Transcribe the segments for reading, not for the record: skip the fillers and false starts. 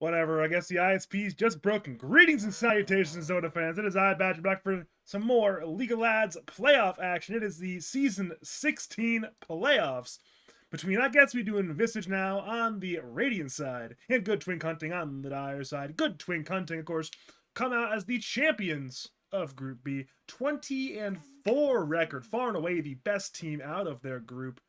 Whatever, I guess the ISP's just broken. Greetings and salutations, Dota fans. It is I, Badger, back for some more League of Lads playoff action. It is the Season 16 Playoffs between, I guess we doing Visage now on the Radiant side, and Good Twink Hunting on the Dire side. Good Twink Hunting, of course, come out as the champions of Group B. 20-4 record, far and away the best team out of their group.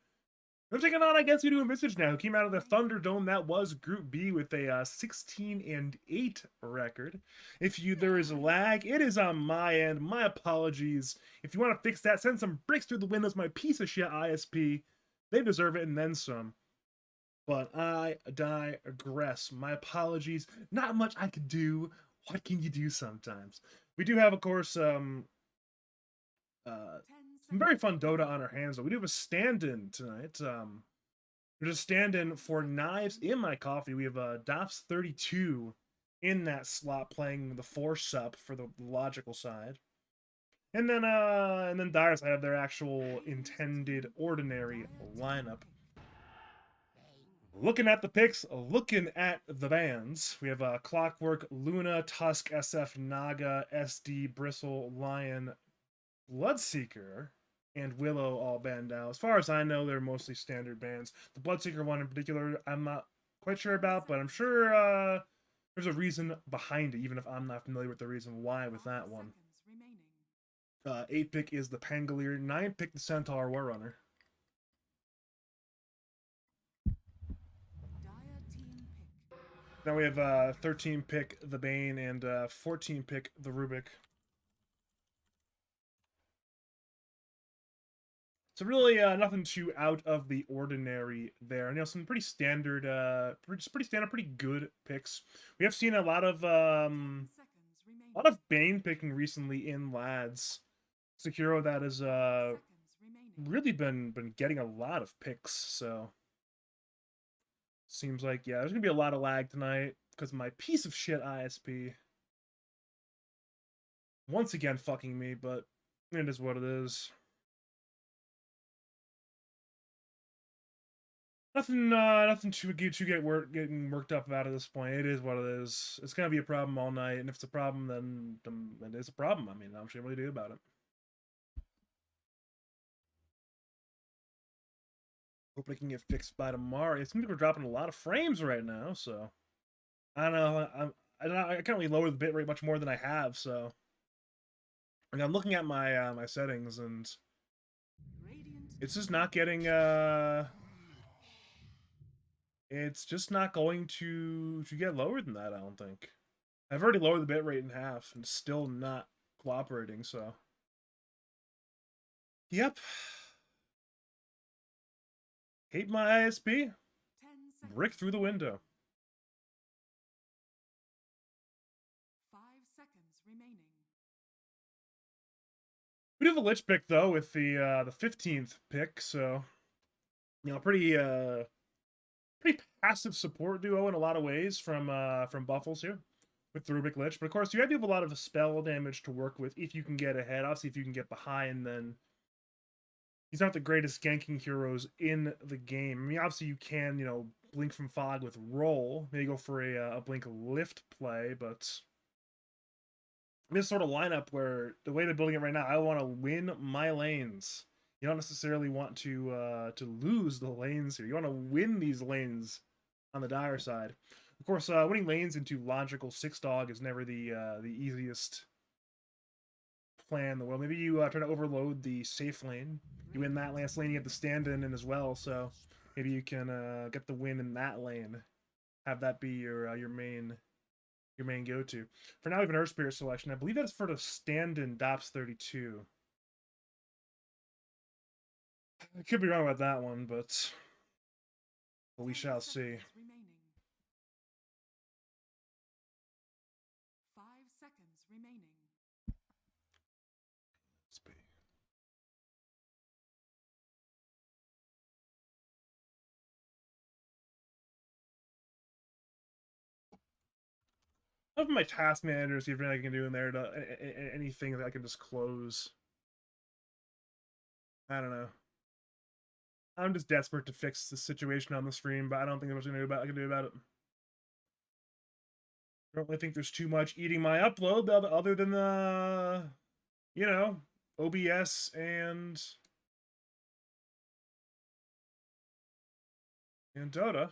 They're taking on, I guess, we do Visage now, who came out of the Thunderdome. That was Group B with a 16-8 record. If there is a lag, it is on my end. My apologies. If you want to fix that, send some bricks through the windows, my piece of shit ISP. They deserve it and then some. But I digress. My apologies. Not much I could do. What can you do sometimes? We do have, of course, some very fun Dota on our hands, though. We do have a stand-in tonight. There's a stand-in for Knives in My Coffee. We have Dops32 in that slot playing the Force Sup for the logical side. And then Dire side have their actual intended ordinary lineup. Looking at the picks, looking at the bans, we have Clockwork, Luna, Tusk, SF, Naga, SD, Bristle, Lion, Bloodseeker, and Willow all banned out. As far as I know, they're mostly standard bans. The Bloodseeker one in particular, I'm not quite sure about, but I'm sure there's a reason behind it, even if I'm not familiar with the reason why with that one. 8-pick is the Pangolier, 9-pick the Centaur Warrunner. Now we have 13-pick the Bane and 14-pick the Rubik. So really, nothing too out of the ordinary there. And, some pretty standard, pretty good picks. We have seen a lot of Bane picking recently in Lads. Sekiro that has really been getting a lot of picks. So seems like there's gonna be a lot of lag tonight because of my piece of shit ISP. Once again, fucking me, but it is what it is. Nothing to getting worked up about at this point. It is what it is. It's gonna be a problem all night, and if it's a problem, then it is a problem. I mean, I'm sure what to do about it. Hope I can get fixed by tomorrow. It seems like we're dropping a lot of frames right now, so I don't know. I can't really lower the bitrate much more than I have, so. And I'm looking at my my settings, and it's just not getting it's just not going to get lower than that, I don't think. I've already lowered the bitrate in half and still not cooperating, so. Yep. Hate my ISP. Brick through the window. 5 seconds remaining. We do have a Lich pick though with the 15th pick, so pretty passive support duo in a lot of ways from Buffles here with the Rubik Lich. But of course, you do have a lot of spell damage to work with if you can get ahead. Obviously, if you can get behind, then he's not the greatest ganking heroes in the game. I mean, obviously you can blink from fog with roll, maybe go for a blink lift play, but this sort of lineup where the way they're building it right now, I want to win my lanes. You don't necessarily want to lose the lanes here. You want to win these lanes on the Dire side. Of course, winning lanes into logical 6-dog is never the easiest plan in the world. Maybe you try to overload the safe lane. You win that last lane, you have the stand-in as well, so maybe you can get the win in that lane. Have that be your main go-to. For now, we have an Earth Spirit selection. I believe that's for the stand-in Dops32. I could be wrong about that one, but we shall see. 5 seconds remaining. Of my task manager, see if anything I can do in there to anything that I can just close. I don't know. I'm just desperate to fix the situation on the stream, but I don't think there's much I can do about it. I don't really think there's too much eating my upload other than the, you know, OBS and Dota.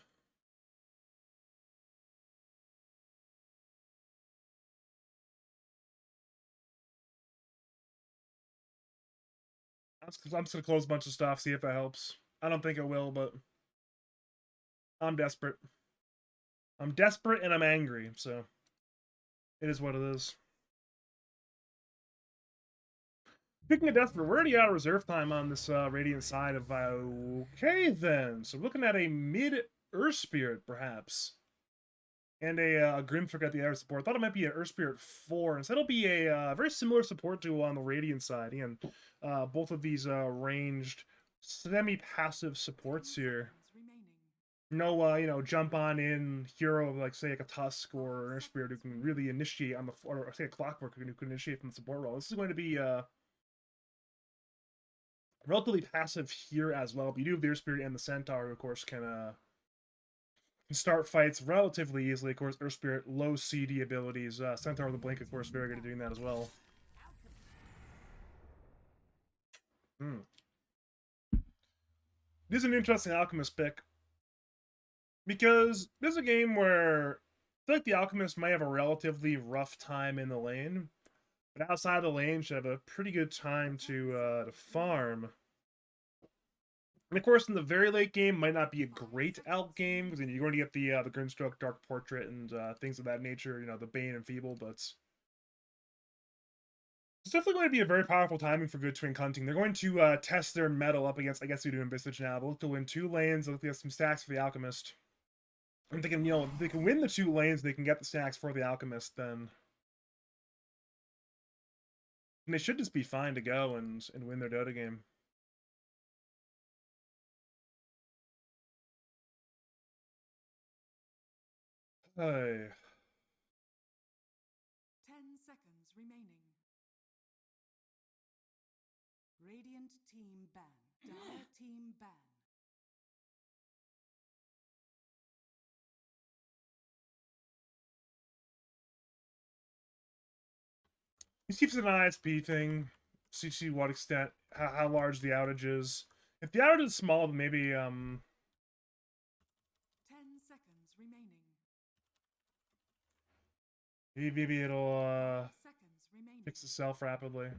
I'm just gonna close a bunch of stuff, see if that helps. I don't think it will, but I'm desperate. I'm desperate and I'm angry, so it is what it is. Speaking of desperate, we're already out of reserve time on this Radiant side of okay then. So looking at a mid Earth Spirit, perhaps. And a Grimthrick at the other support. I thought it might be an Earth Spirit 4. Instead, it'll be a very similar support to on the Radiant side. Again, both of these ranged semi-passive supports here. No, you know, jump on in hero like say like a Tusk or an Earth Spirit who can really initiate on the or say a Clockwork who can initiate from the support role. This is going to be relatively passive here as well. But you do have the Earth Spirit and the Centaur, who of course can start fights relatively easily. Of course, Earth Spirit, low CD abilities. Centaur with the Blink, of course, very good at doing that as well. This is an interesting Alchemist pick. Because this is a game where I feel like the Alchemist might have a relatively rough time in the lane. But outside the lane should have a pretty good time to farm. And of course, in the very late game, might not be a great out game because you're going to get the Grimstroke, Dark Portrait, and things of that nature. You know, the Bane and Feeble, but it's definitely going to be a very powerful timing for Good Twin Hunting. They're going to test their metal up against, I guess, we do in Visage now. They'll look to win 2 lanes. They'll get some stacks for the Alchemist. And they can, you know, if they can win the 2 lanes, they can get the stacks for the Alchemist. Then and they should just be fine to go and win their Dota game. Hey. 10 seconds remaining. Radiant team ban. Dire team ban. He keeps an ISP thing. See to what extent, how large the outage is. If the outage is small, then maybe 10 seconds remaining. maybe it'll Seconds remaining. fix itself rapidly.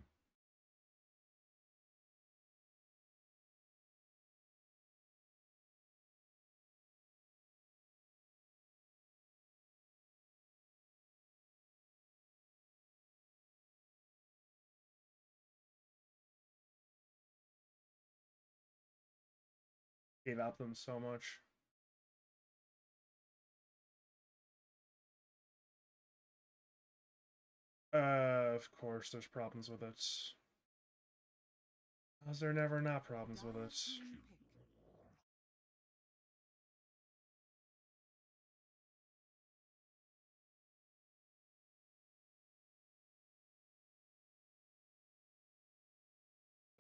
Gave out them so much. Of course, there's problems with it. How's there never not problems with it?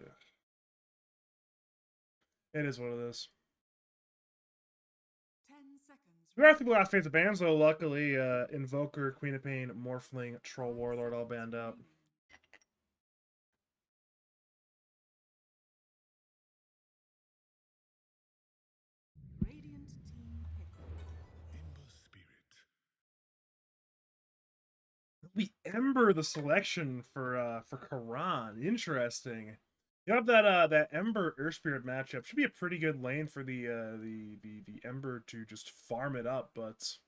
Yeah. It is what it is. 10 seconds. We're after the last phase of bans, though. Luckily, Invoker, Queen of Pain, Morphling, Troll, Warlord all banned out. Radiant team pick. Ember Spirit. We Ember the selection for Karan. Interesting. You have that Ember Earth Spirit matchup. Should be a pretty good lane for the Ember to just farm it up, but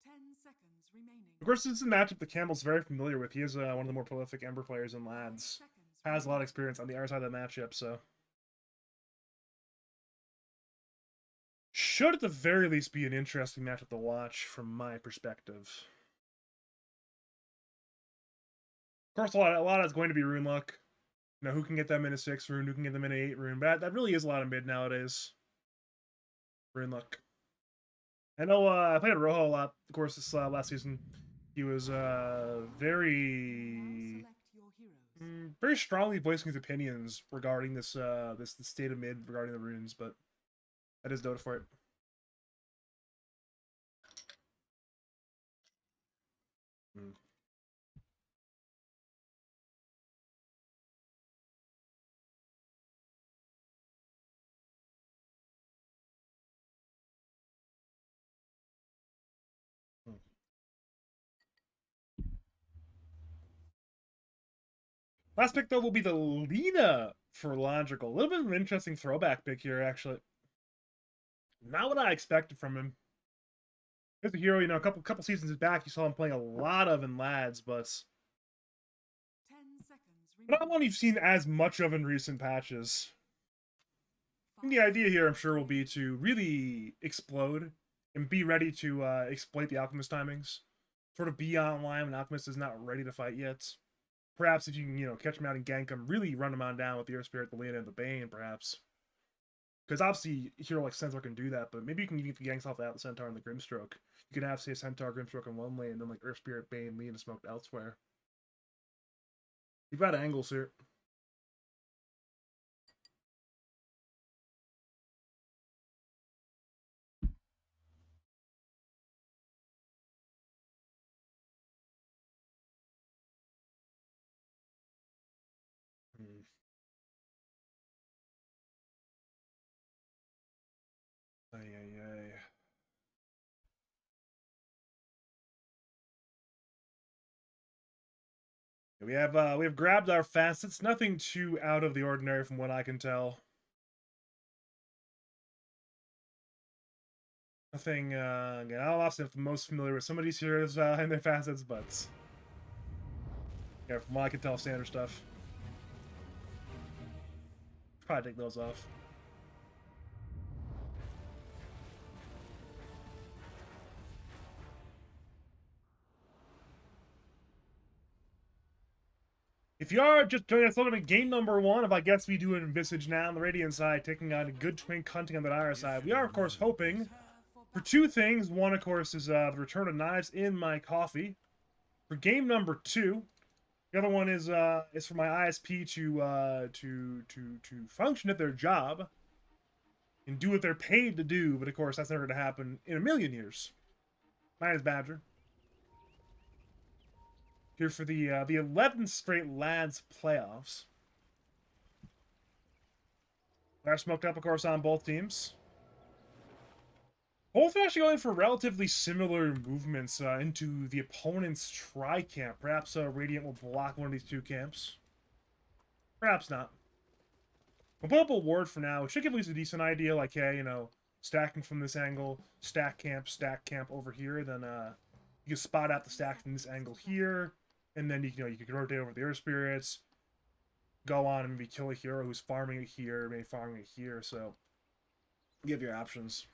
10 seconds remaining. of course this is a matchup that Campbell's very familiar with. He is one of the more prolific Ember players in Lads. Has a lot of experience on the other side of the matchup, so should at the very least be an interesting matchup to watch from my perspective. Of course, a lot is going to be rune luck. You know, who can get them in a 6 rune, who can get them in an 8 rune. But that really is a lot of mid nowadays. Rune luck. I know I played Rojo a lot, of course, this last season. He was very strongly voicing his opinions regarding this this state of mid regarding the runes, but that is Dota for it. Hmm. Last pick, though, will be the Lina for Logical. A little bit of an interesting throwback pick here, actually. Not what I expected from him. He's a hero, you know, a couple seasons back, you saw him playing a lot of in Lads, but 10 seconds not one you've seen as much of in recent patches. And the idea here, I'm sure, will be to really explode and be ready to exploit the Alchemist timings. Sort of be online when Alchemist is not ready to fight yet. Perhaps if you can, you know, catch him out and gank him, really run him on down with the Air Spirit, the Lina, and the Bane, perhaps. Because obviously, a hero like Centaur can do that, but maybe you can get the ganks off the Centaur and the Grimstroke. You can have, say, Centaur, Grimstroke in one lane, and then like Earth Spirit, Bane, Lina smoked elsewhere. You've got angles here. Hmm. Ay, ay, ay. We have grabbed our facets. Nothing too out of the ordinary from what I can tell. Nothing. Again, I'm obviously not the most familiar with some of these heroes and their facets, but yeah, from what I can tell, standard stuff. Probably take those off. If you are just joining us, looking at game number 1 of I guess we do in Visage now on the Radiant side, taking on a good Twink hunting on the Dire side. We are, of course, hoping for 2 things. One, of course, is the return of Knives in my coffee. For game number 2, the other one is for my ISP to function at their job and do what they're paid to do. But of course, that's never going to happen in a million years. My name is Badger. Here for the 11th straight Lads playoffs. They're smoked up, of course, on both teams. Both are actually going for relatively similar movements into the opponent's tri-camp. Perhaps Radiant will block one of these 2 camps. Perhaps not. We'll put up a ward for now. It should give at least a decent idea, like, hey, you know, stacking from this angle, stack camp over here. Then you can spot out the stack from this angle here. And then, you can rotate over the Air Spirits, go on and maybe kill a hero who's farming it here, maybe farming it here. So, you have your options.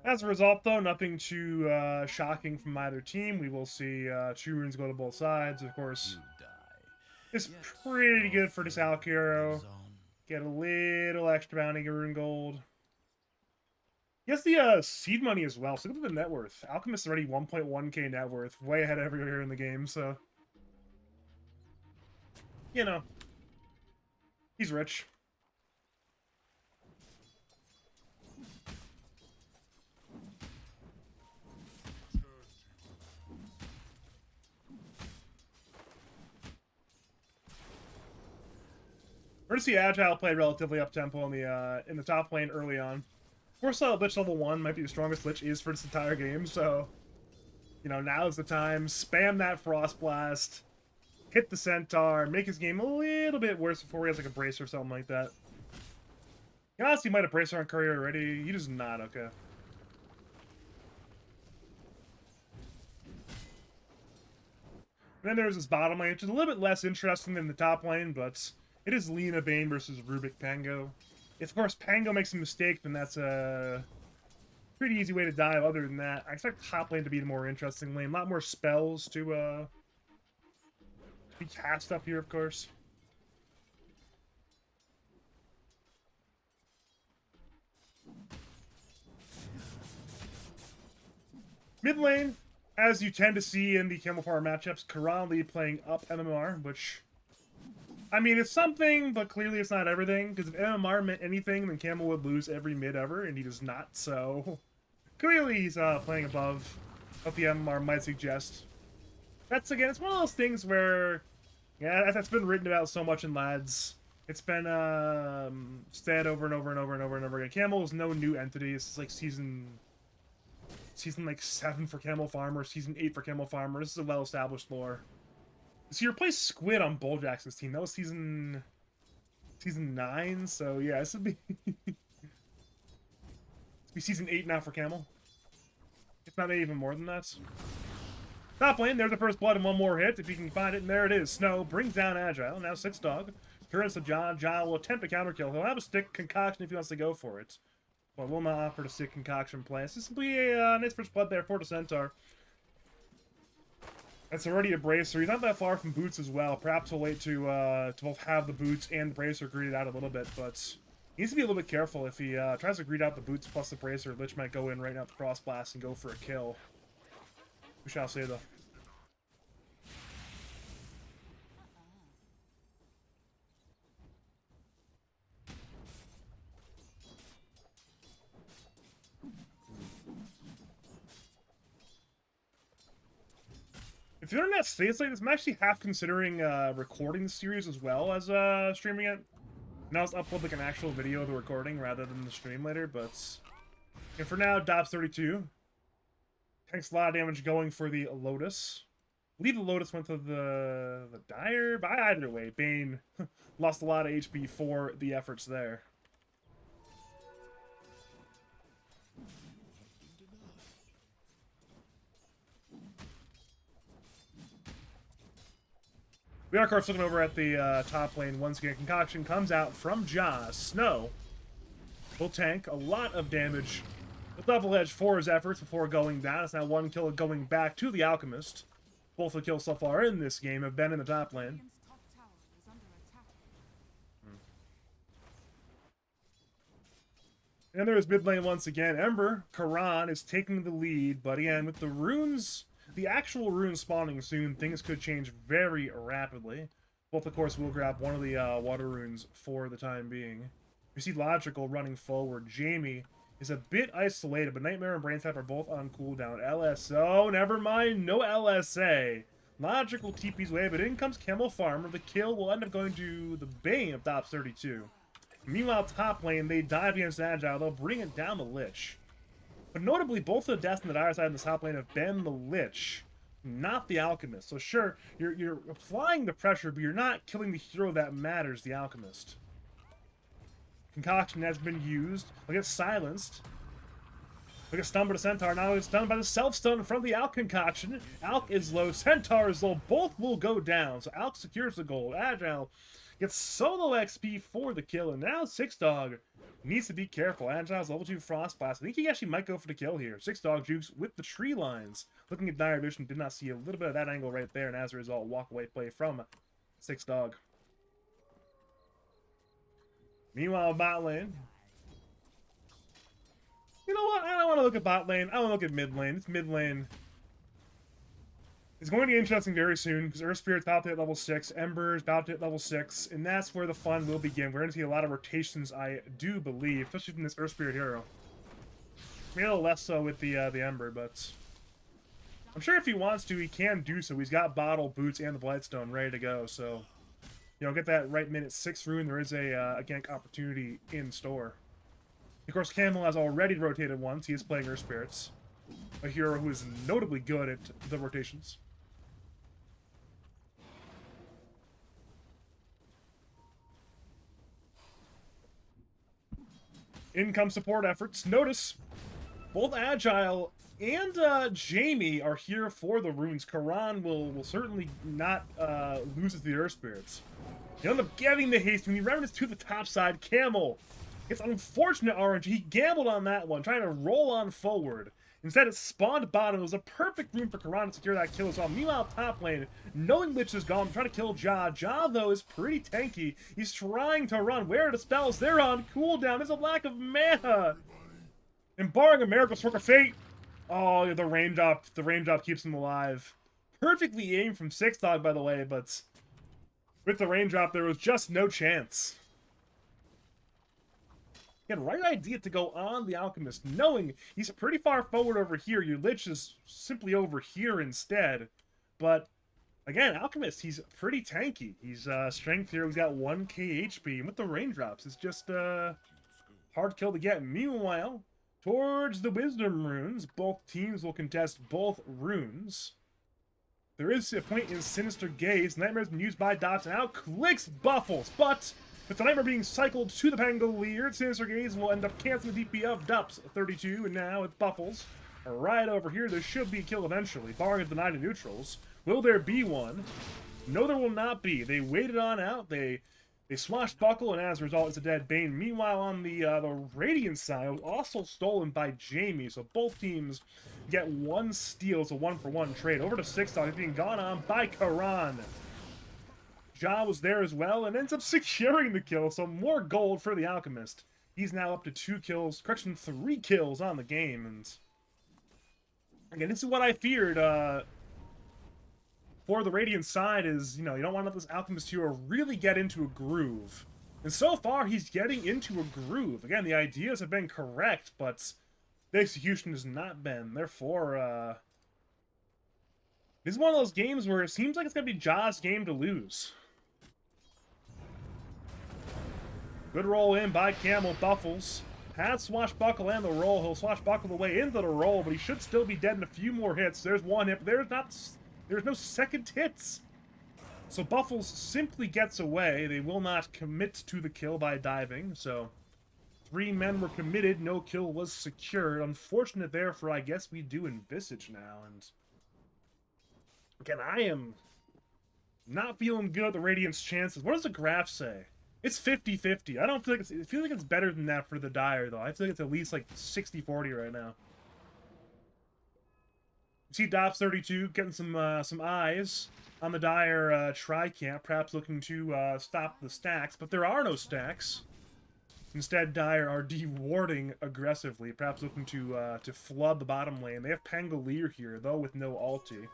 As a result, though, nothing too shocking from either team. We will see 2 runes go to both sides. Of course, it's pretty good for this Alc hero. Get a little extra bounty rune gold. He has the seed money as well. So look at the net worth. Alchemist is already 1.1k net worth, way ahead of every hero in the game. So, you know, he's rich. We're gonna see Agile play relatively up tempo in the top lane early on. Of course, Lich level 1 might be the strongest Lich is for this entire game, so you know, now's the time. Spam that Frost Blast, hit the Centaur, make his game a little bit worse before he has like a Bracer or something like that. He honestly might have Bracer on Courier already. He does not, okay. And then there's this bottom lane, which is a little bit less interesting than the top lane, but it is Lina Bane versus Rubik Pango. If, of course, Pango makes a mistake, then that's a pretty easy way to die. Other than that, I expect top lane to be the more interesting lane. A lot more spells to be cast up here, of course. Mid lane, as you tend to see in the Camel Farm matchups, Karan Lee playing up MMR, which, I mean, it's something, but clearly it's not everything, because if MMR meant anything, then Camel would lose every mid ever, and he does not, so clearly he's playing above what the MMR might suggest. That's, again, it's one of those things where, yeah, that's been written about so much in Lads. It's been said over and over and over and over and over again. Camel is no new entity. It's like season like 7 for Camel Farmer, season 8 for Camel Farmer. This is a well-established lore. So you replaced Squid on Bull Jackson's team. That was season 9. So yeah, this would be season 8 now for Camel. If not even more than that. Top lane, there's the first blood and one more hit, if you can find it, and there it is. Snow brings down Agile, now 6 dog. Turns to John. John will attempt a counter kill. He'll have a stick concoction if he wants to go for it. But will not offer to stick concoction play. This is simply a nice first blood there for the Centaur. That's already a Bracer. He's not that far from Boots as well. Perhaps he'll wait to both have the Boots and the Bracer greeted out a little bit, but he needs to be a little bit careful. If he tries to greet out the Boots plus the Bracer, Lich might go in right now with the Cross Blast and go for a kill. We shall see, though. If the internet stays like this, I'm actually half considering recording the series as well as streaming it. Now let's upload like an actual video of the recording rather than the stream later, but and for now, Dobbs 32. Takes a lot of damage going for the Lotus. I believe the Lotus went to the Dire, but either way, Bane lost a lot of HP for the efforts there. We are, of course, looking over at the top lane once again. Concoction comes out from Jaws. Snow will tank a lot of damage. The double edge for his efforts before going down. It's now 1 kill going back to the Alchemist. Both the kills so far in this game have been in the top lane. Radiant's top tower is under attack. And there's mid lane once again. Ember, Karan is taking the lead, but again, with the runes, the actual runes spawning soon, things could change very rapidly. Both, of course, will grab one of the water runes for the time being. We see Logical running forward. Jamie is a bit isolated, but Nightmare and Brain Tap are both on cooldown. LSO, never mind, no LSA. Logical TP's way, but in comes Camel Farmer. The kill will end up going to the Bane of Dobbs 32. Meanwhile, top lane, they dive against Agile. They'll bring it down the Lich. But notably, both the deaths on the Dire side and the top lane have been the Lich, not the Alchemist. So sure, you're applying the pressure, but you're not killing the hero that matters, the Alchemist. Concoction has been used. Look at silenced. Look at stun by the Centaur. Now it's stunned by the self-stun from the Alk Concoction. Alk is low. Centaur is low. Both will go down. So Alk secures the gold. Agile gets solo XP for the kill. And now 6 dog needs to be careful. Agile's level 2 Frost Blast. I think he actually might go for the kill here. 6 dog jukes with the tree lines. Looking at Dire Vision, did not see a little bit of that angle right there. And as a result, walk away play from 6 dog. Meanwhile, bot lane. You know what? I don't want to look at bot lane. I want to look at mid lane. It's mid lane. It's going to be interesting very soon because Earth Spirit's about to hit level 6. Ember's about to hit level 6. And that's where the fun will begin. We're going to see a lot of rotations, I do believe. Especially from this Earth Spirit hero. Maybe a little less so with the Ember, but I'm sure if he wants to, he can do so. He's got Bottle, Boots, and the Blightstone ready to go, so you know, get that right minute 6 rune. There is a gank opportunity in store. Of course, Camel has already rotated once. He is playing Earth Spirits, a hero who is notably good at the rotations. In come support efforts. Notice both Agile and Jamie are here for the runes. Karan will certainly not lose to the Earth Spirits. He'll end up getting the haste when he remnants to the top side. Camel, it's unfortunate RNG. He gambled on that one, trying to roll on forward. Instead, it spawned bottom. It was a perfect room for Karan to secure that kill as well. Meanwhile, top lane, knowing Lich is gone, trying to kill Ja. Ja, though, is pretty tanky. He's trying to run. Where are the spells? They're on cooldown. There's a lack of mana. And barring a miracle stroke of fate, Oh, the raindrop keeps him alive. Perfectly aimed from Six Dog, by the way, but with the raindrop, there was just no chance. He had right idea to go on the Alchemist, knowing he's pretty far forward over here. Your Lich is simply over here instead. But again, Alchemist, he's pretty tanky. He's strength here. He's got 1k HP, and with the raindrops, it's just hard kill to get. Meanwhile, towards the Wisdom runes, both teams will contest both runes. There is a point in Sinister Gaze. Nightmare's been used by Dots and out clicks Buffles, but with the Nightmare being cycled to the Pangolier, Sinister Gaze will end up canceling the DP of Dups 32, and now with Buffles right over here, there should be a kill eventually, barring the 9 neutrals. Will there be one? No, there will not be. They waited on out, they swashbuckle, and as a result, it's a dead Bane. Meanwhile, on the Radiant side, it was also stolen by Jamie, so both teams get one steal. It's a 1-for-1 trade. Over to Six Dog, being gone on by Karan. Ja was there as well, and ends up securing the kill, so more gold for the Alchemist. He's now up to 2 kills, correction, 3 kills on the game, and again, this is what I feared, for the Radiant side is, you know, you don't want to let this Alchemist hero really get into a groove. And so far, he's getting into a groove. Again, the ideas have been correct, but the execution has not been. Therefore, this is one of those games where it seems like it's going to be Ja's game to lose. Good roll in by Camel. Buffles has swashbuckle and the roll. He'll swashbuckle the way into the roll, but he should still be dead in a few more hits. There's one hit, but there's no second hits. So Buffles simply gets away. They will not commit to the kill by diving. So 3 men were committed. No kill was secured. Unfortunate there for, I guess we do in Visage now. And again, I am not feeling good at the Radiant's chances. What does the graph say? It's 50-50. I don't feel like it feels like it's better than that for the Dire, though. I feel like it's at least like 60-40 right now. You see Dops 32 getting some eyes on the Dire tri-camp, perhaps looking to stop the stacks, but there are no stacks. Instead, Dire are de-warding aggressively, perhaps looking to flood the bottom lane. They have Pangolier here, though, with no ulti.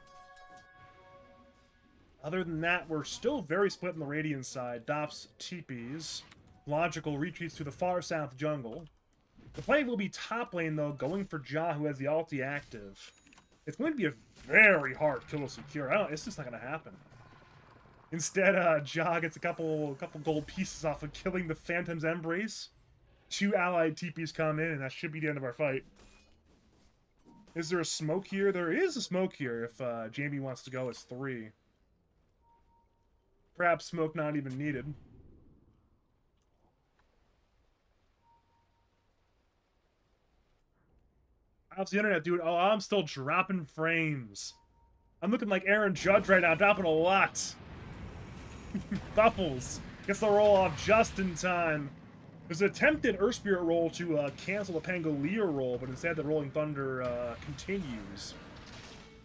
Other than that, we're still very split on the Radiant side. Dops teepees. Logical retreats to the far south jungle. The play will be top lane, though, going for Ja, who has the ulti active. It's going to be a very hard kill to secure. It's just not going to happen. Instead, Ja gets a couple gold pieces off of killing the Phantom's Embrace. 2 allied TPs come in, and that should be the end of our fight. Is there a smoke here? There is a smoke here if Jamie wants to go as 3. Perhaps smoke not even needed. How's the internet, dude? Oh, I'm still dropping frames. I'm looking like Aaron Judge right now, dropping a lot. Buffles gets the roll off just in time. There's an attempted Earth Spirit roll to cancel the Pangolier roll, but instead the Rolling Thunder continues.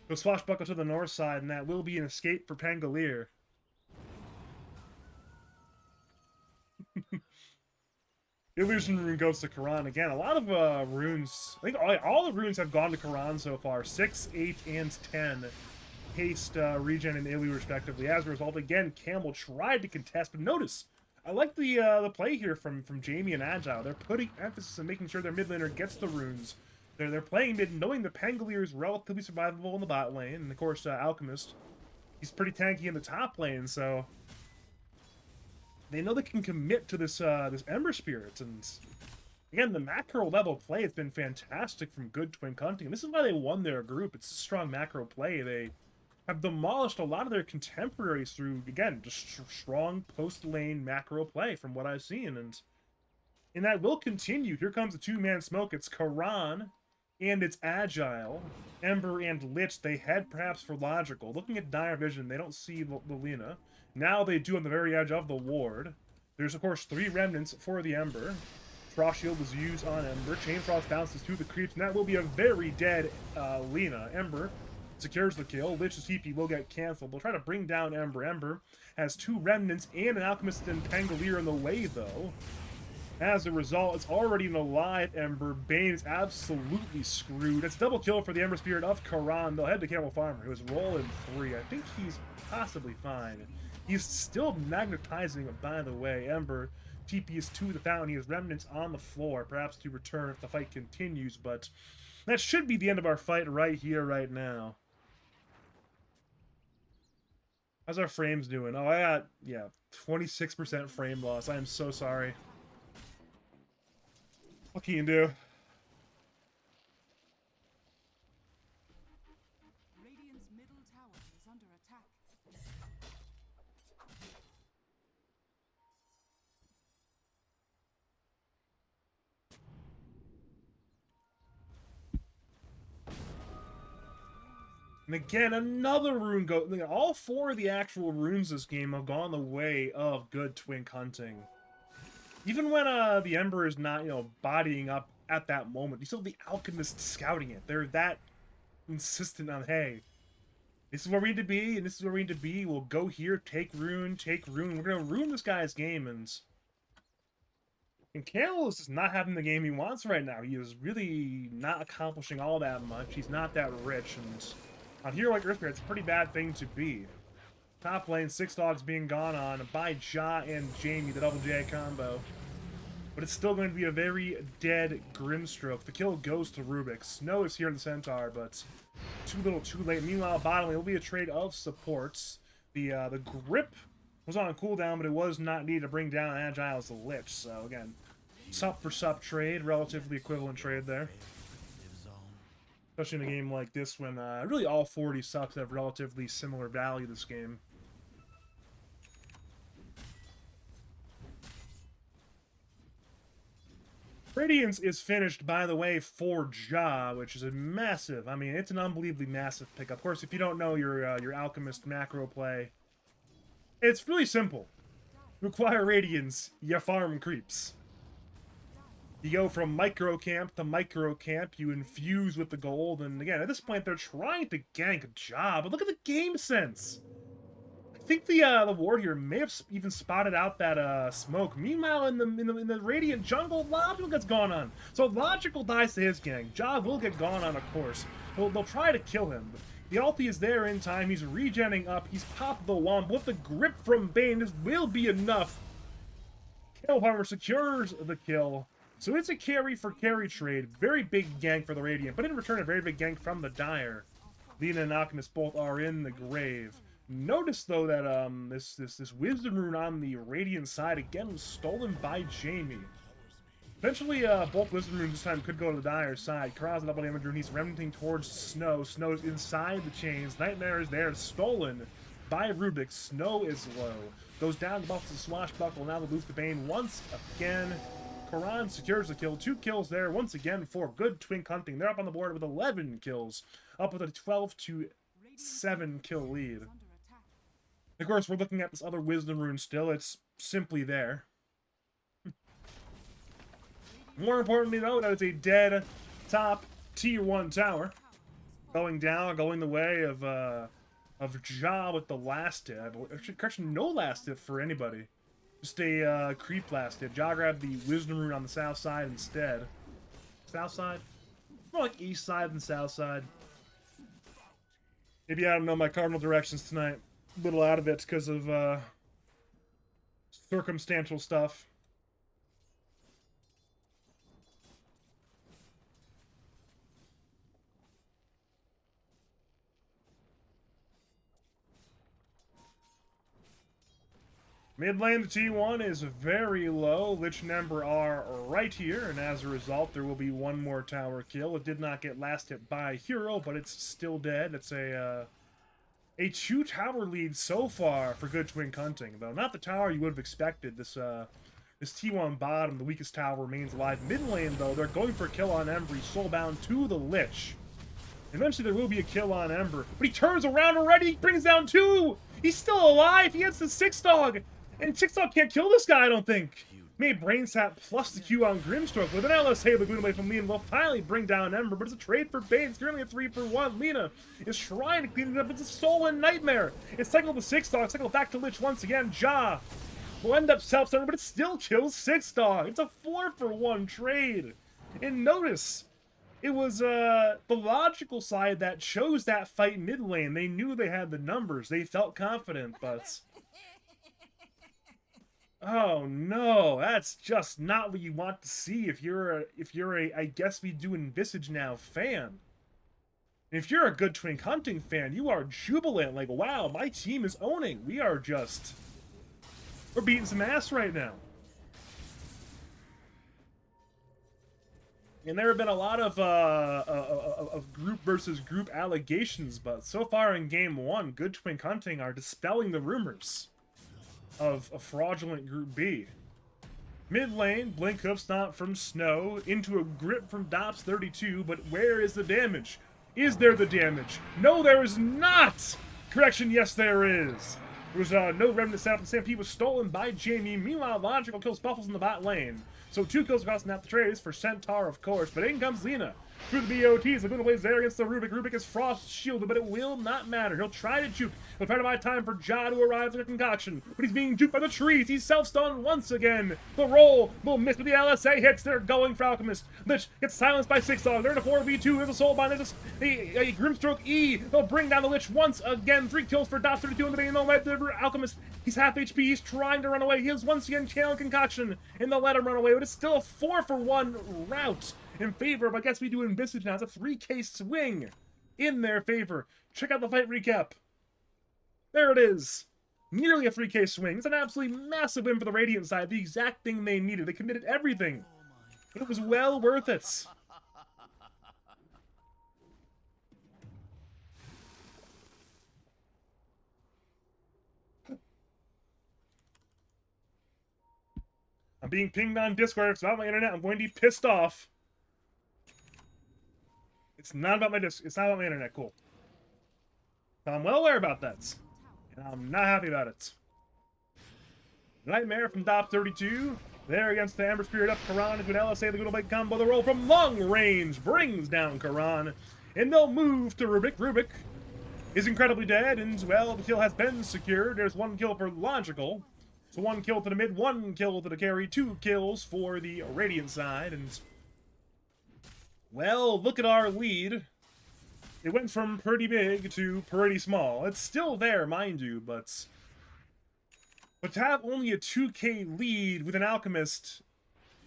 Go swashbuckle to the north side, and that will be an escape for Pangolier. Illusion rune goes to Karan again. A lot of runes. I think all the runes have gone to Karan so far. 6, 8, and 10. Haste, regen, and Ilu respectively. As a result, again, Camel tried to contest, but notice, I like the play here from Jamie and Agile. They're putting emphasis on making sure their mid laner gets the runes. They're playing mid, knowing the Pangolier is relatively survivable in the bot lane, and of course, Alchemist, he's pretty tanky in the top lane, so they know they can commit to this this Ember Spirit, and again, the macro level play has been fantastic from Good Twink Hunting, and this is why they won their group. It's a strong macro play. They have demolished a lot of their contemporaries through, again, just strong post-lane macro play from what I've seen, and that will continue. Here comes the 2-man smoke. It's Karan, and it's Agile. Ember and Lich, they head perhaps for Logical. Looking at Dire Vision, they don't see Lilina. Now they do on the very edge of the ward. There's, of course, 3 remnants for the Ember. Frost Shield was used on Ember. Chain Frost bounces to the creeps, and that will be a very dead Lina. Ember secures the kill. Lich's TP will get canceled. They'll try to bring down Ember. Ember has 2 remnants and an Alchemist and Pangolier in the way, though. As a result, it's already an alive Ember. Bane is absolutely screwed. It's double kill for the Ember Spirit of Karan. They'll head to Camel Farmer, who is rolling 3. I think he's possibly fine. He's still magnetizing, by the way. Ember TP is to the fountain. He has remnants on the floor, perhaps to return if the fight continues, but that should be the end of our fight right here, right now. How's our frames doing? Oh, I got, yeah, 26% frame loss. I am so sorry. What can you do? Radiant's middle tower is under attack. And again, another rune go. All 4 of the actual runes this game have gone the way of good twink hunting. Even when the Ember is not, bodying up at that moment, you still have the Alchemist scouting it. They're that insistent on, hey, this is where we need to be, and this is where we need to be. We'll go here, take rune, take rune. We're going to ruin this guy's game, and Camel is just not having the game he wants right now. He is really not accomplishing all that much. He's not that rich, and on hero like Earthbear, it's a pretty bad thing to be. Top lane, 6 dogs being gone on by Ja and Jamie, the double J combo. But it's still going to be a very dead Grimstroke. The kill goes to Rubik. Snow is here in the Centaur, but too little, too late. Meanwhile, bottom lane will be a trade of supports. The grip was on cooldown, but it was not needed to bring down Agile as the Lich. So again, sup for sup trade, relatively equivalent trade there. Especially in a game like this when really all 40 subs have relatively similar value this game. Radiance is finished, by the way, for Ja, which is a massive, I mean, it's an unbelievably massive pickup. Of course, if you don't know your Alchemist macro play, it's really simple. You acquire Radiance, you farm creeps. You go from micro camp to micro camp, you infuse with the gold, and again, at this point, they're trying to gank Ja, but look at the game sense. I think the ward here may have even spotted out that smoke. Meanwhile, in the Radiant jungle, Logical gets gone on. So Logical dies to his gang. Ja will get gone on, of course. They'll try to kill him. The ulti is there in time. He's regenning up. He's popped the wand. With the grip from Bane, this will be enough. Kill Farmer secures the kill. So it's a carry for carry trade. Very big gank for the Radiant, but in return, a very big gank from the Dire. Lina and Alchemist both are in the grave. Notice though that this Wisdom Rune on the Radiant side again was stolen by Jamie. Eventually, both Wisdom Runes this time could go to the Dire side. Karaz's double damage rune. He's remnanting towards Snow. Snow is inside the chains. Nightmare is there, stolen by Rubik. Snow is low. Goes down, buffs the Swashbuckle. Now the Loop to Bane once again. Karan secures the kill. 2 kills there once again for good twink hunting. They're up on the board with 11 kills. Up with a 12-7 kill lead. Of course, we're looking at this other Wisdom Rune still. It's simply there. More importantly, though, that it's a dead top tier 1 tower. Going down, going the way of Ja with the last hit. Actually, correction, no last hit for anybody. Just a creep last hit. Ja grabbed the Wisdom Rune on the south side instead. South side? More like east side than south side. Maybe I don't know my cardinal directions tonight. A little out of it because of circumstantial stuff. Mid lane, the T1 is very low. Lich and Ember are right here, and as a result, there will be one more tower kill. It did not get last hit by hero, but it's still dead. It's a 2 tower lead so far for good twink hunting, though not the tower you would have expected. This T1 bottom, the weakest tower, remains alive. Mid lane, though, they're going for a kill on Ember. He's soulbound to the Lich. Eventually, there will be a kill on Ember, but he turns around already. He brings down 2. He's still alive. He hits the 6-dog, and 6-dog can't kill this guy, I don't think. Made Brain Sap plus the Q on Grimstroke. With an LS Halo going away from Lina, will finally bring down Ember, but it's a trade for Bane. It's currently a 3-for-1. Lina is trying to clean it up. It's a stolen Nightmare. It's cycled the 6-dog, cycled back to Lich once again. Ja will end up self-stunned, but it still kills 6-Dog. It's a 4-for-1 trade. And notice, it was the logical side that chose that fight mid lane. They knew they had the numbers. They felt confident, but... Oh no, that's just not what you want to see if you're a I guess we do in Visage now fan. And if you're a good Twink Hunting fan, you are jubilant, like, wow, my team is owning. We're beating some ass right now. And there have been a lot of group versus group allegations, but so far in Game 1, good Twink Hunting are dispelling the rumors of a fraudulent Group B. Mid lane, Blink Hoof Stomp from Snow into a grip from Dops32, but where is the damage? Is there the damage? No, there is not! Correction, yes, there is. There was no remnant setup. The Stampede was stolen by Jamie. Meanwhile, Logical kills Buffles in the bot lane. So 2 kills across the trades for Centaur, of course. But in comes Lina through the BOTs. Laguna Blaze there against the Rubik. Rubik is frost shielded, but it will not matter. He'll try to juke. He'll try to buy time for Ja to arrive with a concoction. But he's being juked by the trees. He's self-stunned once again. The roll will miss, but the LSA hits. They're going for Alchemist. Lich gets silenced by 6-Dog. They're in a 4v2. There's a soul bind. There's a Grimstroke E. They'll bring down the Lich once again. 3 kills for Dots32 in the main. They'll let the Alchemist. He's half HP. He's trying to run away. He is once again channeling concoction, and they'll let him run away. But it's still a 4-for-1 rout in favor of, I guess we do in Visage now. It's a 3k swing in their favor. Check out the fight recap. There it is. Nearly a 3k swing. It's an absolutely massive win for the Radiant side. The exact thing they needed. They committed everything. It was well worth it. I'm being pinged on Discord. If it's not my internet, I'm going to be pissed off. It's not about my It's not about my internet. Cool. I'm well aware about that. And I'm not happy about it. Nightmare from Dops32. There against the Ember Spirit up Karan into an LSA. The good old combo. The roll from long range brings down Karan. And they'll move to Rubik. Rubik is incredibly dead. And, well, the kill has been secured. There's 1 kill for Logical. So 1 kill to the mid, 1 kill to the carry, 2 kills for the Radiant side. And, well, look at our lead. It went from pretty big to pretty small. It's still there, mind you, but to have only a 2k lead with an Alchemist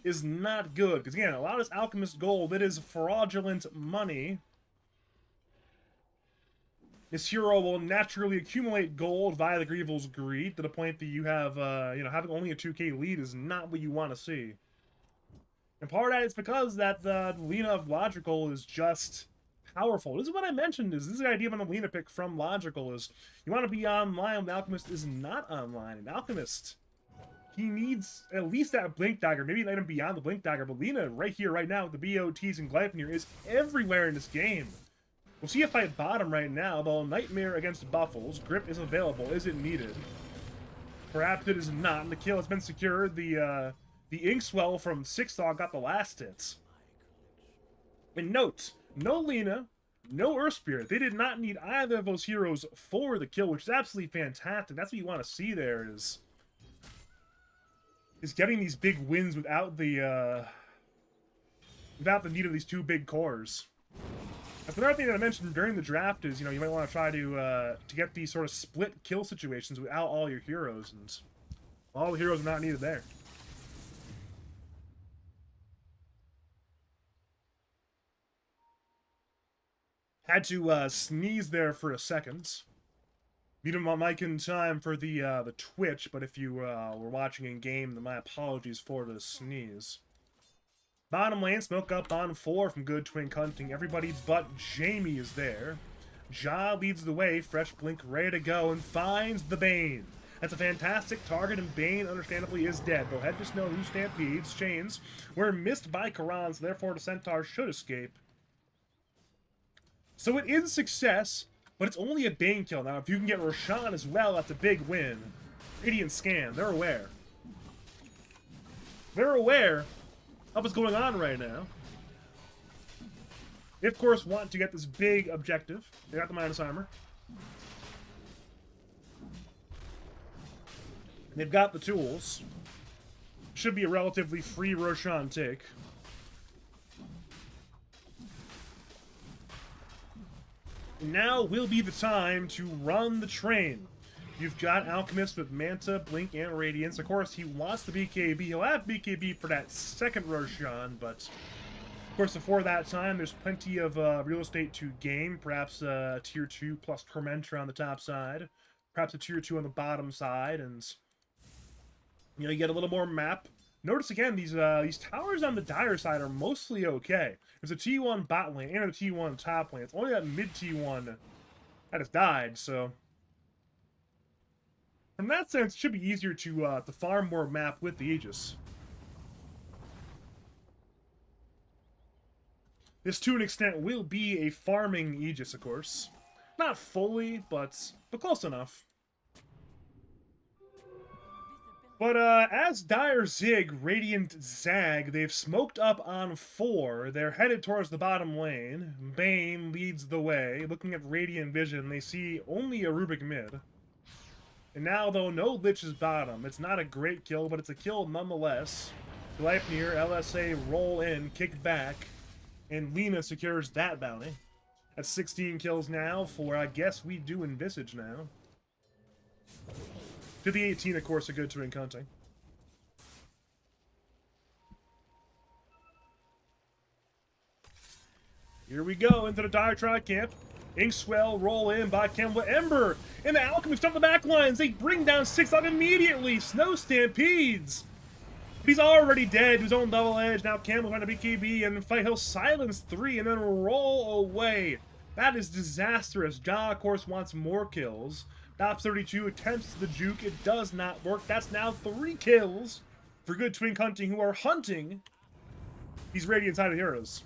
is not good. Because, again, a lot of this Alchemist gold, it is fraudulent money. This hero will naturally accumulate gold via the Grievel's Greed to the point that you have, having only a 2k lead is not what you want to see. And part of that is because that the Lina of Logical is just powerful. This is what I mentioned, this is the idea of an Lina pick from Logical, is you want to be online when the Alchemist is not online. And Alchemist, he needs at least that Blink Dagger, maybe let him beyond the Blink Dagger, but Lina right here, right now, with the BOTs and Glyphonir is everywhere in this game. We'll see a fight bottom right now, though. Nightmare against Buffles. Grip is available. Is it needed? Perhaps it is not. And the kill has been secured. The Inkswell from 6-Dog got the last hits. And note, no Lina, no Earth Spirit. They did not need either of those heroes for the kill, which is absolutely fantastic. That's what you want to see there, is getting these big wins without the need of these 2 big cores. That's another thing that I mentioned during the draft is, you might want to try to get these sort of split kill situations without all your heroes, and all the heroes are not needed there. Had to sneeze there for a second. Muted my mic in time for the Twitch, but if you were watching in game, then my apologies for the sneeze. Bottom lane, smoke up on 4 from good Twink Hunting. Everybody but Jamie is there. Ja leads the way, fresh Blink ready to go, and finds the Bane. That's a fantastic target, and Bane, understandably, is dead. They'll head to Snow, who stampedes. Chains were missed by Karan, so therefore the Centaur should escape. So it is success, but it's only a Bane kill. Now, if you can get Roshan as well, that's a big win. Radiant scan, they're aware. They're aware of what's going on right now. They, of course, want to get this big objective. They got the minus armor. They've got the tools. Should be a relatively free Roshan take. Now will be the time to run the train. You've got Alchemist with Manta, Blink, and Radiance. Of course, he wants the BKB. He'll have BKB for that second Roshan, but of course, before that time, there's plenty of real estate to gain. Perhaps a tier 2 plus Tormentor on the top side. Perhaps a tier 2 on the bottom side, and you know, you get a little more map. Notice again, these towers on the Dire side are mostly okay. There's a T1 bot lane and a T1 top lane. It's only that mid T1 that has died, so from that sense, it should be easier to farm more map with the Aegis. This, to an extent, will be a farming Aegis, of course. Not fully, but close enough. But as Dire Zig, Radiant Zag, they've smoked up on 4. They're headed towards the bottom lane. Bane leads the way. Looking at Radiant Vision, they see only a Rubik mid. And now, though, no Lich's bottom. It's not a great kill, but it's a kill nonetheless. Gleipnir, LSA roll in, kick back, and Lina secures that bounty. That's 16 kills now for, I guess, we do in Visage now. To the 18, of course, a good twin hunting. Here we go into the Diatribe camp. Inkswell roll in by Kemba Ember. And the Alchemist on the back lines. They bring down 6 up immediately. Snow Stampedes. He's already dead. His own double edge. Now Campbell's trying to BKB and fight. He'll silence 3 and then roll away. That is disastrous. Ja, of course, wants more kills. Dops 32 attempts the juke. It does not work. That's now 3 kills for good twin hunting who are hunting these Radiant-sided heroes.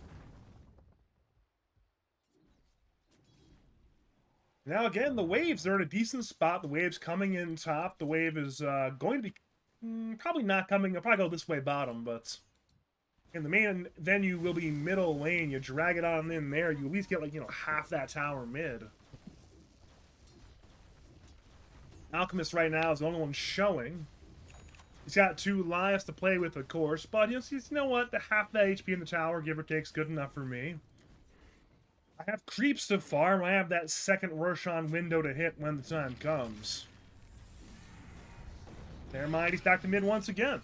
Now again, the waves, they're in a decent spot. The wave's coming in top. The wave is going to be probably not coming. It'll probably go this way bottom, but in the main venue will be middle lane. You drag it on in there, you at least get, like, you know, half that tower mid. Alchemist right now is the only one showing. He's got 2 lives to play with, of course, but you know what? The half that HP in the tower, give or take, is good enough for me. I have creeps to farm. I have that second Roshan window to hit when the time comes. Never mind, he's back to mid once again.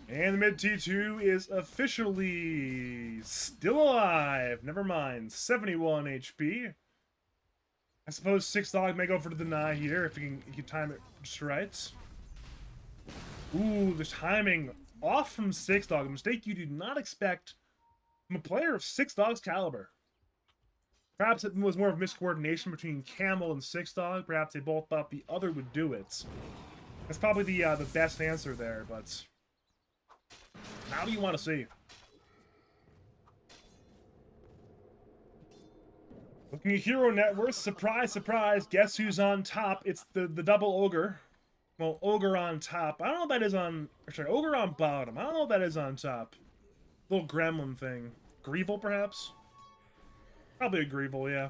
And the mid T2 is officially still alive. Never mind. 71 HP. I suppose 6 may go for the deny here if you can time it just right. Ooh, the timing off from 6 a mistake you do not expect from a player of 6 caliber. Perhaps it was more of miscoordination between Camel and 6. Perhaps they both thought the other would do it. That's probably the best answer there, but how do you want to see? Looking at hero net worth, surprise, surprise, guess who's on top? It's the double ogre. Well, ogre on top. I don't know what that is on... Sorry, ogre on bottom. I don't know what that is on top. Little gremlin thing. Greevil, perhaps? Probably a Greevil, yeah.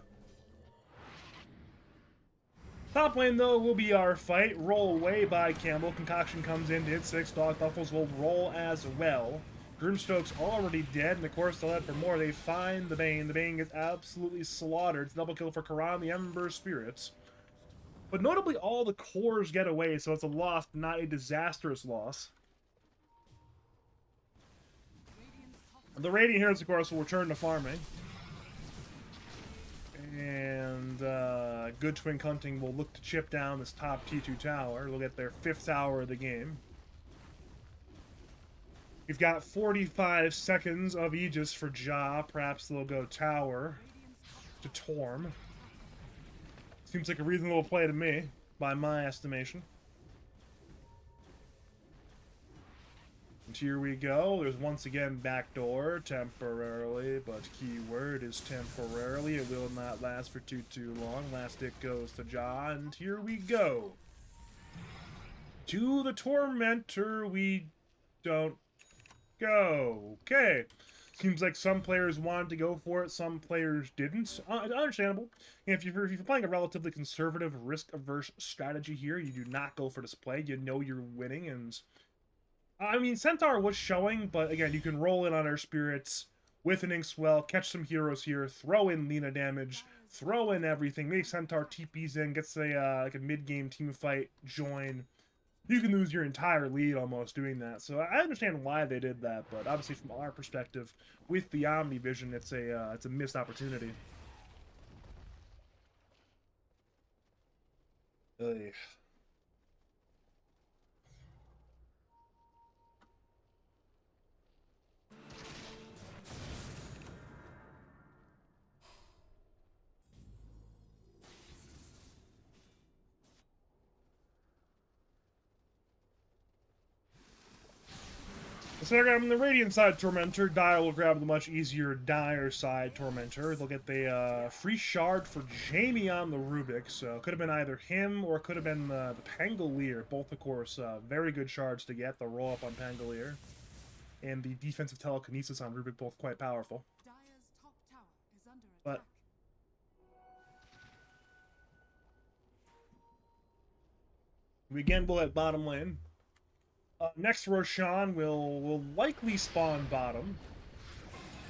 Top lane, though, will be our fight. Roll away by Campbell. Concoction comes in to hit 6. Dog Buffles will roll as well. Grimstroke's already dead, and of course they'll head for more. They find the Bane. The Bane gets absolutely slaughtered. It's a double kill for Karan, the Ember Spirits. But notably, all the cores get away, so it's a loss, but not a disastrous loss. The Radiant Heroes, of course, will return to farming. And good twin hunting will look to chip down this top T2 tower. They'll get their 5th tower of the game. We've got 45 seconds of Aegis for Ja. Perhaps they'll go tower to Torm. Seems like a reasonable play to me, by my estimation. And here we go. There's once again backdoor, temporarily, but keyword is temporarily. It will not last for too long. Last hit goes to Ja, and here we go. To the Tormentor we don't go. Okay. Seems like some players wanted to go for it, some players didn't. Understandable. If you're playing a relatively conservative, risk-averse strategy here, you do not go for display. You know you're winning, and I mean, Centaur was showing, but again, you can roll in on our spirits with an Inkswell, catch some heroes here, throw in Lina damage, throw in everything. Maybe Centaur TPs in, gets a like a mid-game team fight, join. You can lose your entire lead almost doing that. So I understand why they did that, but obviously from our perspective, with the Omni Vision, it's a missed opportunity. Ugh. So they're grabbing the Radiant side Tormentor. Dire will grab the much easier Dire side Tormentor. They'll get the free shard for Jamie on the Rubik. So could have been either him or could have been the Pangolier. Both, of course, very good shards to get. The roll up on Pangolier. And the defensive telekinesis on Rubik, both quite powerful. Dire's top tower is under But attack. we again will at bottom lane. Next, Roshan will likely spawn bottom.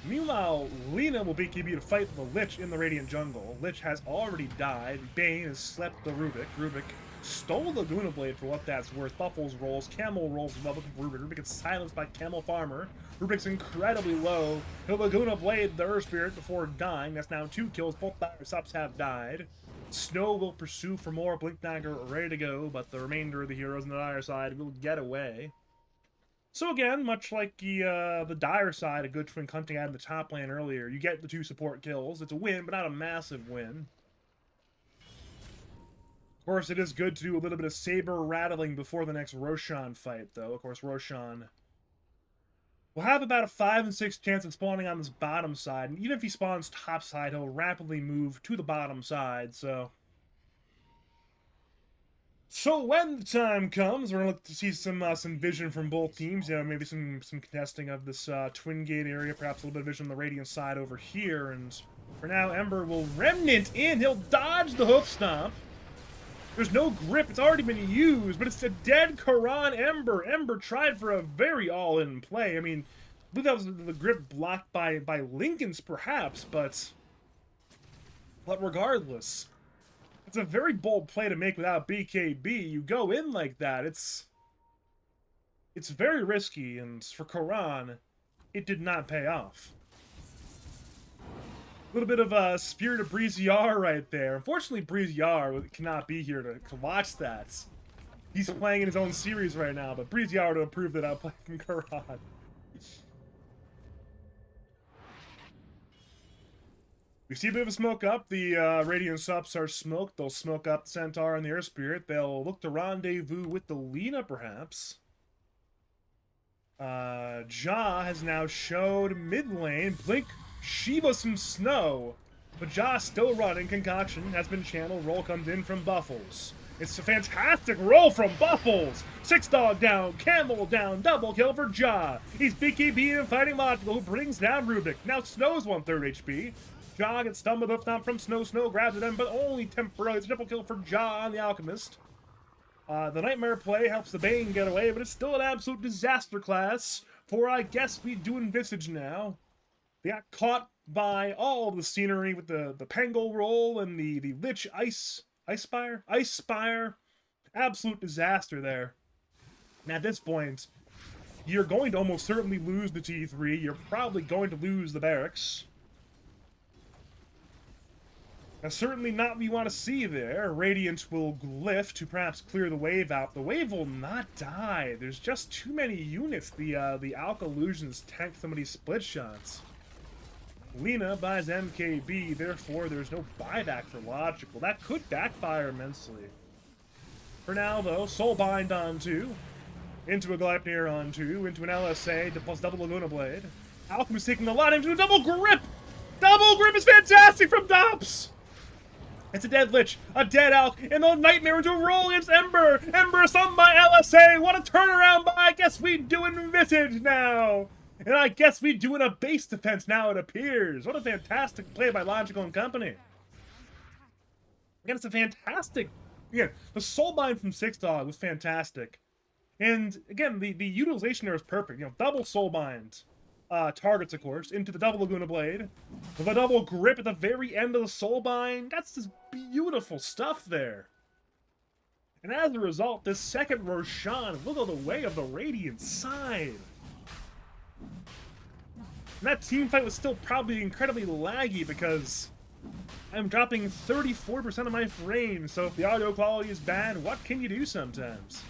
Meanwhile, Lina will BKB to fight the Lich in the Radiant jungle. Lich has already died. Bane has slept the Rubik. Rubik stole the Laguna Blade for what that's worth. Buffles rolls, Camel rolls as well looking for Rubik. Rubik gets silenced by Camel Farmer. Rubik's incredibly low. He'll Laguna Blade the Earth Spirit before dying. That's now 2 kills. Both Dire subs have died. Snow will pursue for more. Blink Dagger ready to go, but the remainder of the heroes on the Dire side will get away. So again, much like the Dire side, a good Twin Hunting had in the top lane earlier, you get the 2 support kills. It's a win, but not a massive win. Of course, it is good to do a little bit of saber rattling before the next Roshan fight, though. Of course, Roshan will have about a 5 and 6 chance of spawning on this bottom side, and even if he spawns top side, he'll rapidly move to the bottom side, so when the time comes, we're gonna look to see some vision from both teams. Maybe some contesting of this Twin Gate area, perhaps a little bit of vision on the Radiant side over here, and for now, Ember will Remnant in, he'll dodge the Hoof Stomp. There's no grip, it's already been used, but it's a dead Karan Ember. Ember tried for a very all-in play. I mean, I believe that was the grip blocked by Lincoln's, perhaps, but regardless, it's a very bold play to make without BKB. You go in like that, it's very risky, and for Karan, it did not pay off. A little bit of a Spirit of Breeziar right there. Unfortunately, Breeziar cannot be here to watch that. He's playing in his own series right now, but Breeziar to approve that outplay from Karan. We see a bit of a smoke up. The Radiant subs are smoked. They'll smoke up the Centaur and the Air Spirit. They'll look to rendezvous with the Lina, perhaps. Ja has now showed mid lane. Blink Shiva some snow, but Ja still running. Concoction has been channeled. Roll comes in from Buffles. It's a fantastic roll from Buffles. 6 dog down, Camel down, double kill for Ja. He's BKB and fighting Logical, who brings down Rubik. Now Snow's 1/3 HP. Ja gets stunned with a stomp from Snow. Snow grabs it in, but only temporarily. It's a triple kill for Ja on the Alchemist. The Nightmare play helps the Bane get away, but it's still an absolute disaster class. For I guess we do envisage now. They got caught by all of the scenery with the Pangol roll and the Lich Ice Spire. Absolute disaster there. And at this point, you're going to almost certainly lose the T3. You're probably going to lose the barracks. That's certainly not what you want to see there. Radiant will glyph to perhaps clear the wave out. The wave will not die. There's just too many units. The Alka Illusions tank some of these split shots. Lina buys MKB, therefore there's no buyback for Logical. That could backfire immensely. For now, though, Soulbind on 2. Into a Gleipnir on 2. Into an LSA to plus double Laguna Blade. Alchemist taking a lot into a double grip! Double grip is fantastic from Dops! It's a dead Lich, a dead Alk, and the Nightmare into a roll against Ember. Ember summoned by LSA. What a turnaround by, I guess we doing Visage now. And I guess we doing a base defense now, it appears. What a fantastic play by Logical and company. Again, it's a fantastic... Again, the Soulbind from Six Dog was fantastic. And again, the utilization there was perfect. You know, double Soulbind targets, of course, into the double Laguna Blade. With a double grip at the very end of the Soulbind. That's just beautiful stuff there. And as a result, this second Roshan will go the way of the Radiant side. And that team fight was still probably incredibly laggy because I'm dropping 34% of my frame, so if the audio quality is bad, what can you do sometimes?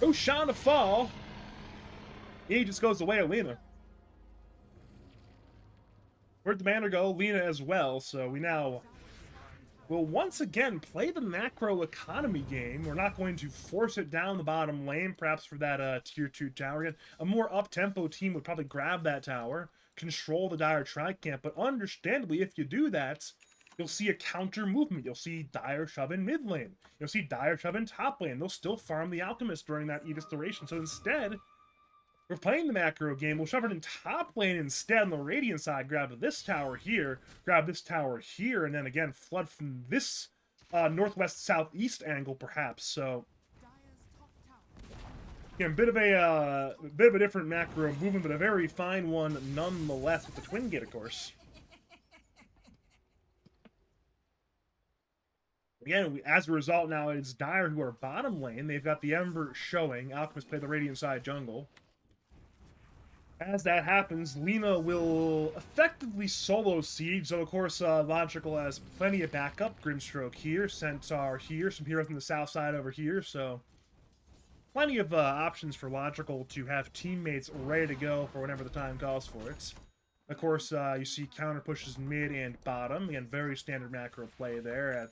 Roshan to fall. He just goes the way of Lena. Where'd the banner go? Lena as well, so we now will once again play the macro economy game. We're not going to force it down the bottom lane, perhaps for that tier 2 tower. Again, a more up-tempo team would probably grab that tower, control the Dire Tri-Camp, but understandably, if you do that, you'll see a counter movement. You'll see Dire shove in mid lane. You'll see Dire shove in top lane. They'll still farm the Alchemist during that Aegis duration. So instead, we're playing the macro game. We'll shove it in top lane instead on the Radiant side. Grab this tower here, grab this tower here, and then again flood from this northwest-southeast angle, perhaps. So, again, bit of a different macro movement, but a very fine one nonetheless with the Twin Gate, of course. Again, as a result, now it's Dire who are bottom lane. They've got the Ember showing. Alchemist play the Radiant side jungle. As that happens, Lena will effectively solo siege. So, of course, Logical has plenty of backup. Grimstroke here, Centaur here, some heroes from the south side over here. So, plenty of options for Logical to have teammates ready to go for whenever the time calls for it. Of course, you see counter pushes mid and bottom. Again, very standard macro play there.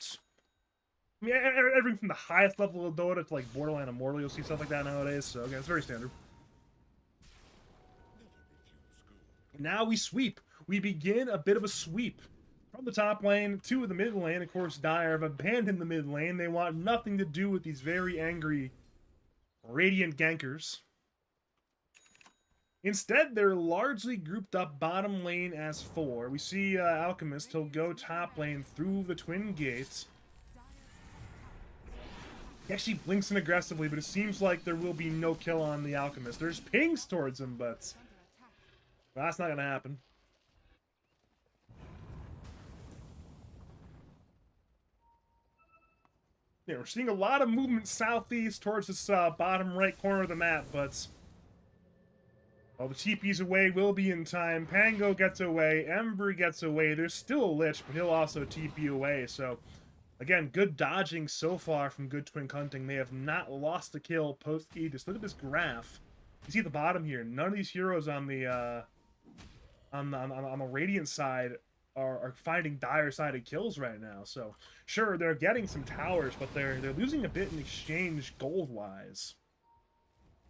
I mean, everything from the highest level of Dota to like Borderline Immortal, you'll see stuff like that nowadays. So, again, it's very standard. Now we sweep. We begin a bit of a sweep. From the top lane to the mid lane, of course, Dire have abandoned the mid lane. They want nothing to do with these very angry Radiant gankers. Instead, they're largely grouped up bottom lane as 4. We see Alchemist. He'll go top lane through the Twin Gates. He actually blinks in aggressively, but it seems like there will be no kill on the Alchemist. There's pings towards him, but that's not going to happen. Yeah, we're seeing a lot of movement southeast towards this bottom right corner of the map, but well, the TP's away, will be in time. Pango gets away, Ember gets away. There's still a Lich, but he'll also TP away. So, again, good dodging so far from Good Twin Hunting. They have not lost a kill post-Aegis. Look at this graph. You see at the bottom here, none of these heroes on the Radiant side are finding Dire-sided kills right now. So, sure, they're getting some towers, but they're losing a bit in exchange gold-wise.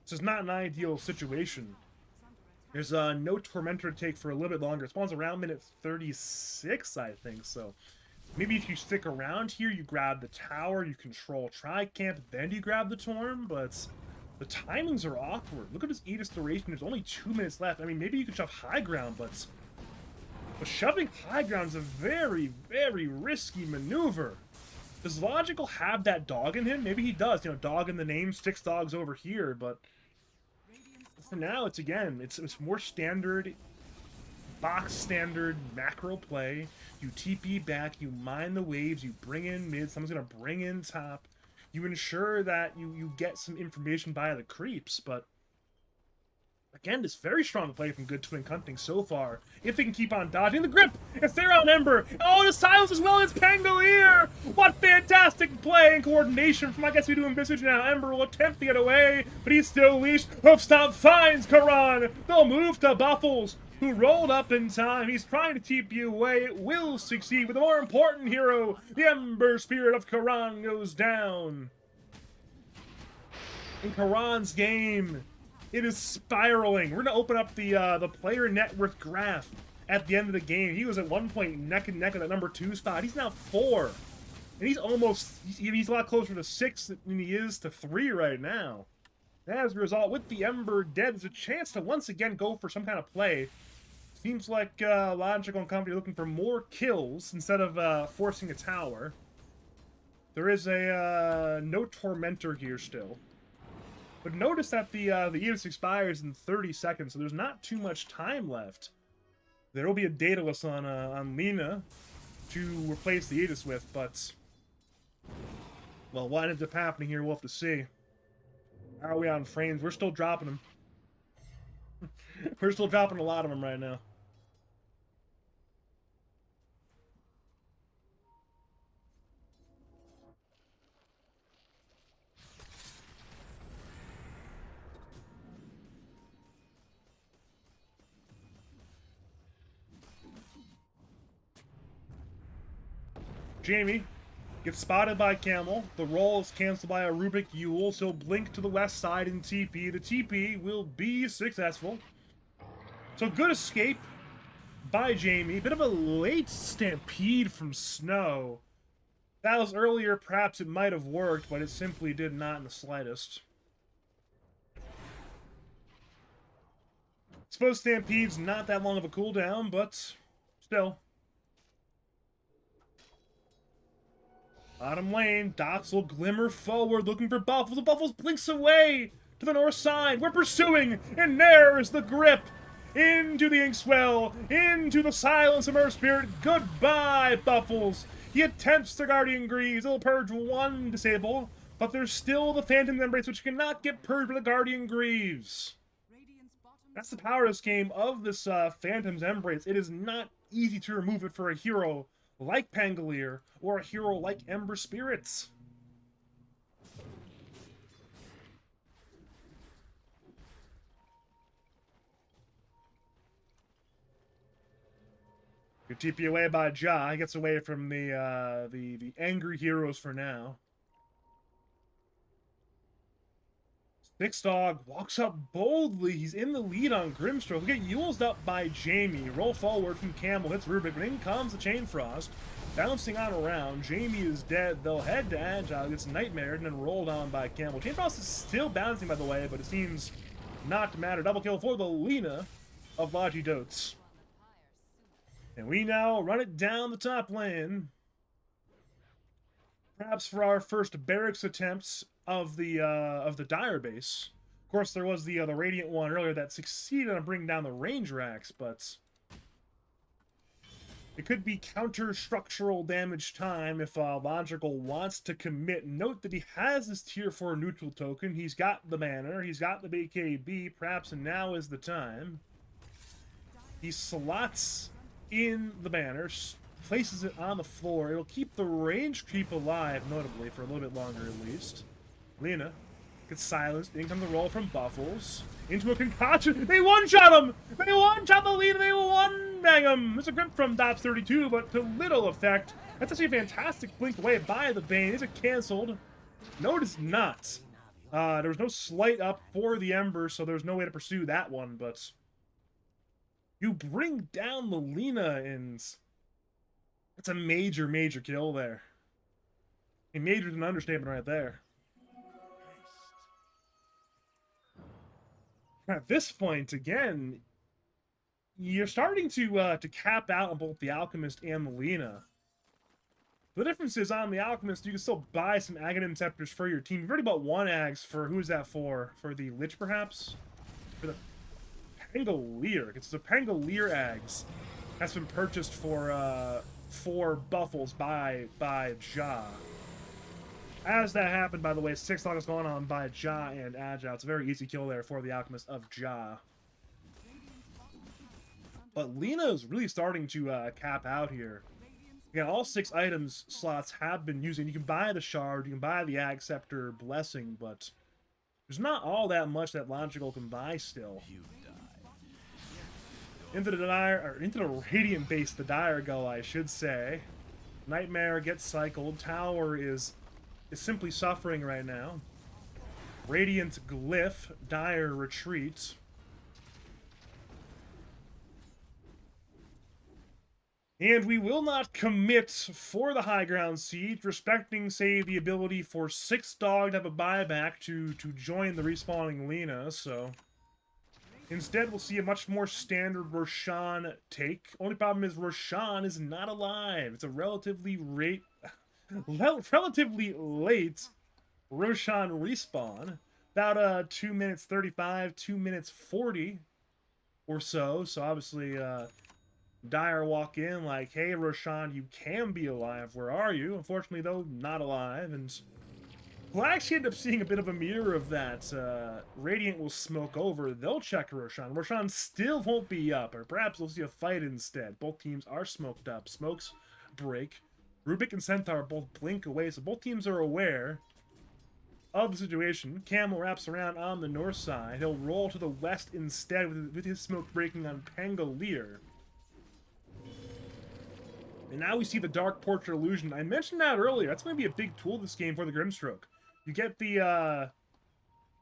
This is not an ideal situation. There's no Tormentor to take for a little bit longer. It spawns around minute 36, I think, so maybe if you stick around here, you grab the tower, you control Tri-Camp, then you grab the Torm, but the timings are awkward. Look at this Aegis duration. There's only 2 minutes left. I mean, maybe you could shove high ground, but shoving high ground is a very, very risky maneuver. Does Logical have that dog in him? Maybe he does. You know, dog in the name, 6 dogs over here, but for now, it's more standard, box standard macro play. You TP back, you mine the waves, you bring in mid, someone's going to bring in top. You ensure that you get some information via the creeps, but again, this very strong play from Good Twin Hunting so far. If they can keep on dodging the grip, it's there on Ember. Oh, the silence as well as Pangolier. What fantastic play and coordination from, I guess we do in Visage now. Ember will attempt to get away, but he's still leashed. Hoofstomp finds Karan. They'll move to Buffles, who rolled up in time. He's trying to keep you away. It will succeed with a more important hero. The Ember Spirit of Karan goes down. In Karan's game, it is spiraling. We're going to open up the player net worth graph. at the end of the game. He was at one point neck and neck with that number 2 spot. He's now 4. And he's a lot closer to 6 than he is to 3 right now. As a result, with the Ember dead, there's a chance to once again go for some kind of play. Seems like Logical and Company are looking for more kills instead of forcing a tower. There is a no Tormentor here still. But notice that the Edict expires in 30 seconds, so there's not too much time left. There will be a Daedalus on Lina to replace the Aegis with, but... well, what ends up happening here, we'll have to see. How are we on frames? We're still dropping them. We're still dropping a lot of them right now. Jamie gets spotted by Camel. The roll is canceled by a Rubik Yule, so he'll blink to the left side in TP. The TP will be successful. So good escape by Jamie. Bit of a late stampede from Snow. That was earlier, perhaps it might have worked, but it simply did not in the slightest. Suppose Stampede's not that long of a cooldown, but still. Bottom lane, Dots will glimmer forward, looking for Buffles. The Buffles blinks away to the north side. We're pursuing, and there's the grip. Into the Inkswell, into the Silence of Earth Spirit. Goodbye, Buffles. He attempts the Guardian Greaves. It'll purge one disable, but there's still the Phantom Embrace, which cannot get purged by the Guardian Greaves. That's the power of this game, of this Phantom's Embrace. It is not easy to remove it for a hero like Pangolier, or a hero like Ember Spirits. Good TP away by Ja. He gets away from the angry heroes for now. Six Dog walks up boldly. He's in the lead on Grimstroke. He'll get Yule's up by Jamie. Roll forward from Camel. Hits Rubik. But in comes the Chain Frost. Bouncing on around. Jamie is dead. They'll head to Agile. Gets Nightmare and then rolled on by Camel. Chain Frost is still bouncing, by the way, but it seems not to matter. Double kill for the Lina of Logi Dotes. And we now run it down the top lane. Perhaps for our first barracks attempts of the Dire base. Of course, there was the Radiant one earlier that succeeded on bringing down the range racks, but it could be counter-structural damage time if Logical wants to commit. Note that he has this tier 4 neutral token. He's got the banner. He's got the BKB. Perhaps now is the time. He slots in the banner, places it on the floor. It'll keep the range creep alive, notably, for a little bit longer at least. Lina gets silenced. In comes the roll from Buffles. Into a concoction. They one-shot him! They one-shot the Lina! They one-bang him! There's a grip from Dops32, but to little effect. That's actually a fantastic blink away by the Bane. Is it canceled? No, it is not. There was no slight up for the Ember, so there's no way to pursue that one, but you bring down the Lina, and that's a major, major kill there. A major is an understatement right there. At this point, again, you're starting to cap out on both the Alchemist and the Lina. The difference is on the Alchemist, you can still buy some Aghanim Scepters for your team. You've already bought one Ags for, who is that for? For the Lich, perhaps? For the Pangolier. It's the Pangolier Ags. That's been purchased for Buffles by Ja. As that happened, by the way, 6 Dog is going on by Ja and Agile. It's a very easy kill there for the Alchemist of Ja. But Lina is really starting to cap out here. Again, all 6 items slots have been using. You can buy the Shard, you can buy the Ag Scepter Blessing, but there's not all that much that Logical can buy still. Into the Radiant base, the Dire go, I should say. Nightmare gets cycled. Tower is simply suffering right now. Radiant Glyph, Dire retreat. And we will not commit for the high ground siege, respecting, say, the ability for 6-dog to have a buyback to join the respawning Lena, so... Instead, we'll see a much more standard Roshan take. Only problem is Roshan is not alive. It's a relatively relatively late Roshan respawn. About 2 minutes 35, 2 minutes 40 or so. So obviously, Dire walk in like, hey, Roshan, you can be alive. Where are you? Unfortunately, though, not alive. And we'll actually end up seeing a bit of a mirror of that. Radiant will smoke over. They'll check Roshan. Roshan still won't be up. Or perhaps we'll see a fight instead. Both teams are smoked up. Smokes break. Rubik and Centaur both blink away. So both teams are aware of the situation. Camel wraps around on the north side. He'll roll to the west instead with his smoke breaking on Pangolier. And now we see the Dark Portrait Illusion. I mentioned that earlier. That's going to be a big tool this game for the Grimstroke. You get the,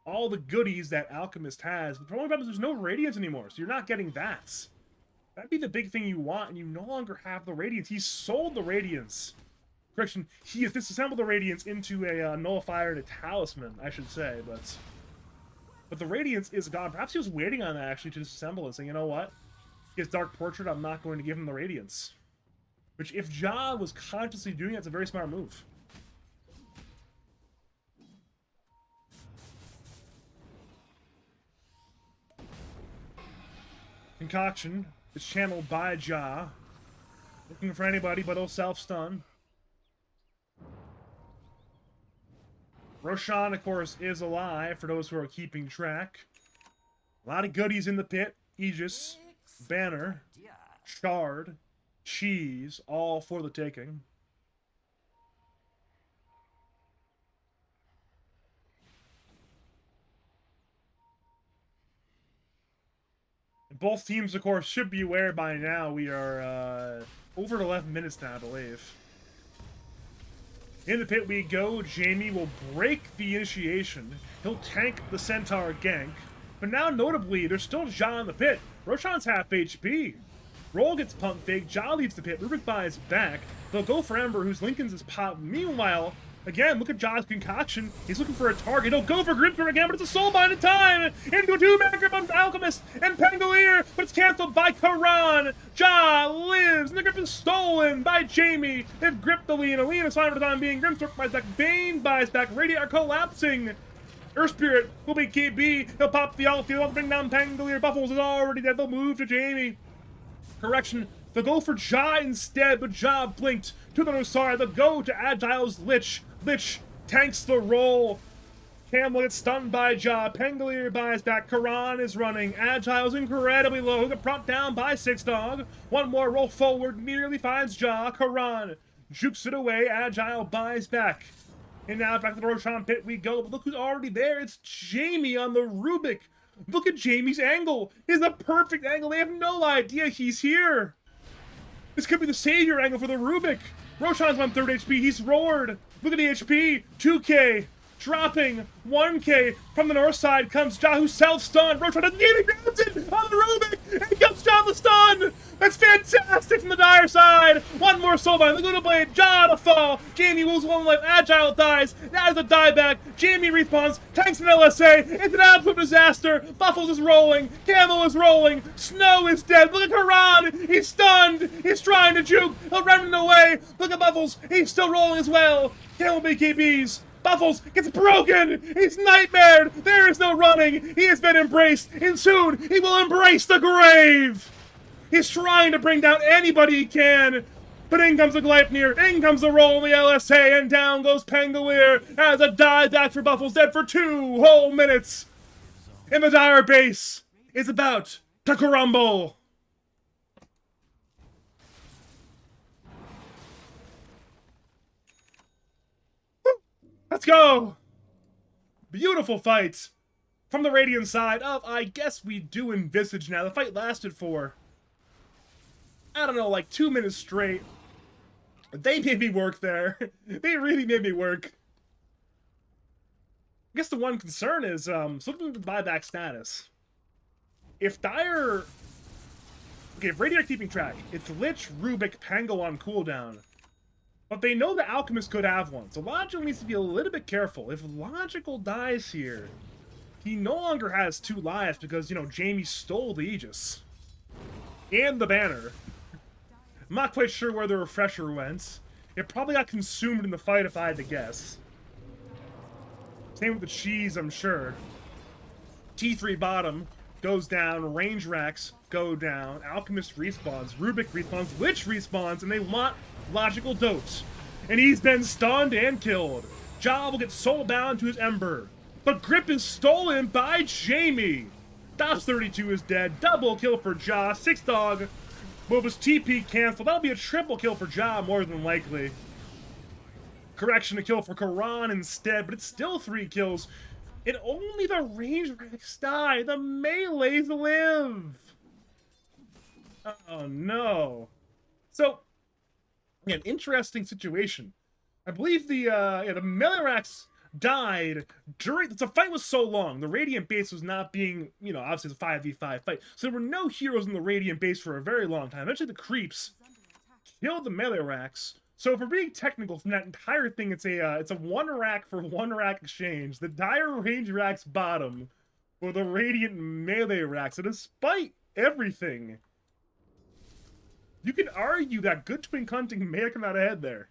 all the goodies that Alchemist has. But the only problem is there's no Radiance anymore, so you're not getting that. That'd be the big thing you want, and you no longer have the Radiance. He sold the Radiance. Correction, he has disassembled the Radiance into a Nullifier and a Talisman, I should say, but the Radiance is gone. Perhaps he was waiting on that, actually, to disassemble and saying, you know what? He has Dark Portrait, I'm not going to give him the Radiance. Which, if Ja was consciously doing it, it's a very smart move. Concoction is channeled by Ja. Looking for anybody but he'll self-stun. Roshan, of course, is alive for those who are keeping track. A lot of goodies in the pit. Aegis, Banner, Shard, Cheese, all for the taking. Both teams, of course, should be aware by now. We are over 11 minutes now, I believe. In the pit we go. Jamie will break the initiation. He'll tank the Centaur gank. But now, notably, there's still Ja in the pit. Roshan's half HP. Roll gets pump fake. Ja leaves the pit. Rubik buys back. They'll go for Ember, whose Lincoln's is pop. Meanwhile, again, look at Ja's concoction. He's looking for a target. He'll go for Grimstroke again, but it's a soulbind in time. Into a two-man grip on Alchemist and Pangolier, but it's canceled by Karan. Ja lives, and the grip is stolen by Jamie. They've gripped the Lena. Lena's fine for the time being. Grimstroke buys back. Bane buys back. Radiant are collapsing. Earth Spirit will be KB. He'll pop the ult. He'll bring down Pangolier. Buffles is already dead. They'll move to Jamie. Correction, they'll go for Ja instead, but Ja blinked to the other side. They'll go to Agile's Lich. Lich tanks the roll. Camel gets stunned by Ja. Pangolier buys back. Karan is running. Agile's incredibly low. He'll get propped down by 6-dog. One more roll forward. Nearly finds Ja. Karan jukes it away. Agile buys back. And now back to the Roshan pit we go. But look who's already there. It's Jamie on the Rubik. Look at Jamie's angle. It's a perfect angle. They have no idea he's here. This could be the savior angle for the Rubik. Roshan's on 3rd HP. He's roared. Look at the HP. 2k. Dropping 1k. From the north side comes Ja, who's self-stunned. Roshan doesn't get it. Grabs it on the Rubik. And he comes Ja the stun. That's fantastic from the Dire side. One more soulbind. The Luna Blade. Ja to fall. Jamie loses one life. Agile dies. That is a dieback. Jamie respawns. Tanks an LSA. It's an absolute disaster. Buffles is rolling. Camel is rolling. Snow is dead. Look at Karan. He's stunned. He's trying to juke. He'll run away. Look at Buffles. He's still rolling as well. Camel BKBs. Buffles gets broken! He's nightmared! There is no running! He has been embraced, and soon he will embrace the grave! He's trying to bring down anybody he can, but in comes the Gleipnir, in comes the roll in the LSA, and down goes Pangolier as a dieback for Buffles, dead for 2 whole minutes! And the Dire base is about to crumble! Let's go! Beautiful fight from the Radiant side of, I guess we do in Visage now. The fight lasted for, I don't know, like 2 minutes straight. They made me work there. They really made me work. I guess the one concern is, looking at the buyback status. If Dire Okay, if Radiant are keeping track, it's Lich, Rubik, Pango on cooldown. But they know the Alchemist could have one, so Logical needs to be a little bit careful. If Logical dies here, he no longer has 2 lives because, you know, Jamie stole the Aegis. And the banner. I'm not quite sure where the refresher went. It probably got consumed in the fight if I had to guess. Same with the cheese, I'm sure. T3 bottom goes down, range racks go down, Alchemist respawns, Rubik respawns, Lich respawns, and they want Logical Dote. And he's been stunned and killed. Ja will get soulbound to his Ember. But Grip is stolen by Jamie. Dops 32 is dead. Double kill for Ja. 6 dog will his TP canceled. That'll be a triple kill for Ja, more than likely. Correction, a kill for Karan instead, but it's still 3 kills. And only the range racks die. The melees live. Oh no. So, an interesting situation. I believe the melee racks died during. The fight was so long. The Radiant base was not being, you know, obviously it's a 5v5 fight. So there were no heroes in the Radiant base for a very long time. Eventually the creeps killed the melee racks. So if we're being technical from that entire thing, it's a 1 rack for 1 rack exchange. The dire range racks bottom for the Radiant melee racks. And despite everything, you can argue that good twin hunting may have come out ahead there.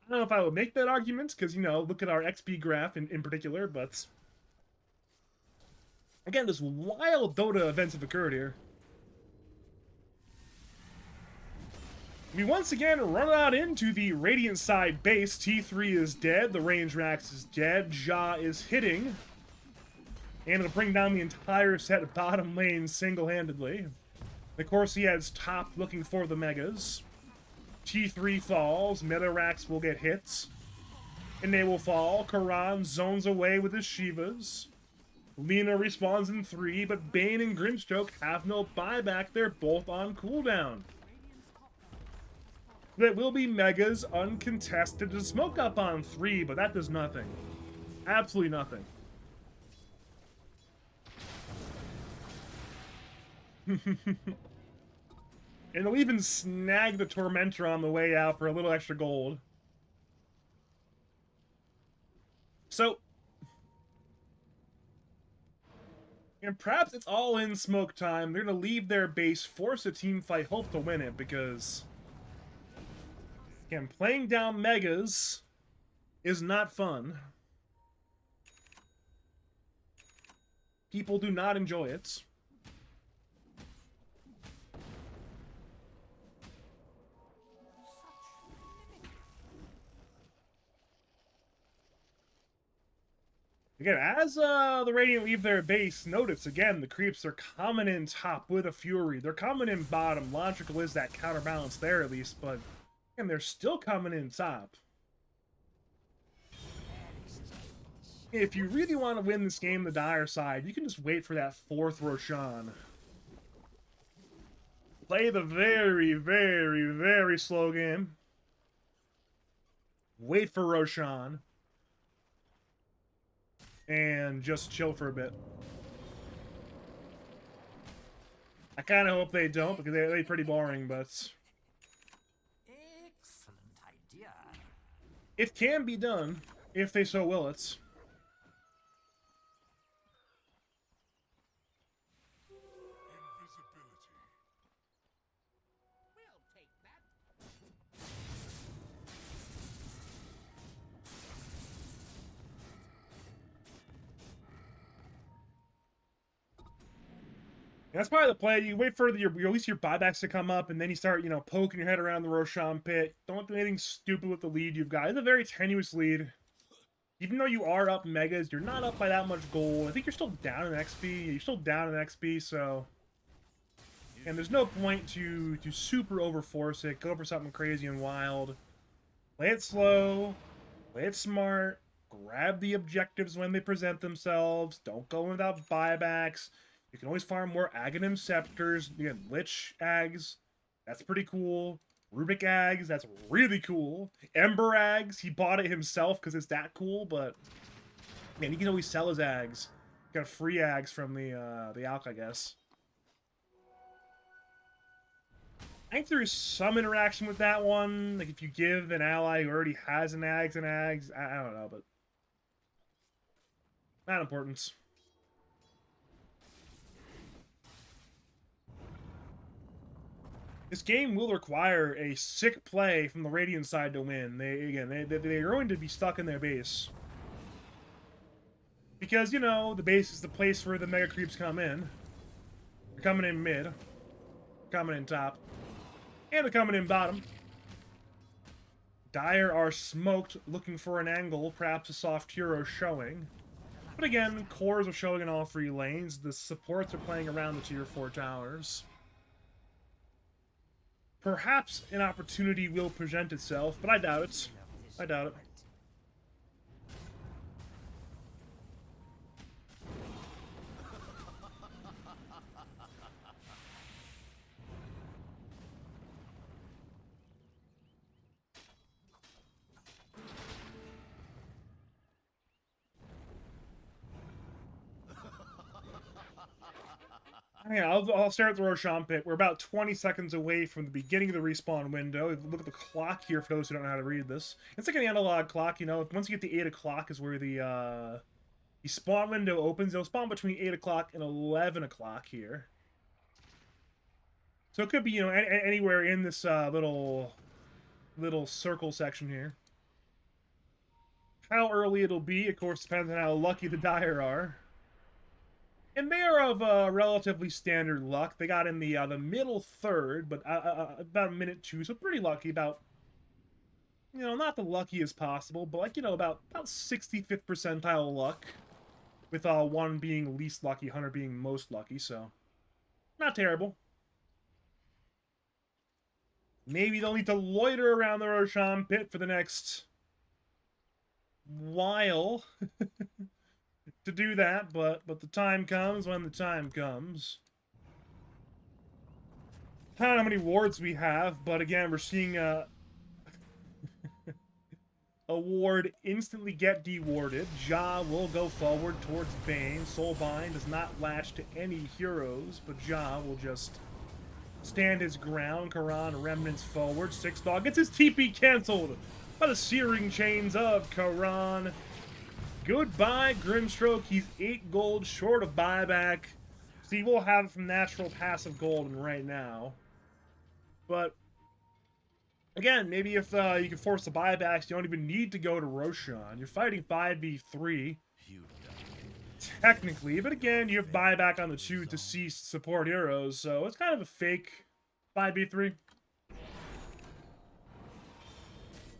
I don't know if I would make that argument, because, you know, look at our XP graph in particular, but... Again, this wild Dota events have occurred here. We once again run out into the Radiant side base. T3 is dead, the range racks is dead, Ja is hitting. And it'll bring down the entire set of bottom lane single-handedly. Of course, he has top looking for the megas. T3 falls, Metarax will get hits. And they will fall. Karan zones away with his Shivas. Lina respawns in 3, but Bane and Grimstroke have no buyback. They're both on cooldown. That will be megas uncontested to smoke up on 3, but that does nothing. Absolutely nothing. And they'll even snag the Tormentor on the way out for a little extra gold. So, and perhaps it's all in smoke time. They're going to leave their base, force a team fight, hope to win it, because, again, playing down megas is not fun. People do not enjoy it. Again, as the Radiant leave their base, notice, again, the creeps are coming in top with a Fury. They're coming in bottom. Logical is that counterbalance there, at least, but, again, they're still coming in top. If you really want to win this game the Dire side, you can just wait for that 4th Roshan. Play the very, very, very slow game. Wait for Roshan. And just chill for a bit. I kind of hope they don't, because they're pretty boring, but... Excellent idea. It can be done, if they so will it. We'll take that. And that's probably the play. You wait for your at least your buybacks to come up, and then you start, you know, poking your head around the Roshan pit. Don't do anything stupid with the lead you've got. It's a very tenuous lead. Even though you are up megas, you're not up by that much gold. I think you're still down in XP. You're still down in XP, so... And there's no point to super overforce it. Go for something crazy and wild. Play it slow. Play it smart. Grab the objectives when they present themselves. Don't go without buybacks. You can always farm more Aghanim Scepters. Again, Lich Ags, that's pretty cool. Rubik Ags, that's really cool. Ember Ags, he bought it himself because it's that cool, but man, he can always sell his Ags. Got free Ags from the Alk, I guess. I think there is some interaction with that one. Like, if you give an ally who already has an Ags, I don't know, but not important. This game will require a sick play from the Radiant side to win. They're going to be stuck in their base. Because, you know, the base is the place where the mega creeps come in. They're coming in mid. Coming in top. And they're coming in bottom. Dire are smoked, looking for an angle, perhaps a soft hero showing. But again, cores are showing in all three lanes. The supports are playing around the tier 4 towers. Perhaps an opportunity will present itself, but I doubt it. I doubt it. Yeah, I'll stare at the Roshan pit. We're about 20 seconds away from the beginning of the respawn window. Look at the clock here for those who don't know how to read this. It's like an analog clock, you know. Once you get to 8 o'clock is where the spawn window opens. It'll spawn between 8 o'clock and 11 o'clock here. So it could be, you know, anywhere in this little circle section here. How early it'll be, of course, depends on how lucky the Dire are. And they are of relatively standard luck. They got in the middle third, but about a minute 2, so pretty lucky. About, you know, not the luckiest possible, but like, you know, about 65th percentile luck, with 1 being least lucky, 100 being most lucky. So not terrible. Maybe they'll need to loiter around the Roshan pit for the next while. To do that, but the time comes when the time comes. I don't know how many wards we have, but again, we're seeing a ward instantly get dewarded. Ja will go forward towards Bane. Soulbind does not latch to any heroes, but Ja will just stand his ground. Karan remnants forward. Six Dog gets his TP canceled by the searing chains of Karan. Goodbye, Grimstroke. He's 8 gold short of buyback. See, we'll have it from natural passive golden right now. But, again, maybe if you can force the buybacks, you don't even need to go to Roshan. You're fighting 5v3. Technically. But again, you have buyback on the 2 to cease support heroes. So it's kind of a fake 5v3.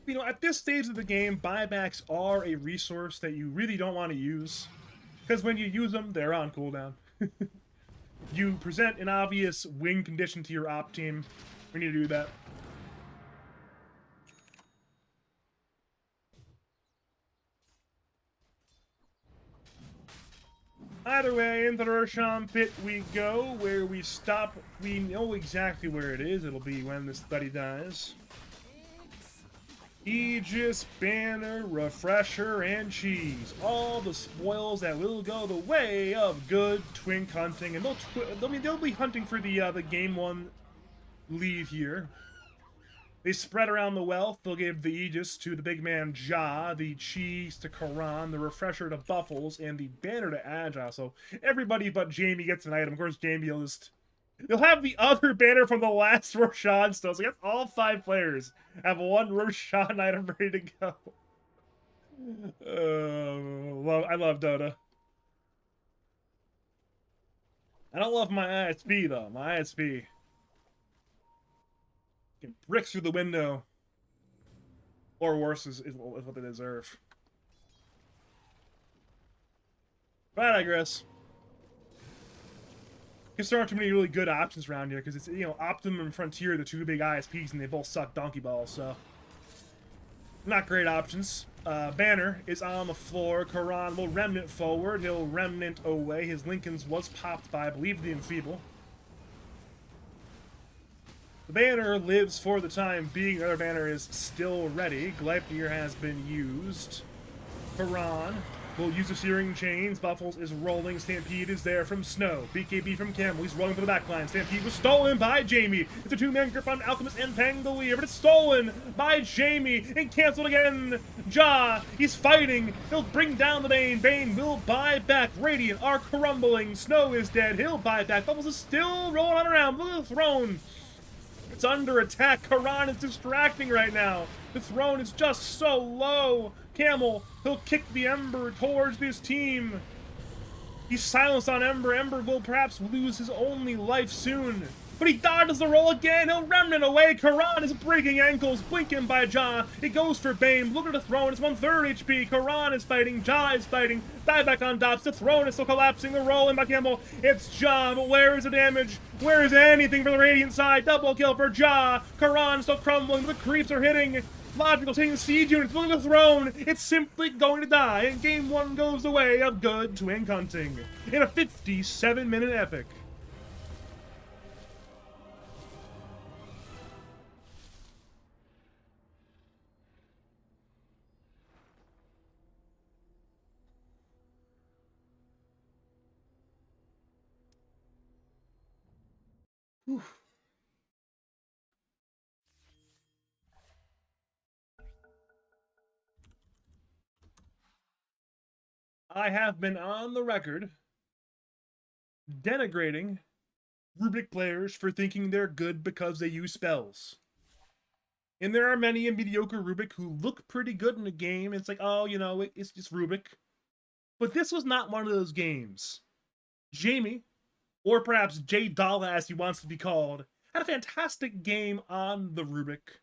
You know, at this stage of the game, buybacks are a resource that you really don't want to use. Because when you use them, they're on cooldown. You present an obvious win condition to your op team when you do that. Either way, into the Roshan pit we go. Where we stop, we know exactly where it is. It'll be when this buddy dies. Aegis, banner, refresher, and cheese. All the spoils that will go the way of good twink hunting. And they'll be hunting for the game 1 lead here. They spread around the wealth. They'll give the Aegis to the big man Ja, the cheese to Karan, the refresher to Buffles, and the banner to Agile. So everybody but Jamie gets an item. Of course, Jamie will just... You'll have the other banner from the last Roshan still. So I guess all 5 players have 1 Roshan item ready to go. I love Dota. I don't love my ISP though. My ISP can brick through the window. Or worse is what they deserve. But I digress. Because there aren't too many really good options around here, because it's, you know, Optimum and Frontier, the 2 big ISPs, and they both suck donkey balls, so... Not great options. Banner is on the floor. Karan will remnant forward. He'll remnant away. His Lincoln's was popped by, I believe, the Enfeeble. The banner lives for the time being. The other banner is still ready. Gleipnir has been used. Karan Will use the searing chains. Buffles is rolling. Stampede is there from Snow. BKB from Camel. He's rolling for the backline. Stampede was stolen by Jamie. It's a two-man grip on Alchemist and Pangolier, but it's stolen by Jamie and canceled again. Ja, he's fighting. He'll bring down the Bane. Bane will buy back. Radiant are crumbling. Snow is dead. He'll buy back. Bubbles is still rolling on around. Look at the throne. It's under attack. Karan is distracting right now. The throne is just so low. Camel, he'll kick the Ember towards this team. He's silenced on Ember. Ember will perhaps lose his only life soon. But he dodges the roll again. He'll remnant away. Karan is breaking ankles. Blinking by Ja. It goes for Bane. Look at the throne. It's 1/3 HP. Karan is fighting. Ja is fighting. Die back on Dops. The throne is still collapsing. The roll in by Campbell. It's Ja. But where is the damage? Where is anything for the Radiant side? Double kill for Ja. Karan still crumbling. The creeps are hitting. Logical taking the siege units. Look at the throne. It's simply going to die. And game 1 goes the way of good twin hunting in a 57-minute epic. Whew. I have been on the record denigrating Rubik players for thinking they're good because they use spells. And there are many in mediocre Rubik who look pretty good in a game. It's like, oh, you know, it's just Rubik. But this was not one of those games. Jamie, or perhaps Jay Dalla as he wants to be called, had a fantastic game on the Rubik.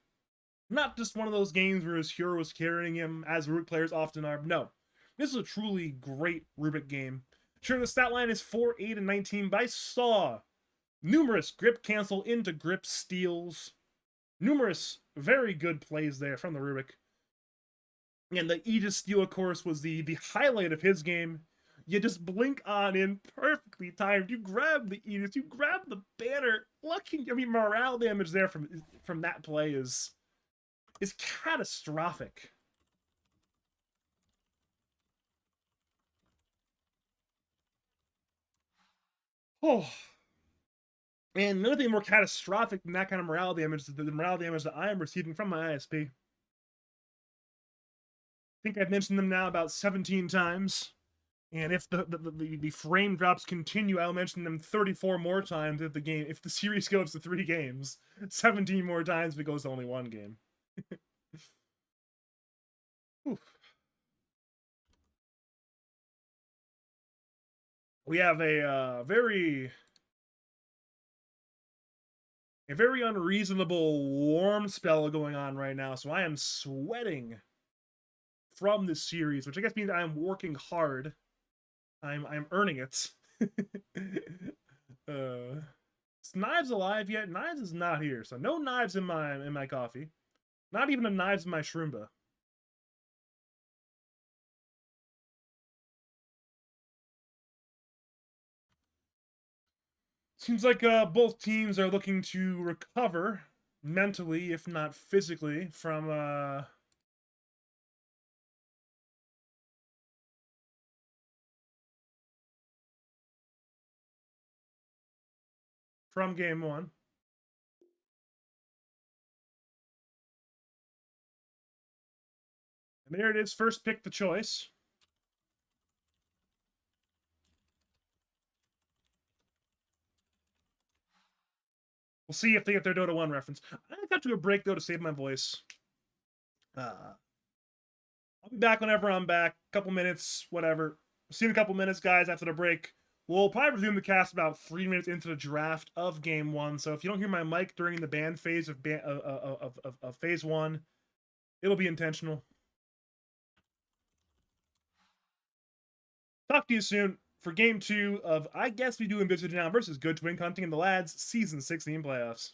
Not just one of those games where his hero was carrying him, as Rubik players often are. No, this is a truly great Rubik game. Sure, the stat line is 4, 8, and 19, but I saw numerous grip cancel into grip steals. Numerous very good plays there from the Rubik. And the Aegis steal, of course, was the highlight of his game. You just blink on in, perfectly timed. You grab the Aegis, you grab the banner. Lucky, I mean, morale damage there from that play is catastrophic. Oh. And nothing more catastrophic than that kind of morale damage is the morale damage that I am receiving from my ISP. I think I've mentioned them now about 17 times. And if the frame drops continue, I'll mention them 34 more times if the series goes to 3 games. 17 more times if it goes to only 1 game. We have a very unreasonable warm spell going on right now, so I am sweating from this series, which I guess means I'm working hard. I'm earning it. Is Knives alive yet? Knives is not here, so no Knives in my coffee. Not even a Knives in my Shroomba. Seems like both teams are looking to recover mentally, if not physically, from game 1. And there it is, first pick the choice. We'll see if they get their Dota 1 reference. I got to a break, though, to save my voice. I'll be back whenever I'm back. Couple minutes, whatever. See you in a couple minutes, guys, after the break. We'll probably resume the cast about 3 minutes into the draft of Game 1. So if you don't hear my mic during the ban phase of Phase 1, it'll be intentional. Talk to you soon for Game 2 of I Guess We Do in Visage Now versus Good Twin Hunting and the Lads Season 16 Playoffs.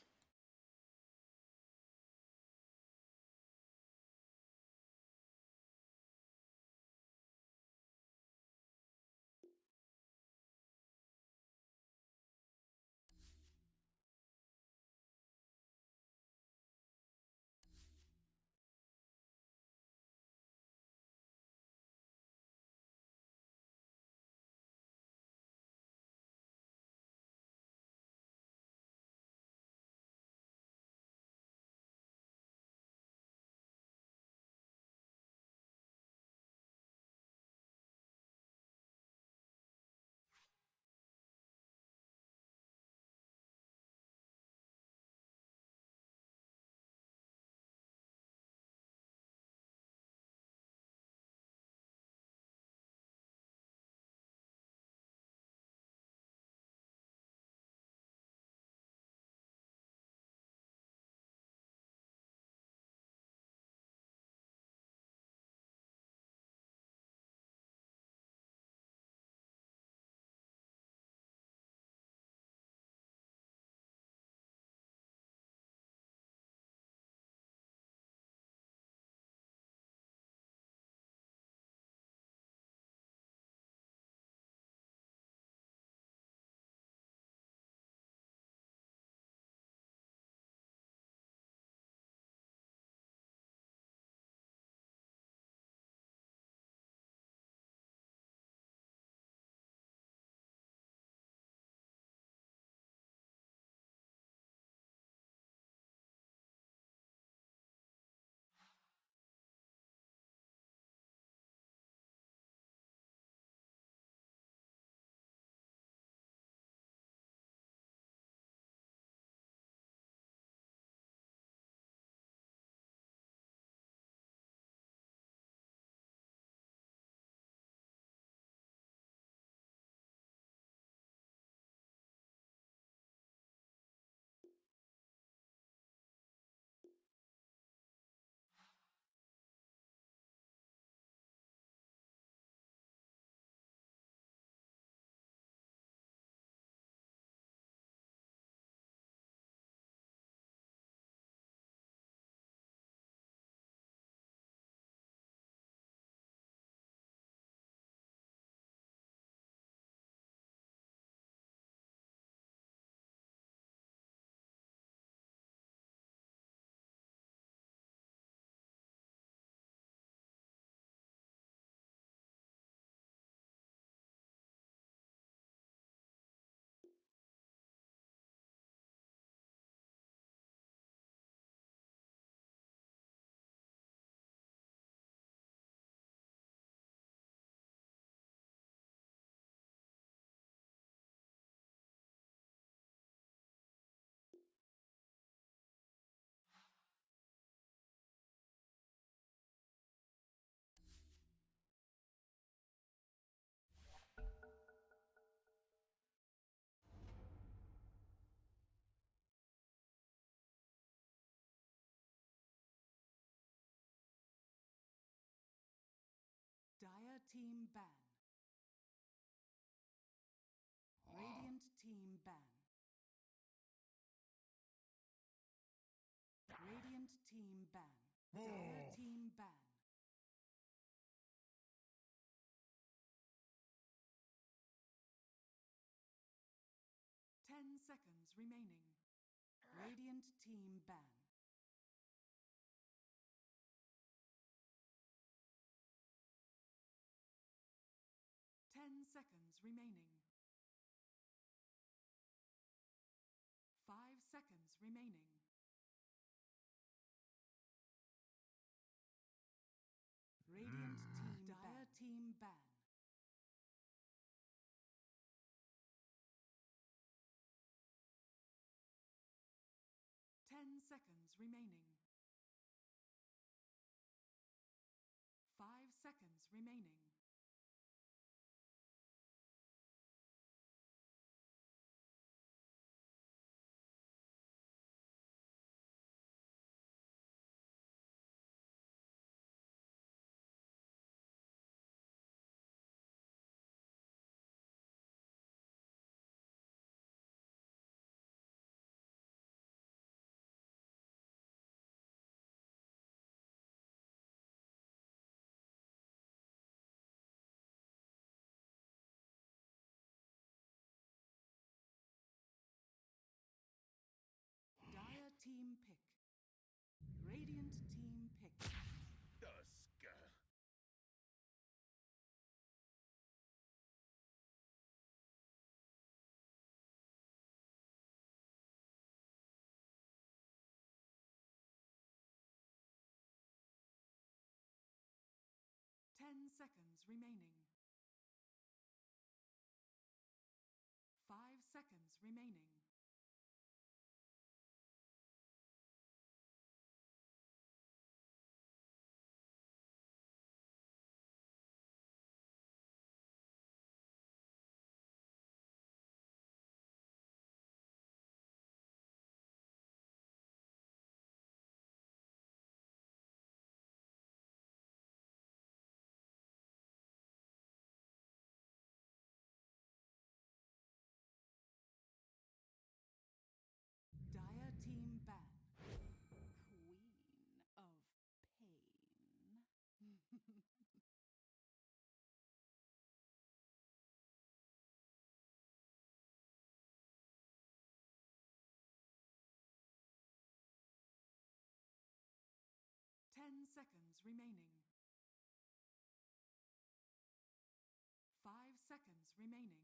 team ban. Radiant team ban. Radiant team ban. Dire team ban. 10 seconds remaining. Radiant team ban. Seconds remaining. 5 seconds remaining. Radiant team Dire team ban. 10 seconds remaining. 5 seconds remaining. Dire team pick. Radiant team pick. Dusk. 10 seconds remaining. 5 seconds remaining. Dire team ban. Queen of pain. 10 seconds remaining. 5 seconds remaining.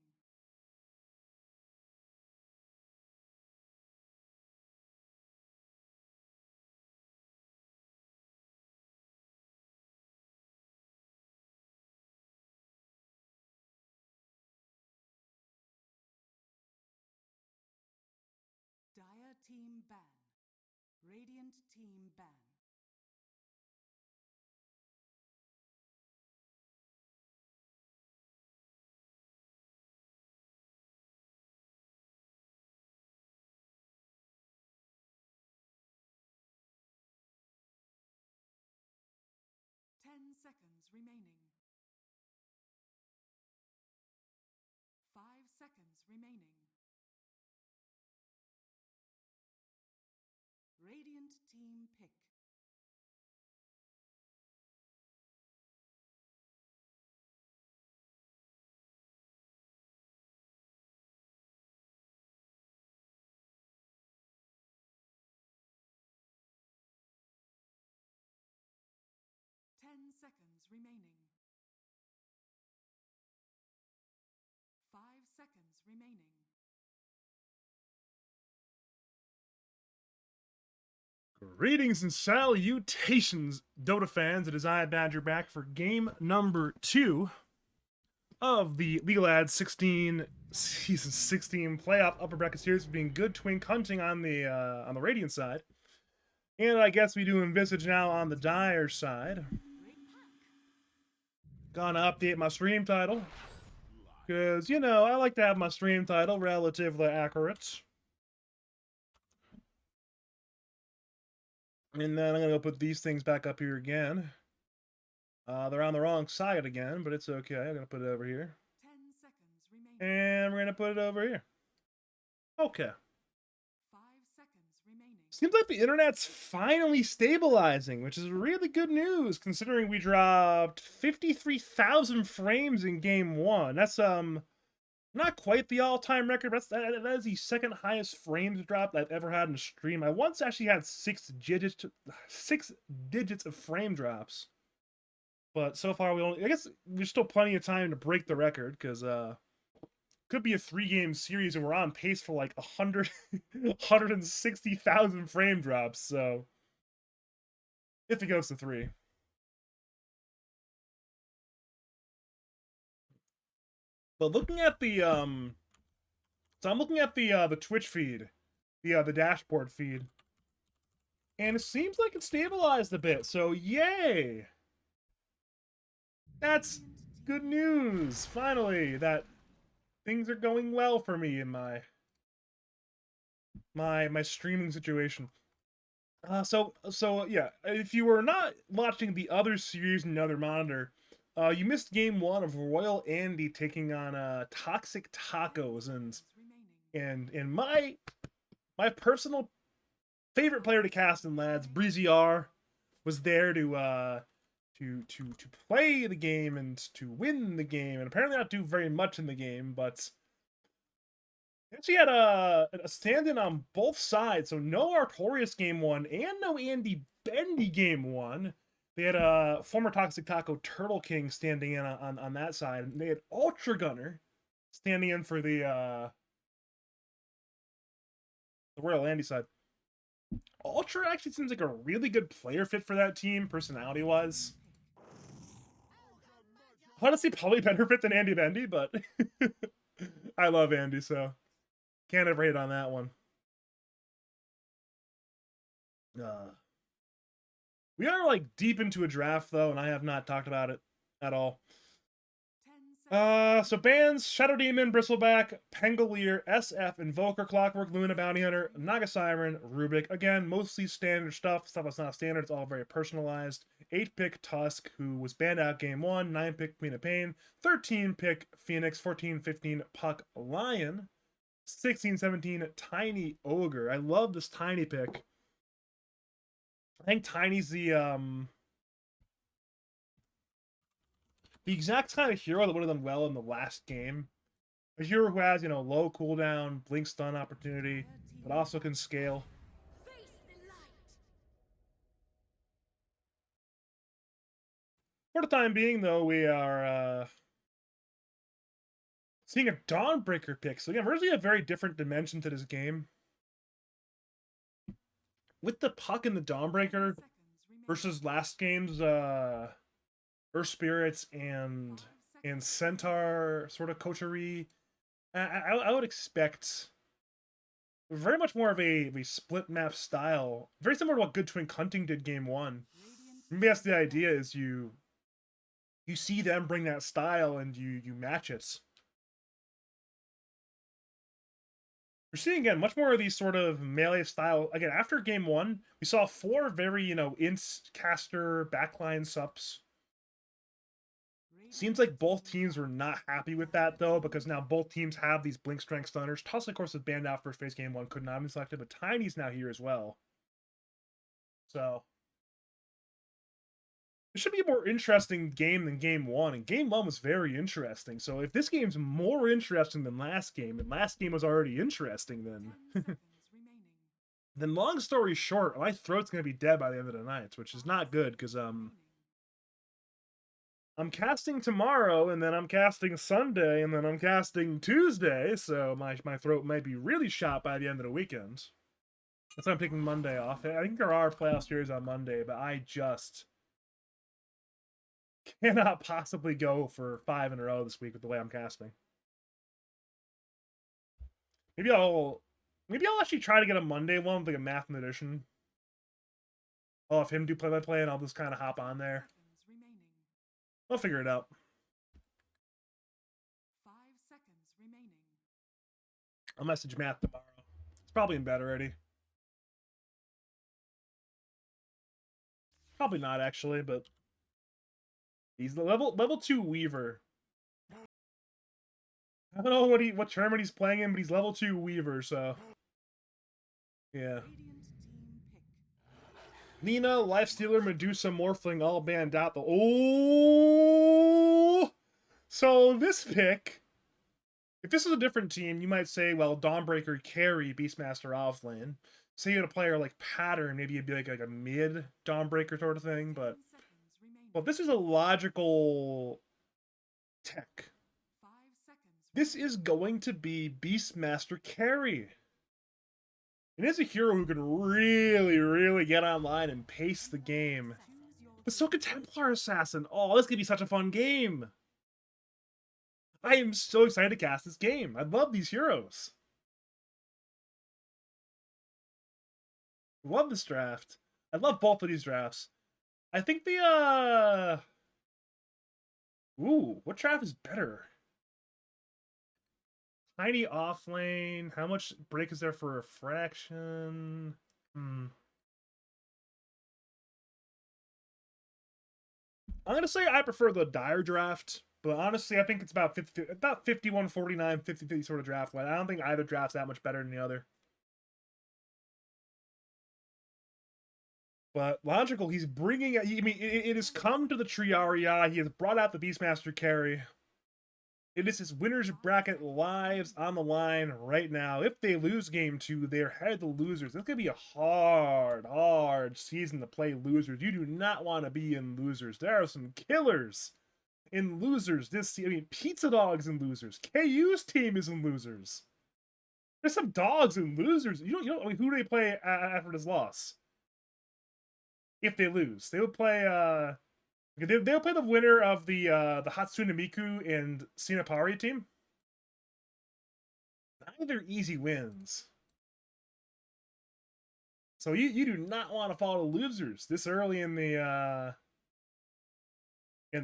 Dire team ban. Radiant team ban. Seconds remaining. 5 seconds remaining. Radiant team pick. Seconds remaining. 5 seconds remaining. Greetings and salutations, Dota fans. It is I, Badger, back for game number 2 of the League of Lads 16 Season 16 Playoff Upper Bracket Series, being good twink hunting on the Radiant side. And I guess we do Visage now on the Dire side. Gonna update my stream title. Because, you know, I like to have my stream title relatively accurate. And then I'm going to put these things back up here again. They're on the wrong side again, but it's okay. I'm gonna put it over here. 10 seconds remaining. And we're gonna put it over here. Okay. 5 seconds remaining. Seems like the internet's finally stabilizing, which is really good news considering we dropped 53,000 frames in game one. That's not quite the all-time record, but that is the second highest frames drop I've ever had in a stream. I once actually had six digits of frame drops. But so far I guess there's still plenty of time to break the record because could be a 3-game series and we're on pace for like 160,000 frame drops. So if it goes to 3. But looking at the so I'm looking at the Twitch feed, the dashboard feed, and it seems like it's stabilized a bit. So yay! That's good news. Finally, that things are going well for me in my streaming situation. So yeah, if you were not watching the other series in the other monitor, you missed game one of Royal Andy taking on Toxic Tacos, and my personal favorite player to cast in lads, Breezy R, was there to play the game and to win the game, and apparently not do very much in the game, but actually had a stand-in on both sides. So no Artorias game one and no Andy Bendy game one. They had a former Toxic Taco Turtle King standing in on that side, and they had Ultra Gunner standing in for the Royal Andy side. Ultra actually seems like a really good player fit for that team, personality-wise. Honestly, probably better fit than Andy Bendy, but I love Andy, so can't ever hate on that one. We are like deep into a draft though, and I have not talked about it at all. So bans: Shadow Demon, Bristleback, Pengolier, SF, Invoker, Clockwork, Luna, Bounty Hunter, Naga Siren, Rubik. Again, mostly standard stuff that's not standard. It's all very personalized. 8-pick Tusk, who was banned out game 1. 9-pick Queen of Pain. 13-pick Phoenix. 14-15 Puck Lion. 16-17 Tiny Ogre. I love this Tiny pick. I think Tiny's the exact kind of hero that would have done well in the last game. A hero who has, low cooldown, blink stun opportunity, but also can scale. For the time being, though, we are seeing a Dawnbreaker pick. So again, we're seeing a very different dimension to this game. With the Puck and the Dawnbreaker versus last game's Earth Spirits and Centaur sort of coterie, I would expect very much more of a split map style, very similar to what Good Twin Hunting did game 1. Maybe that's the idea, is you see them bring that style and you match it. We're seeing again much more of these sort of melee style. Again, after game 1, we saw 4 very, inst caster backline subs. Seems like both teams were not happy with that, though, because now both teams have these blink strength stunners. Tusk, of course, was banned out first phase game 1, could not be selected, but Tiny's now here as well. So it should be a more interesting game than game 1, and game 1 was very interesting. So if this game's more interesting than last game, and last game was already interesting, then long story short, my throat's going to be dead by the end of the night, which is not good, because I'm casting tomorrow, and then I'm casting Sunday, and then I'm casting Tuesday, so my throat might be really shot by the end of the weekend. That's why I'm taking Monday off. I think there are playoff series on Monday, but I just cannot possibly go for 5 in a row this week with the way I'm casting. Maybe I'll actually try to get a Monday one with like a Math and Edition. I'll have him do play-by-play, and I'll just kind of hop on there. I'll figure it out. 5 seconds remaining. I'll message Matt tomorrow. It's probably in bed already. Probably not, actually, but He's the level 2 Weaver. I don't know what tournament he's playing in, but he's level 2 Weaver, so yeah. Radiant team pick. Nina, Lifestealer, Medusa, Morphling, all banned out. Oh! So this pick, if this is a different team, you might say, well, Dawnbreaker carry Beastmaster offlane. Say you had a player like Pattern, maybe it'd be like a mid Dawnbreaker sort of thing, but 10 seconds remaining. well, this is a logical tech. 5 seconds. This is going to be Beastmaster carry. It is a hero who can really, really get online and pace the game. Choose your But so can Templar Assassin. Oh, this could be such a fun game. I am so excited to cast this game. I love these heroes. Love this draft. I love both of these drafts. I think the ooh, what draft is better? Tiny offlane. How much break is there for refraction? I'm gonna say I prefer the Dire draft, but honestly, I think it's about 51, 49, 50 sort of draft. I don't think either draft's that much better than the other. But logical, he's bringing. I mean, it has come to the Triaria. He has brought out the Beastmaster carry. It is his winners bracket lives on the line right now. If they lose game 2, they're head to losers. It's gonna be a hard season to play losers. You do not want to be in losers. There are some killers in losers this season. I mean, Pizza Dogs in losers. KU's team is in losers. There's some dogs in losers. You know, I mean, who do they play after this loss? If they lose, they would play. They'll play the winner of the Hatsune Miku and Sinapari team. Neither easy wins. So you do not want to fall to losers this early in the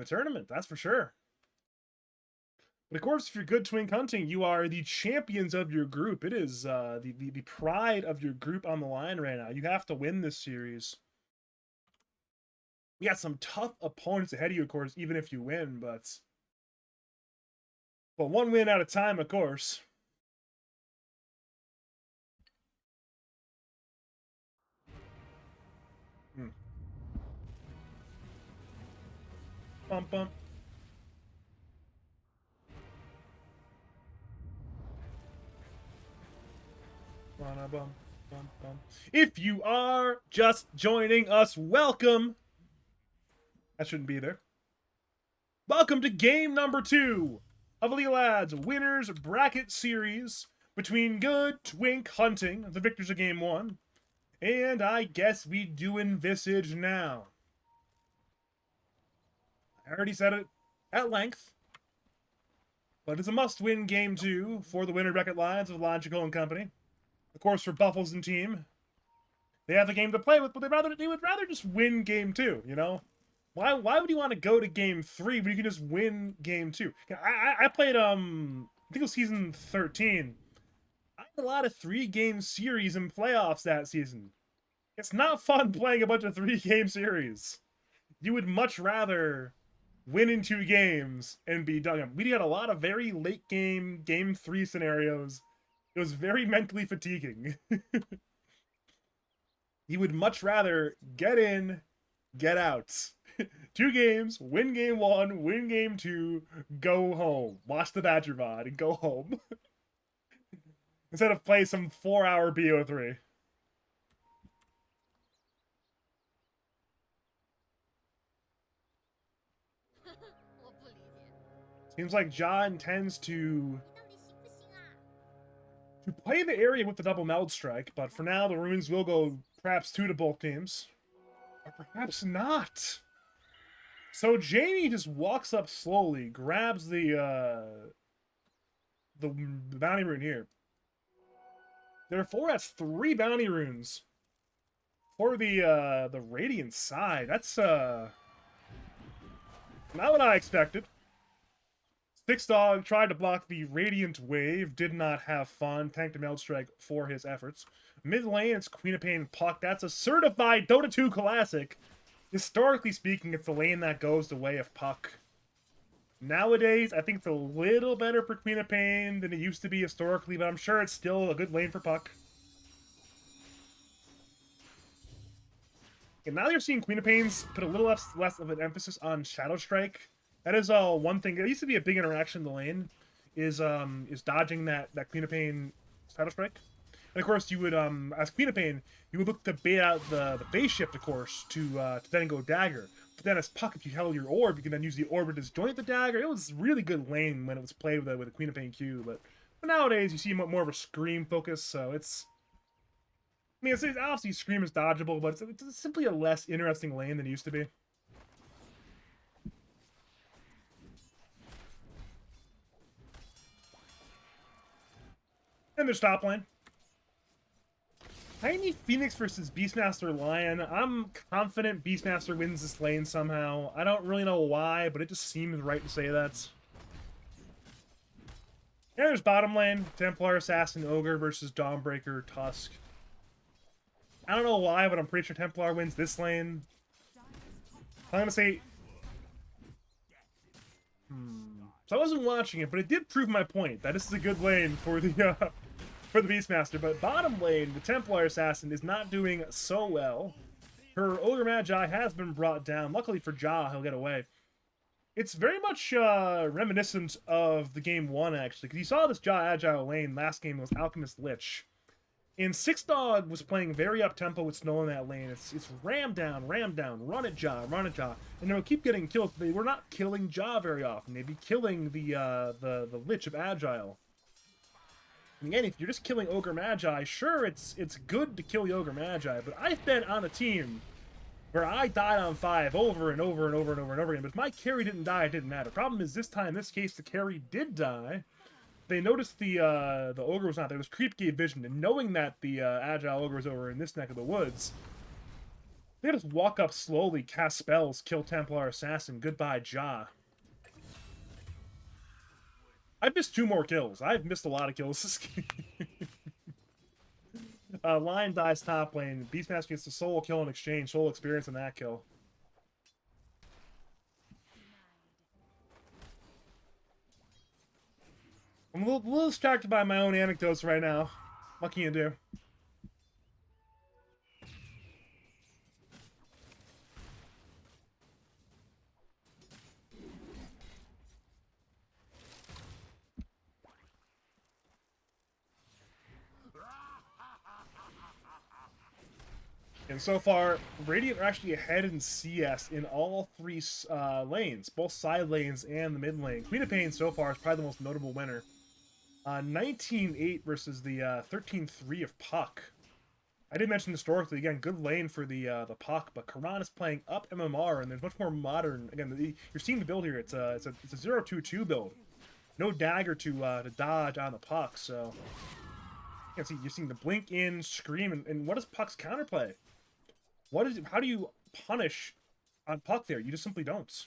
tournament. That's for sure. But of course, if you're good Twink Hunting, you are the champions of your group. It is the pride of your group on the line right now. You have to win this series. We got some tough opponents ahead of you, of course, even if you win, but one win at a time, of course. Bump, bump. Bum, bum, bum. If you are just joining us, welcome. That shouldn't be there. Welcome to game number 2 of Elite Lads Winners Bracket Series between Good Twink Hunting, the victors of game 1, and I guess we doin' Visage now. I already said it at length, but it's a must-win game 2 for the winner bracket lines of Logical and Company. Of course, for Buffles and team, they have the game to play with, but they would rather just win game 2, you know? Why would you want to go to game 3 when you can just win game 2? I played, I think it was season 13. I had a lot of 3-game series and playoffs that season. It's not fun playing a bunch of 3-game series. You would much rather win in 2 games and be done. We had a lot of very late game 3 scenarios. It was very mentally fatiguing. You would much rather get in, get out. 2 games, win game 1, win game 2, go home. Watch the Badger VOD and go home. Instead of play some 4-hour BO3. Seems like Ja intends to play the area with the double meld strike, but for now the runes will go perhaps 2 to both teams. Or perhaps not. So Jamie just walks up slowly, grabs the bounty rune here. Therefore, that's 3 bounty runes for the Radiant side. That's not what I expected. Six Dog tried to block the Radiant wave, did not have fun, tanked a Meld Strike for his efforts. Mid lane, it's Queen of Pain Puck. That's a certified Dota 2 classic. historically speaking, it's the lane that goes the way of Puck. Nowadays, I think it's a little better for Queen of Pain than it used to be historically, but I'm sure it's still a good lane for Puck. And now you're seeing Queen of Pains put a little less of an emphasis on Shadow Strike. That is one thing. It used to be a big interaction in the lane, is dodging that Queen of Pain Shadow Strike. And of course, you would as Queen of Pain, you would look to bait out the phase shift, of course, to then go dagger. But then as Puck, if you held your orb, you can then use the orb to disjoint the dagger. It was really good lane when it was played with a Queen of Pain Q. But nowadays, you see more of a Scream focus, so it's. I mean, it's obviously Scream is dodgeable, but it's simply a less interesting lane than it used to be. And there's top lane. Tiny Phoenix versus Beastmaster Lion. I'm confident Beastmaster wins this lane somehow. I don't really know why, but it just seems right to say that. Yeah, there's bottom lane. Templar, Assassin, Ogre versus Dawnbreaker, Tusk. I don't know why, but I'm pretty sure Templar wins this lane. I'm gonna say... So I wasn't watching it, but it did prove my point that this is a good lane for the Beastmaster. But bottom lane, the Templar Assassin is not doing so well. Her Ogre Magi has been brought down. Luckily for Ja, he'll get away. It's very much reminiscent of the game 1, actually, because you saw this Ja Agile lane last game was Alchemist Lich. And Six Dog was playing very up-tempo with Snow in that lane. It's ram down, run it, Ja. And they'll keep getting killed. They were not killing Ja very often. They'd be killing the Lich of Agile. And again, if you're just killing Ogre Magi, sure, it's good to kill the Ogre Magi, but I've been on a team where I died on 5 over and over again, but if my carry didn't die, it didn't matter. Problem is, this time, in this case, the carry did die. They noticed the Ogre was not there. It was Creep gave vision, and knowing that the Agile Ogre was over in this neck of the woods, they just walk up slowly, cast spells, kill Templar Assassin, goodbye Ja. I've missed 2 more kills. I've missed a lot of kills this game. Lion dies top lane. Beastmaster gets the solo kill in exchange. Solo experience in that kill. I'm a little distracted by my own anecdotes right now. What can you do? And so far, Radiant are actually ahead in CS in all 3 lanes, both side lanes and the mid lane. Queen of Pain so far is probably the most notable winner. 19-8 versus the 13-3 of Puck. I did mention historically, again, good lane for the Puck, but Karan is playing up MMR, and there's much more modern. Again, you're seeing the build here. It's a 0-2-2 build. No dagger to dodge on the Puck, so you can see you're seeing the blink in, scream, and what is Puck's counterplay? How do you punish on Puck there? You just simply don't.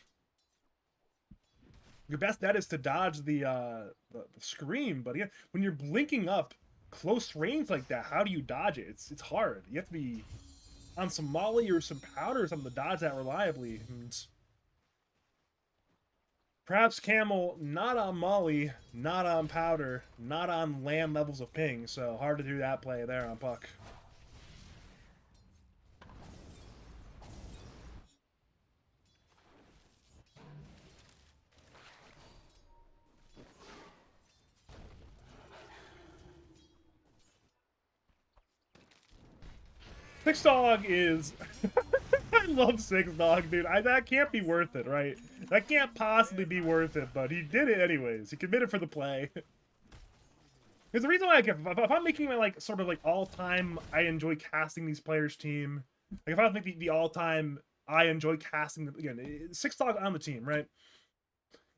Your best bet is to dodge the scream, but again, when you're blinking up close range like that, how do you dodge it? It's hard. You have to be on some molly or some powder or something to dodge that reliably. And perhaps Camel not on molly, not on powder, not on land levels of ping, so hard to do that play there on Puck. Six Dog is... I love Six Dog, dude. That can't be worth it, right? That can't possibly be worth it, but he did it anyways. He committed for the play. Because the reason why, if I'm making my, like, sort of, like, all-time I enjoy casting these players team, like, if I was making the all-time I enjoy casting, again, Six Dog on the team, right?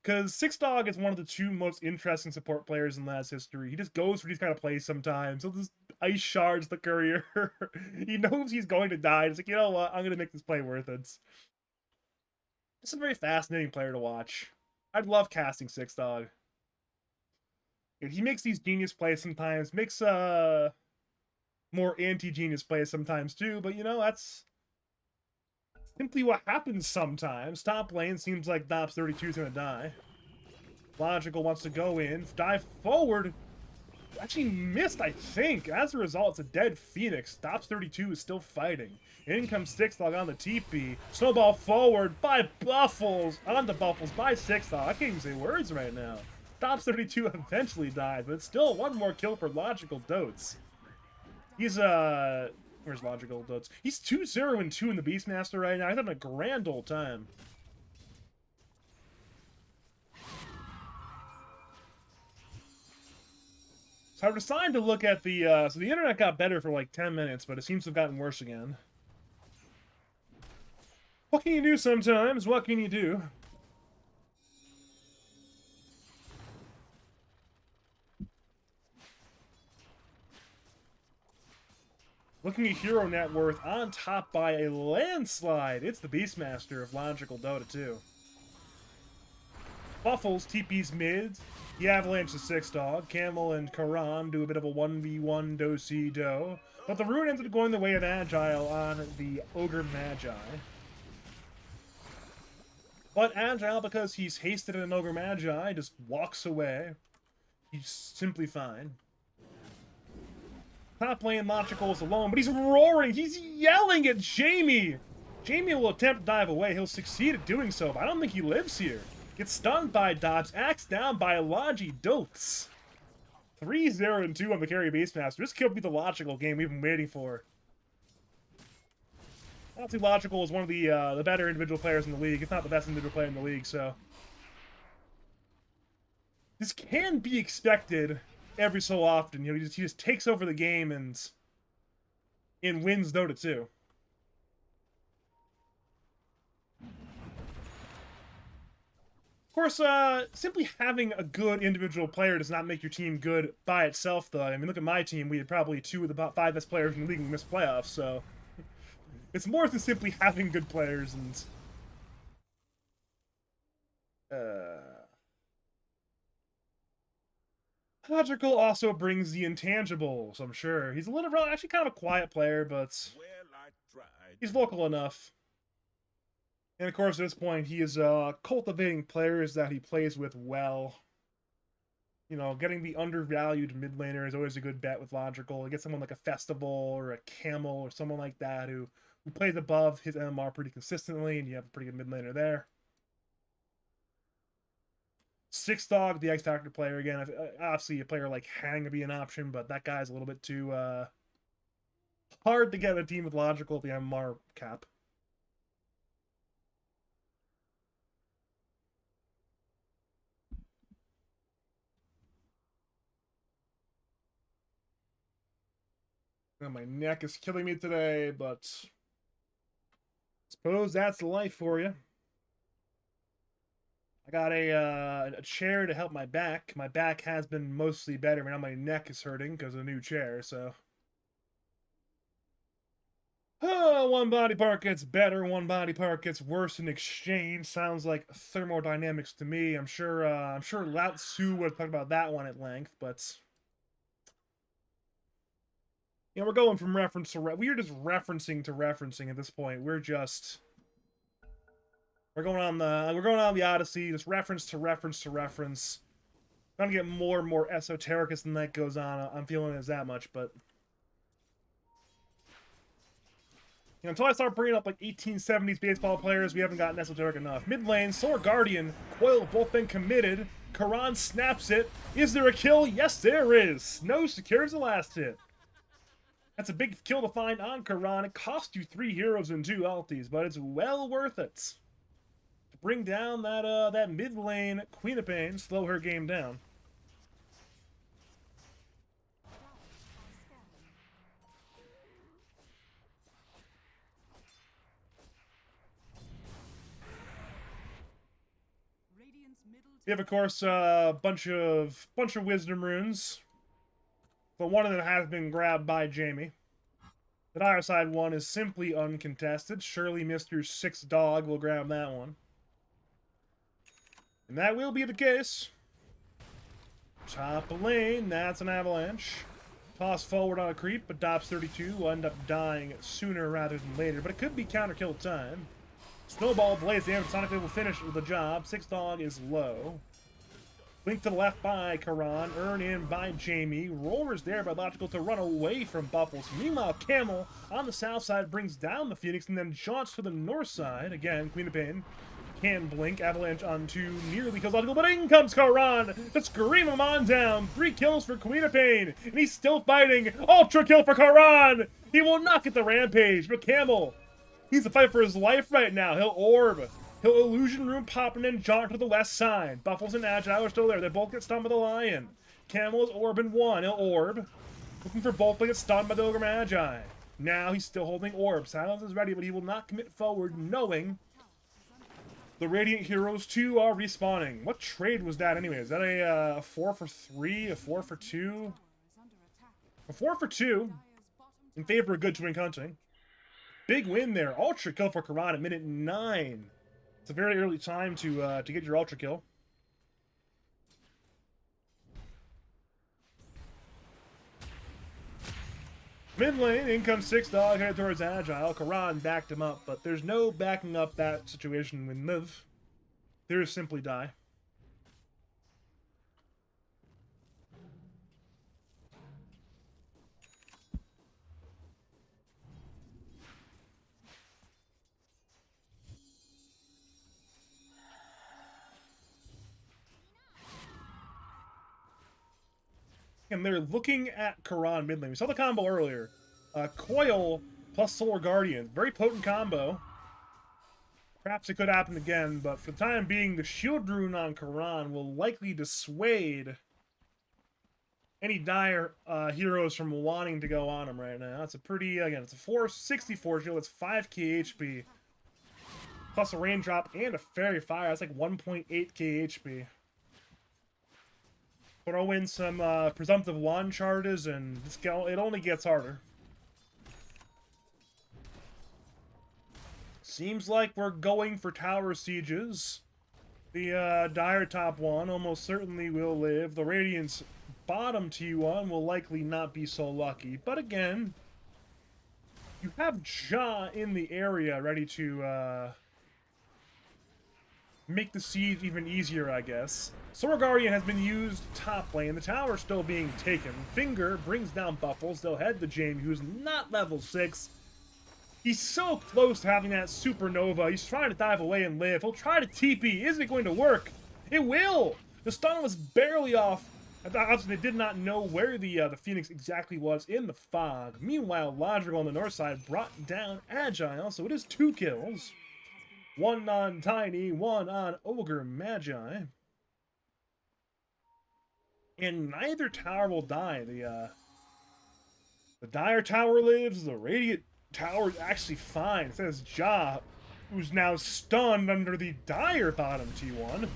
Because Six Dog is one of the 2 most interesting support players in LAS history. He just goes for these kind of plays sometimes. He'll just ice shards the courier. He knows he's going to die. It's like, you know what? I'm going to make this play worth it. It's a very fascinating player to watch. I'd love casting Six Dog. He makes these genius plays sometimes. Makes more anti-genius plays sometimes too. But, you know, that's Simply what happens sometimes. Top lane seems like Dops 32 is gonna die. Logical wants to go in, dive forward. Actually missed, I think. As a result, it's a dead Phoenix. Dops 32 is still fighting. In comes Six Dog on the TP. Snowball forward by Buffles. Onto Buffles by Six Dog. I can't even say words right now. Dops 32 eventually died, but it's still one more kill for Logical Dotes. He's, where's Logical Dotes? He's 2-0-2 in the Beastmaster right now. He's having a grand old time. So I decided to look at the, so the internet got better for like 10 minutes, but it seems to have gotten worse again. What can you do sometimes? What can you do? Looking at hero net worth on top by a landslide. It's the Beastmaster of Logical Dota 2. Buffles TP's mid. The Avalanche is Six Dog. Camel and Karan do a bit of a 1v1 do-si-do. But the Rune ends up going the way of Agile on the Ogre Magi. But Agile, because he's hasted in an Ogre Magi, just walks away. He's simply fine. Top lane Logical is alone, but he's roaring. He's yelling at Jamie. Jamie will attempt to dive away. He'll succeed at doing so, but I don't think he lives here. Gets stunned by Dobbs. Axed down by Logi Dotes. 3-0-2 on the carry Beastmaster. This could be the Logical game we've been waiting for. Obviously, Logical is one of the better individual players in the league, if not the best individual player in the league, so... This can be expected every so often. You know, he just takes over the game and wins Dota 2. Of course, simply having a good individual player does not make your team good by itself, though. I mean, look at my team. We had probably 2 of the 5 best players in the league in this playoffs, so... It's more than simply having good players and... Logical also brings the intangibles, I'm sure. He's a little, actually kind of a quiet player, but he's vocal enough. And of course, at this point, he is cultivating players that he plays with well. You know, getting the undervalued mid laner is always a good bet with Logical. You get someone like a Festival or a Camel or someone like that who plays above his MMR pretty consistently, and you have a pretty good mid laner there. Six Dog, the X Factor player again. Obviously, a player like Hang would be an option, but that guy's a little bit too hard to get a team with Logical at the MMR cap. My neck is killing me today, but suppose that's life for you. I got a chair to help my back. My back has been mostly better, but now my neck is hurting because of the new chair, so... Oh, one body part gets better, one body part gets worse in exchange. Sounds like thermodynamics to me. I'm sure Lao Tzu would have talked about that one at length, but... Yeah, we're going from reference to we're just referencing to referencing at this point. We're going on the Odyssey, just reference to reference to reference. Gonna get more and more esoteric as the night goes on. I'm feeling it as that much, but you know, until I start bringing up like 1870s baseball players, we haven't gotten esoteric enough. Mid lane, Sword Guardian, Coil have both been committed. Karan snaps it. Is there a kill? Yes, there is. No secures the last hit. That's a big kill to find on Karan. It cost you 3 heroes and 2 ultis, but it's well worth it to bring down that mid lane Queen of Pain, slow her game down. We have, of course, a bunch of wisdom runes. But one of them has been grabbed by Jamie. The dire side one is simply uncontested. Surely Mr. Six Dog will grab that one. And that will be the case. Top lane, that's an avalanche. Toss forward on a creep, but Dops 32 will end up dying sooner rather than later. But it could be counter kill time. Snowball blaze damage. Sonic will finish the job. Six Dog is low. Blink to the left by Karan. Earn in by Jamie. Rollers there by Logical to run away from Buffles. Meanwhile, Camel on the south side brings down the Phoenix and then jaunts to the north side. Again, Queen of Pain can blink. Avalanche on two. Nearly kills Logical, but in comes Karan to scream him on down. 3 kills for Queen of Pain. And he's still fighting. Ultra kill for Karan. He will not get the Rampage, but Camel, he's a fight for his life right now. He'll orb. He'll illusion room pop and then jaunt to the west side. Buffles and Agile are still there. They both get stunned by the Lion. Camel is orbing one. He'll orb. Looking for both to get stunned by the Ogre Magi. Now he's still holding orb. Silence is ready, but he will not commit forward, knowing the Radiant Heroes 2 are respawning. What trade was that anyway? Is that a 4 for 3? A 4 for 2? A 4 for 2 in favor of good twin hunting. Big win there. Ultra kill for Karan at minute 9. It's a very early time to get your ultra kill. Mid lane, in comes 6 Dog, headed towards Agile. Karan backed him up, but there's no backing up that situation with Niv. There is simply die. And they're looking at Karan mid lane. We saw the combo earlier. Coil plus Solar Guardian. Very potent combo. Perhaps it could happen again, but for the time being, the Shield Rune on Karan will likely dissuade any dire heroes from wanting to go on him right now. It's a pretty, again, it's a 464 shield. It's 5k HP. Plus a raindrop and a Fairy Fire. That's like 1.8k HP. Throw in some presumptive wand charges, and it only gets harder. Seems like we're going for tower sieges. The Dire top one almost certainly will live. The Radiant's bottom T1 will likely not be so lucky. But again, you have Ja in the area ready to make the siege even easier, I guess. Solar Guardian has been used top lane. The tower's still being taken. Finger brings down Buffles. They'll head to Jamie, who's not level 6. He's so close to having that supernova. He's trying to dive away and live. He'll try to TP. Is it going to work? It will! The stun was barely off. Obviously, they did not know where the Phoenix exactly was in the fog. Meanwhile, Logical on the north side brought down Agile, so it is 2 kills. 1 on Tiny, 1 on Ogre Magi. And neither tower will die. The Dire tower lives. The Radiant tower is actually fine. It says Ja, who's now stunned under the Dire bottom T1.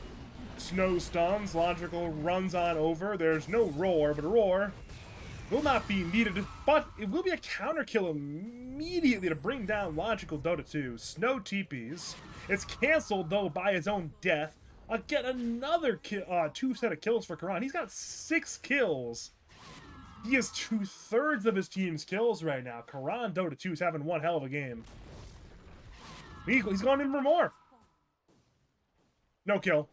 Snow stuns. Logical runs on over. There's no roar, but a roar will not be needed. But it will be a counter kill immediately to bring down Logical Dota 2. Snow TPs. It's canceled, though, by his own death. Get another 2 set of kills for Karan. He's got 6 kills. He has 2/3 of his team's kills right now. Karan Dota 2 is having one hell of a game. He's going in for more. No kill.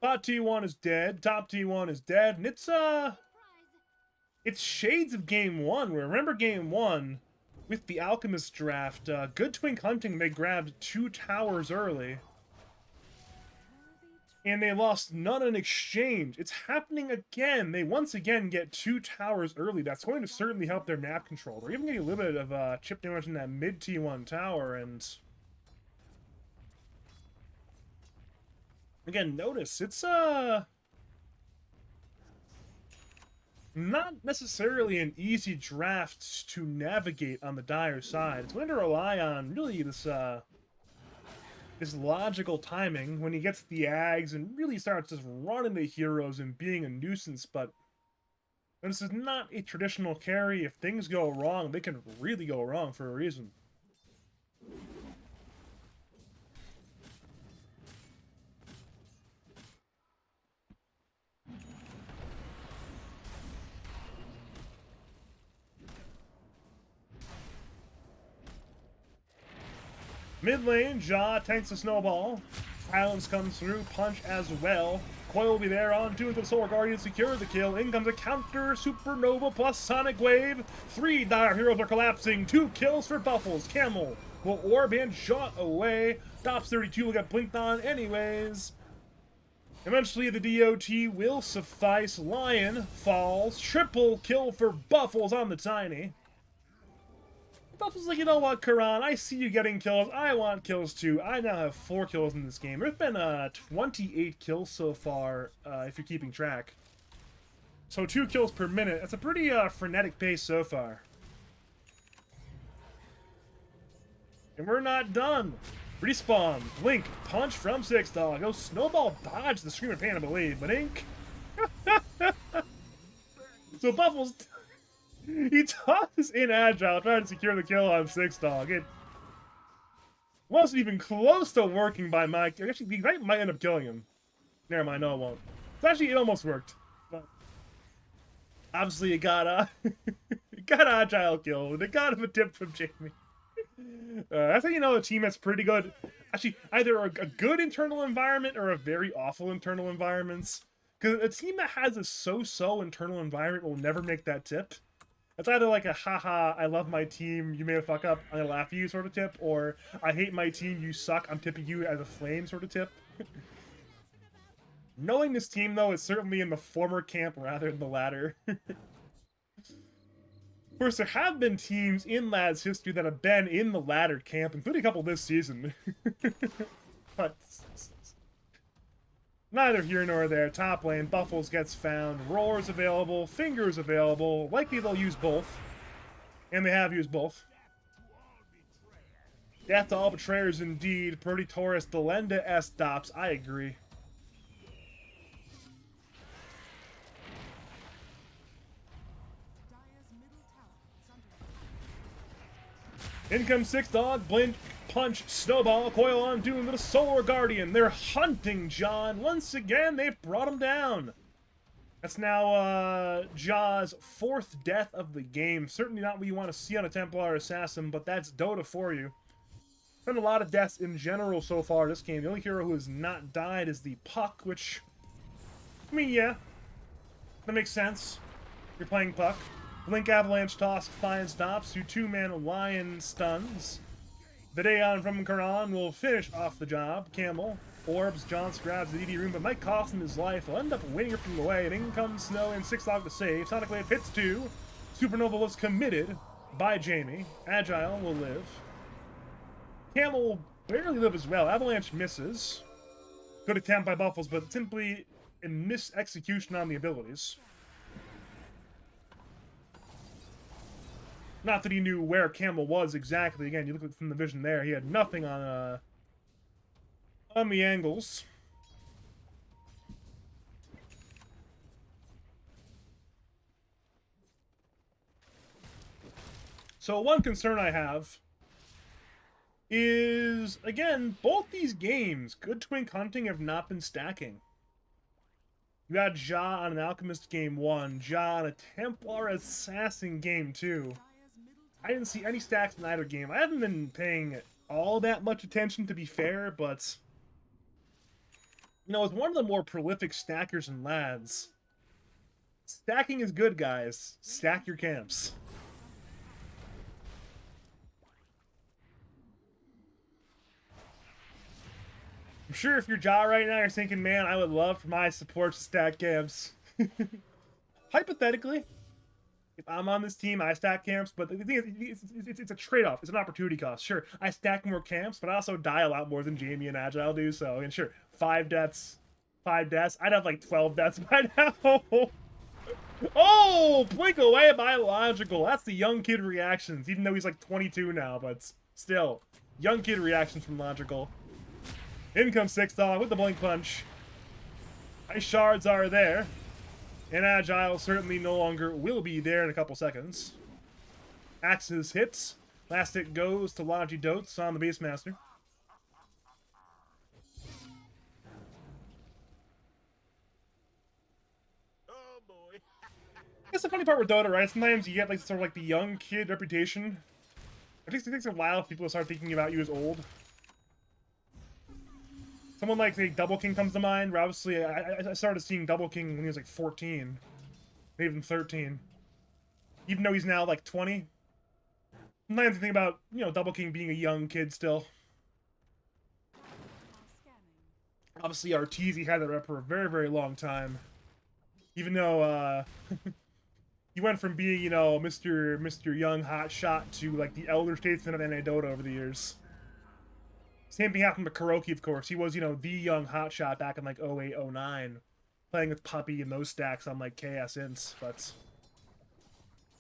Bot T1 is dead. Top T1 is dead. And it's shades of game 1. Remember game 1 with the Alchemist draft. Good Twink Hunting, they grabbed 2 towers early. And they lost none in exchange. It's happening again. They once again get 2 towers early. That's going to certainly help their map control. They're even getting a little bit of chip damage in that mid T1 tower. And again, notice it's not necessarily an easy draft to navigate on the Dire side. It's going to rely on really this logical timing when he gets the Ags and really starts just running the heroes and being a nuisance. But this is not a traditional carry. If things go wrong, they can really go wrong for a reason. Mid lane, Jaw tanks the snowball. Silence comes through, punch as well. Coil will be there on two of the Solar Guardian, secure the kill. In comes a counter, Supernova plus Sonic Wave. 3 Dire Heroes are collapsing. 2 kills for Buffles. Camel will orb and shot away. Dops 32 will get blinked on anyways. Eventually the DOT will suffice. Lion falls. Triple kill for Buffles on the Tiny. Buffles like, you know what, Karan, I see you getting kills. I want kills too. I now have 4 kills in this game. There's been 28 kills so far, if you're keeping track. So 2 kills per minute. That's a pretty frenetic pace so far. And we're not done. Respawn, blink, punch from 6dog. Oh, snowball dodge the Screamer Pain, I believe, but ink. So Buffles, he tosses in agile, trying to secure the kill on 6dog. It wasn't even close to working by Mike. Actually, he might end up killing him. Never mind, no, it won't. Actually, it almost worked. But obviously, it got it got agile kill. It got him a tip from Jamie. That's how you know a team that's pretty good. Actually, either a good internal environment or a very awful internal environments. Because a team that has a so-so internal environment will never make that tip. It's either like a haha, I love my team, you made a fuck up, I'm gonna laugh at you sort of tip, or I hate my team, you suck, I'm tipping you as a flame sort of tip. Knowing this team, though, is certainly in the former camp rather than the latter. Of course, there have been teams in Lad's history that have been in the latter camp, including a couple this season. But neither here nor there. Top lane, Buffles gets found, Roar's available, Finger's available. Likely they'll use both. And they have used both. Death to all betrayers indeed. Purdy Taurus, Delenda S. Dops. I agree. Dire's middle tower is under In comes 6dog, blink, punch, snowball, coil on Doom to the Solar Guardian. They're hunting John. Once again, they've brought him down. That's now Jaw's 4th death of the game. Certainly not what you want to see on a Templar Assassin, but that's Dota for you. Been a lot of deaths in general so far this game. The only hero who has not died is the Puck, which, I mean, yeah, that makes sense. You're playing Puck. Blink Avalanche Toss finds stops to 2-man Lion stuns. Videon from Karan will finish off the job. Camel, Orbs, John grabs the DD room, but might cost him his life. He'll end up winning it from the way, and in comes Snow and 6dog to save. Sonic Wave hits 2. Supernova was committed by Jamie. Agile will live. Camel will barely live as well. Avalanche misses. Good attempt by Buffles, but simply a mis-execution on the abilities. Not that he knew where Camel was exactly. Again, you look from the vision there. He had nothing on the angles. So one concern I have is, again, both these games, good Twink Hunting, have not been stacking. You had Ja on an Alchemist game 1, Ja on a Templar Assassin game 2. I didn't see any stacks in either game. I haven't been paying all that much attention, to be fair, but you know, as one of the more prolific stackers and lads, stacking is good, guys. Stack your camps. I'm sure if you're Ja right now, you're thinking, man, I would love for my support to stack camps. Hypothetically, if I'm on this team, I stack camps, but the thing is, it's a trade-off. It's an opportunity cost. Sure, I stack more camps, but I also die a lot more than Jamie and Agile do, so, and sure, 5 deaths. I'd have like 12 deaths by now. Oh, blink away by Logical. That's the young kid reactions, even though he's like 22 now, but still, young kid reactions from Logical. In comes 6dog with the blink punch. Ice shards are there. And Agile certainly no longer will be there in a couple seconds. Axes hits. Last hit goes to Logi Dotes on the Beastmaster. Oh boy. That's the funny part with Dota, right? Sometimes you get like sort of like the young kid reputation. It takes a while for people to start thinking about you as old. Someone like Double King comes to mind. Where obviously, I started seeing Double King when he was like 14, maybe even 13. Even though he's now like 20. Sometimes you think about, you know, Double King being a young kid still. Obviously, Arteezy had that rep for a very, very long time. Even though he went from being, you know, Mr. Young Hot Shot to like the elder statesman of NA Dota over the years. Same thing happened to Kuroki, of course. He was, you know, the young hot shot back in like 08, 09, playing with Puppy and those stacks on like KS Ints, but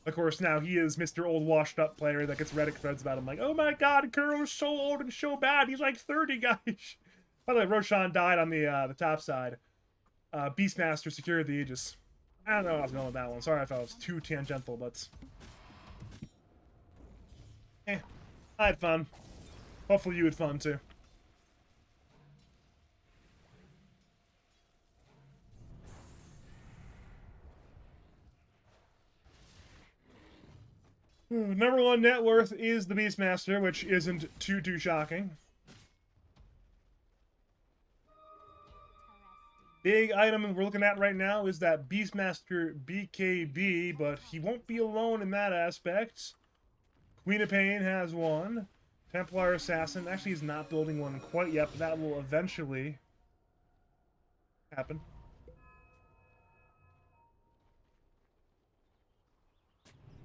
of course now he is Mr. Old Washed Up player that gets Reddit threads about him like, oh my god, Kuro's so old and so bad, he's like 30, guys. By the way, Roshan died on the top side. Beastmaster secured the Aegis. I don't know how I was going with that one. Sorry if I was too tangential, but I had fun. Hopefully you had fun too. Number 1 net worth is the Beastmaster, which isn't too shocking. Big item we're looking at right now is that Beastmaster BKB, but he won't be alone in that aspect. Queen of Pain has one. Templar Assassin. Actually, he's not building one quite yet, but that will eventually happen.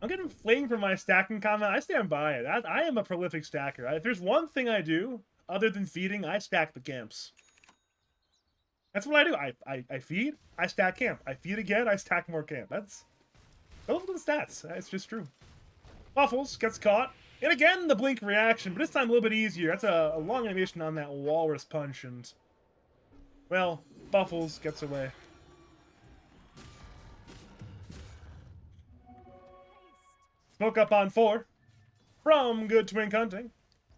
I'm getting flamed for my stacking comment. I stand by it. I am a prolific stacker. If there's one thing I do, other than feeding, I stack the camps. That's what I do. I feed, I stack camp. I feed again, I stack more camp. Those are the stats. It's just true. Waffles gets caught. And again, the blink reaction, but this time a little bit easier. That's a long animation on that walrus punch, and well, Buffles gets away. Smoke up on 4 from Good Twink Hunting.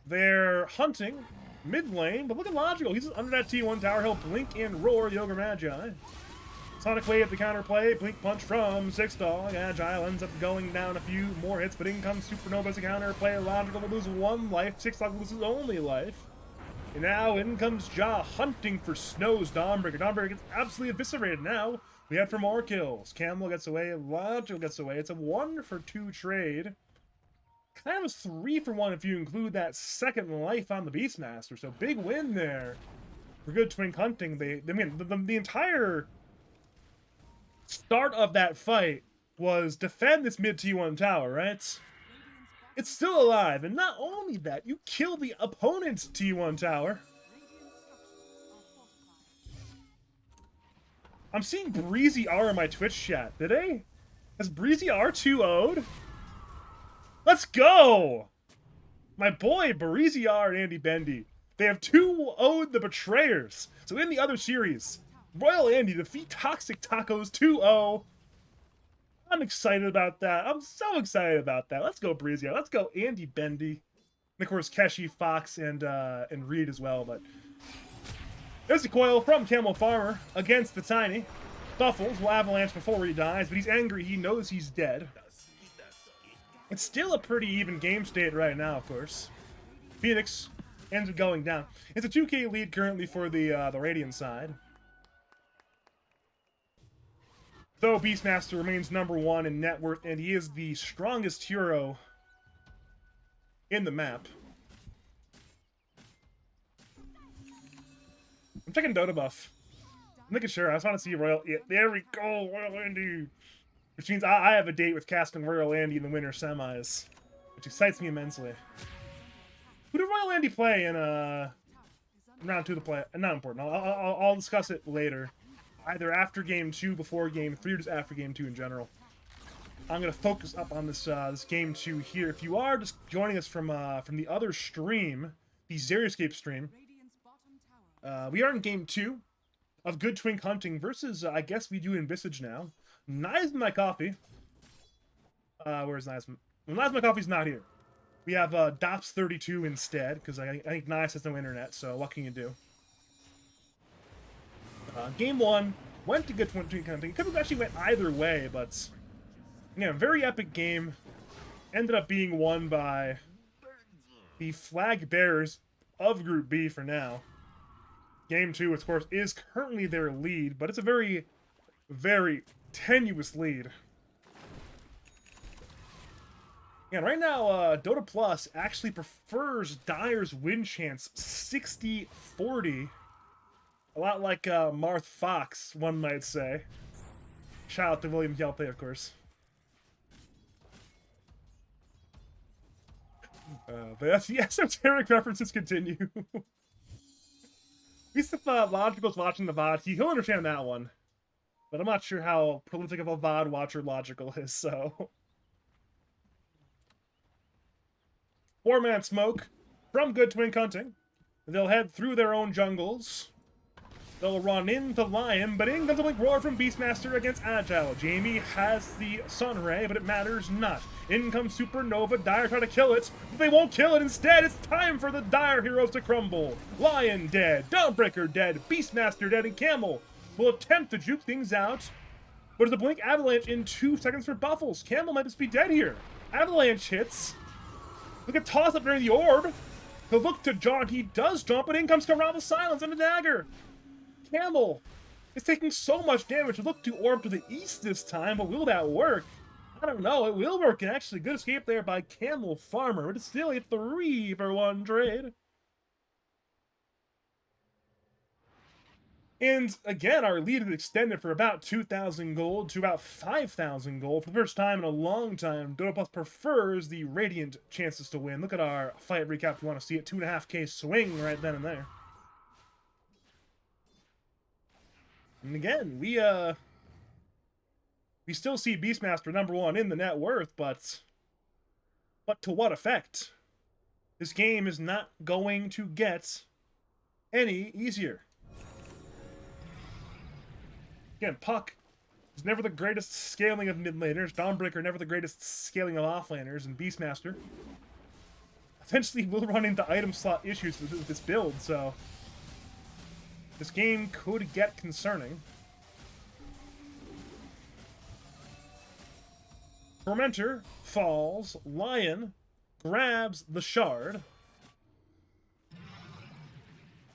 They're hunting mid lane, but looking logical. He's under that T1 tower. He'll blink and roar the Ogre Magi. Sonic Wave, the counterplay. Blink punch from Six Dog. Agile ends up going down a few more hits, but in comes Supernova as a counterplay. Logical will lose 1 life. Six Dog loses only life. And now in comes Ja hunting for Snow's Dawnbreaker. Dawnbreaker gets absolutely eviscerated now. We head for more kills. Camel gets away. Logical gets away. It's a 1-for-2 trade. Kind of a 3-for-1 if you include that second life on the Beastmaster. So big win there for Good Twink Hunting. The entire start of that fight was defend this mid T1 tower, right? It's still alive, and not only that, you kill the opponent's T1 tower. I'm seeing Breezy R in my Twitch chat. Did they? Has Breezy R 2-0'd? Let's go! My boy, Breezy R and Andy Bendy. They have 2-0'd the Betrayers. So in the other series, Royal Andy defeat Toxic Tacos 2-0. I'm excited about that. I'm so excited about that. Let's go, Breezy R. Let's go, Andy Bendy. And of course, Keshi, Fox, and Reed as well, but there's a coil from Camel Farmer against the Tiny. Buffles will avalanche before he dies, but he's angry. He knows he's dead. It's still a pretty even game state right now, of course. Phoenix ends up going down. It's a 2K lead currently for the Radiant side. Though Beastmaster remains number 1 in net worth, and he is the strongest hero in the map. I'm checking Dota buff. I'm making sure. I just want to see Royal... Yeah, there we go, Royal Andy. Which means I have a date with casting Royal Andy in the winter semis. Which excites me immensely. Who did Royal Andy play in round 2 of the play? Not important. I'll discuss it later. Either after game 2, before game 3, or just after game 2 in general. I'm going to focus up on this this game 2 here. If you are just joining us from the other stream, the Xerioscape stream, we are in game 2 of Good Twink Hunting versus, I guess we do in Visage now. Nice My Coffee. Where's Nice? Well, Nice My Coffee's not here. We have Dops32 instead, because I think Nice has no internet, so what can you do? Game 1 went to Good Twink Hunting. Could have actually went either way, but yeah, very epic game. Ended up being won by the flag bearers of Group B for now. Game 2, of course, is currently their lead, but it's a very, very tenuous lead. And right now, Dota Plus actually prefers Dire's win chance 60-40. A lot like Marth Fox, one might say. Shout out to William Yelpe, of course. But yes, the esoteric references continue. At least if Logical's watching the VOD, he'll understand that one. But I'm not sure how prolific of a VOD watcher Logical is, so... 4-man smoke from Good Twink Hunting. They'll head through their own jungles. They'll run into Lion, but in comes a Blink Roar from Beastmaster against Agile. Jamie has the Sunray, but it matters not. In comes Supernova. Dire try to kill it, but they won't kill it. Instead, it's time for the Dire heroes to crumble. Lion dead, Dawnbreaker dead, Beastmaster dead, and Camel will attempt to juke things out. But there's a Blink Avalanche in 2 seconds for Buffles. Camel might just be dead here. Avalanche hits. Look at toss up during the orb. He'll look to jaunt. He does jump, but in comes Corral the Silence and a dagger. Camel is taking so much damage. Look to orb to the east this time, but will that work? I don't know. It will work. And actually, good escape there by Camel Farmer, but it's still a 3-for-1 trade. And again, our lead is extended for about 2,000 gold to about 5,000 gold. For the first time in a long time, Dota Plus prefers the Radiant chances to win. Look at our fight recap if you want to see it. 2.5k swing right then and there. And again, we still see Beastmaster #1 in the net worth, but to what effect? This game is not going to get any easier. Again, Puck is never the greatest scaling of mid laners. Dawnbreaker never the greatest scaling of off laners, and Beastmaster eventually will run into item slot issues with this build, so this game could get concerning. Tormentor falls. Lion grabs the shard.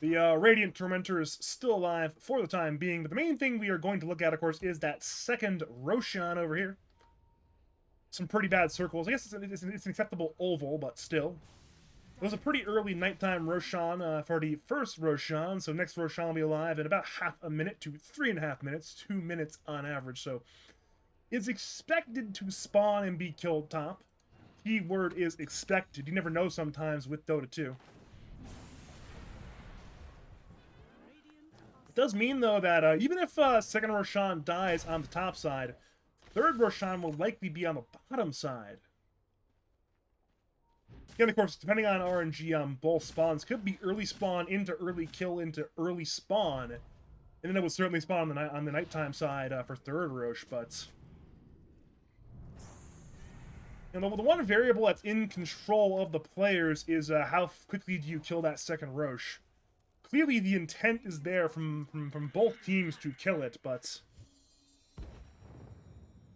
The Radiant Tormentor is still alive for the time being, but the main thing we are going to look at, of course, is that second Roshan over here. Some pretty bad circles. I guess it's an acceptable oval, but still. It was a pretty early nighttime Roshan for the first Roshan, so next Roshan will be alive in about half a minute to 3.5 minutes, 2 minutes on average, so it's expected to spawn and be killed top. Keyword is expected. You never know sometimes with Dota 2. It does mean, though, that even if second Roshan dies on the top side, third Roshan will likely be on the bottom side. Again, of course, depending on RNG on both spawns, could be early spawn into early kill into early spawn. And then it would certainly spawn on the nighttime side for third Rosh, but... And the one variable that's in control of the players is how quickly do you kill that second Rosh. Clearly the intent is there from both teams to kill it, but...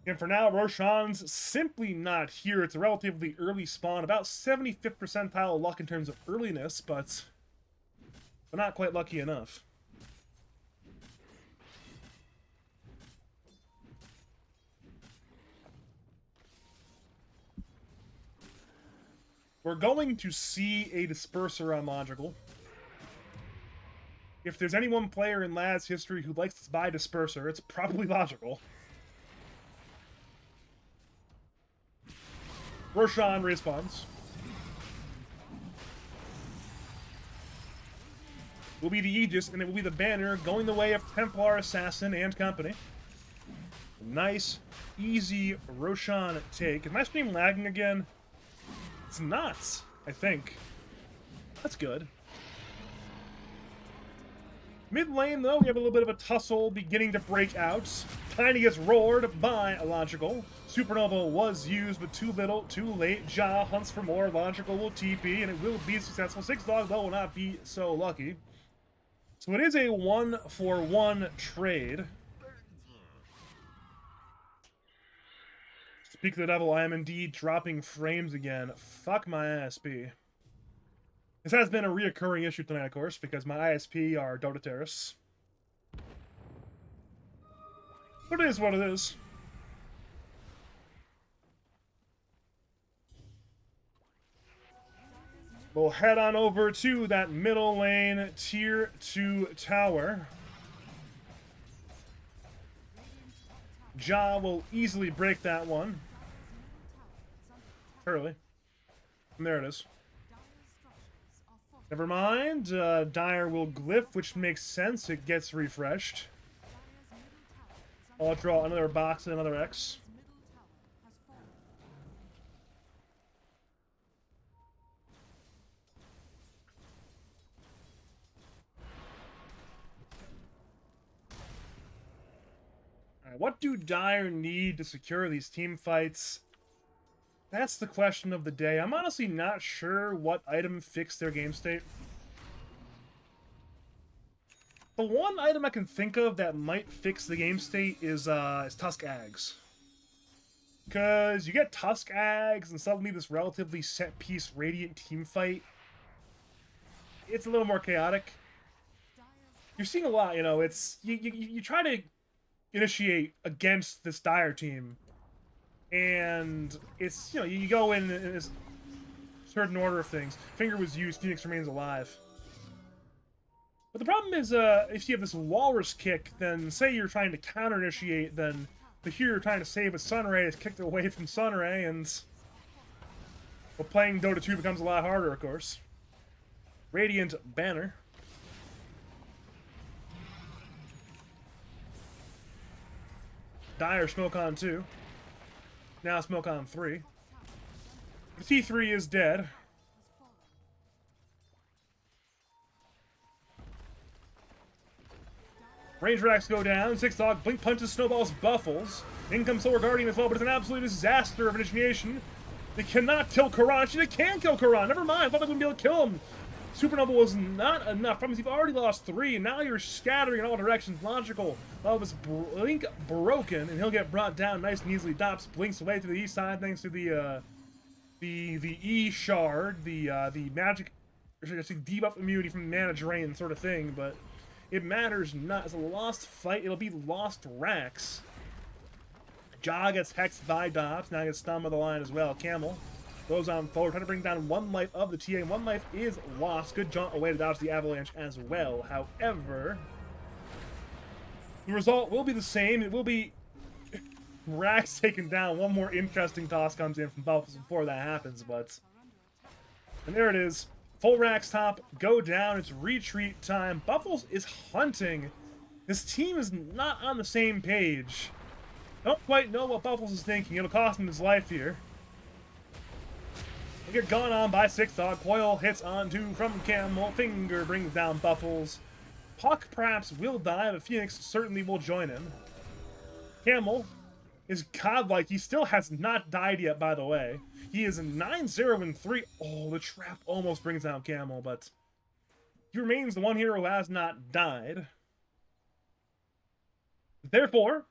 And for now, Roshan's simply not here. It's a relatively early spawn, about 75th percentile luck in terms of earliness, but not quite lucky enough. We're going to see a Disperser on Logical. If there's any one player in LAD's history who likes to buy Disperser, it's probably Logical. Roshan respawns. Will be the Aegis, and it will be the banner going the way of Templar Assassin and company. Nice, easy Roshan take. Is my stream lagging again? It's not, I think. That's good. Mid lane, though, we have a little bit of a tussle beginning to break out. Tiny gets roared by Logical. Supernova was used, but too little, too late. Ja hunts for more. Logical will TP, and it will be successful. 6 Dog, though, will not be so lucky. So it is a 1-for-1 trade. Speak of the devil, I am indeed dropping frames again. Fuck my ASP. This has been a reoccurring issue tonight, of course, because my ISP are Dota terrorists. But it is what it is. We'll head on over to that middle lane tier 2 tower. Ja will easily break that one. Early. And there it is. Never mind. Dire will glyph, which makes sense. It gets refreshed. I'll draw another box and another X. Alright, what do Dire need to secure these team fights? That's the question of the day. I'm honestly not sure what item fixed their game state. The one item I can think of that might fix the game state is Tusk Ags. Because you get Tusk Ags and suddenly this relatively set-piece Radiant team fight, it's a little more chaotic. You're seeing a lot, you know, it's... You try to initiate against this Dire team, and it's, you know, you go in a certain order of things. Finger was used, Phoenix remains alive. But the problem is, if you have this Walrus kick, then say you're trying to counter-initiate, then the hero trying to save a Sunray is kicked away from Sunray, and well, playing Dota 2 becomes a lot harder, of course. Radiant banner. Dire smoke on 2. Now smoke on 3. The T3 is dead. Range racks go down. Six Dog blink punches, snowballs, buffles. In comes Solar Guardian as well, but it's an absolute disaster of initiation. They cannot kill Karan. Actually, they can kill Karan. Never mind. I thought they wouldn't be able to kill him. Supernova was not enough. Problem is, you've already lost 3, and now you're scattering in all directions. Logical. Well, this blink broken, and he'll get brought down nice and easily. Dops blinks away to the east side thanks to the E shard, the magic, or should I say debuff immunity from mana drain sort of thing, but it matters not. It's a lost fight. It'll be lost racks. Ja gets hexed by Dops. Now gets stunned by the line as well. Camel goes on forward, trying to bring down 1 life of the TA. 1 life is lost. Good jaunt away to dodge the avalanche as well. However, the result will be the same. It will be racks taken down. One more interesting toss comes in from Buffles before that happens, but... And there it is. Full racks top, go down, it's retreat time. Buffles is hunting. This team is not on the same page. Don't quite know what Buffles is thinking. It'll cost him his life here. They get gone on by Six Dog. Coil hits on 2 from Camel. Finger brings down Buffles. Puck perhaps will die, but Phoenix certainly will join him. Camel is godlike. He still has not died yet, by the way. He is 9-0-3. Oh, the trap almost brings down Camel, but he remains the one hero who has not died. Therefore,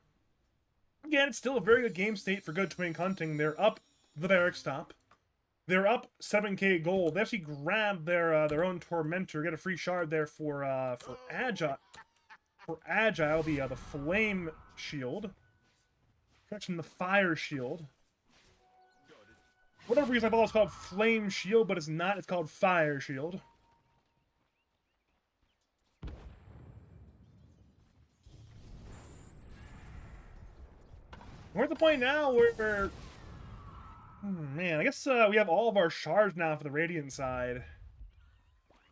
again, it's still a very good game state for good Twink hunting. They're up the barracks top. They're up 7k gold. They actually grab their own Tormentor, get a free shard there for Agile. For Agile, the Flame Shield. Correction, the Fire Shield. Whatever reason I thought it was called Flame Shield, but it's not. It's called Fire Shield. We're at the point now where man, I guess we have all of our shards now for the Radiant side.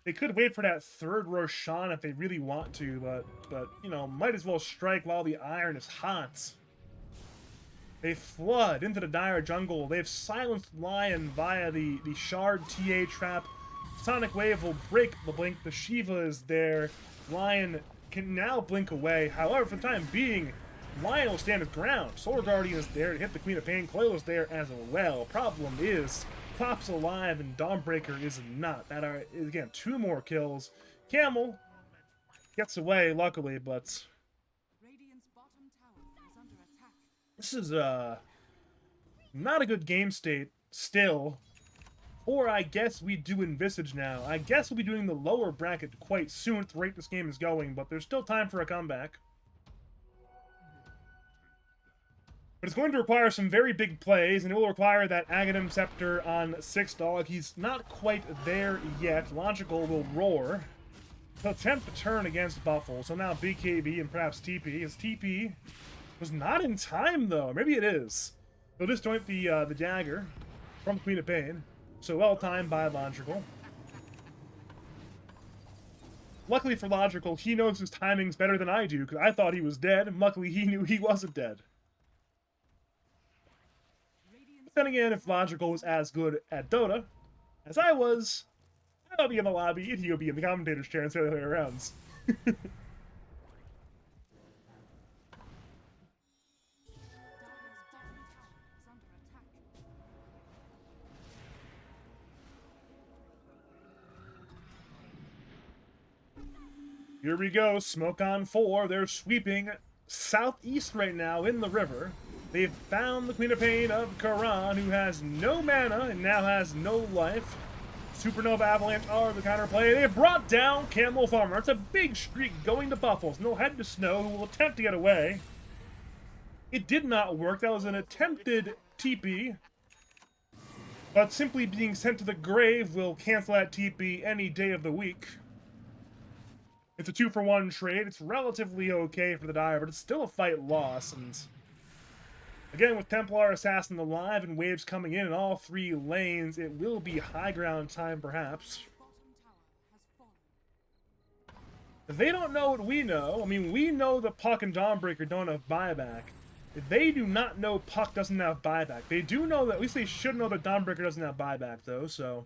They could wait for that third Roshan if they really want to, but you know, might as well strike while the iron is hot. They flood into the Dire jungle. They've silenced Lion via the shard TA trap. Sonic Wave will break the blink. The Shiva is there. Lion can now blink away. However, for the time being, Lion will stand his ground. Solar Guardian is there to hit the Queen of Pain. Coil is there as well. Problem is, Pop's alive and Dawnbreaker is not. That are, again, 2 more kills. Camel gets away, luckily, but Radiant's bottom tower is under attack. this is not a good game state still Or I guess we do in Visage now. I guess we'll be doing the lower bracket quite soon at the rate this game is going, but there's still time for a comeback. But it's going to require some very big plays, and it will require that Aghanim Scepter on 6 He's not quite there yet. Logical will roar. He'll attempt to turn against Buffle, so now BKB and perhaps TP. His TP was not in time, though. Maybe it is. He'll disjoint the dagger from Queen of Pain. So well timed by Logical. Luckily for Logical, he knows his timing's better than I do, because I thought he was dead, and luckily he knew he wasn't dead. But then again, if Logical was as good at Dota as I was, I'll be in the lobby and he'll be in the commentator's chair instead of the other way around. Here we go, smoke on 4. They're sweeping southeast right now in the river. They've found the Queen of Pain of Karan, who has no mana and now has no life. Supernova Avalanche are the counterplay. They brought down Camel Farmer. It's a big streak going to Buffles. No head to Snow, who will attempt to get away. It did not work. That was an attempted TP. But simply being sent to the grave will cancel that TP any day of the week. It's a 2-for-1 trade. It's relatively okay for the Dire, but it's still a fight loss. And again, with Templar Assassin alive and waves coming in all 3 lanes, it will be high ground time, perhaps. They don't know what we know. I mean, we know that Puck and Dawnbreaker don't have buyback. They do not know Puck doesn't have buyback. They do know that, at least they should know that Dawnbreaker doesn't have buyback, though, so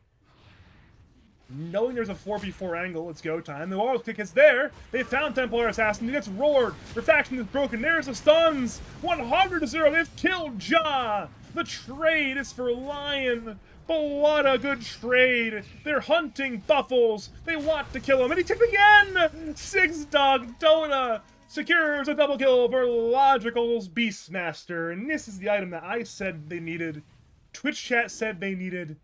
knowing there's a 4v4 angle, it's go time. The Laurel's kick is there. They found Templar Assassin. He gets roared. Refraction is broken. There's the stuns. 100-0. They've killed Ja. The trade is for Lion. But what a good trade. They're hunting Buffles. They want to kill him. And he took again. 6-Dog Dota secures a double kill for Logical's Beastmaster. And this is the item that I said they needed. Twitch chat said they needed.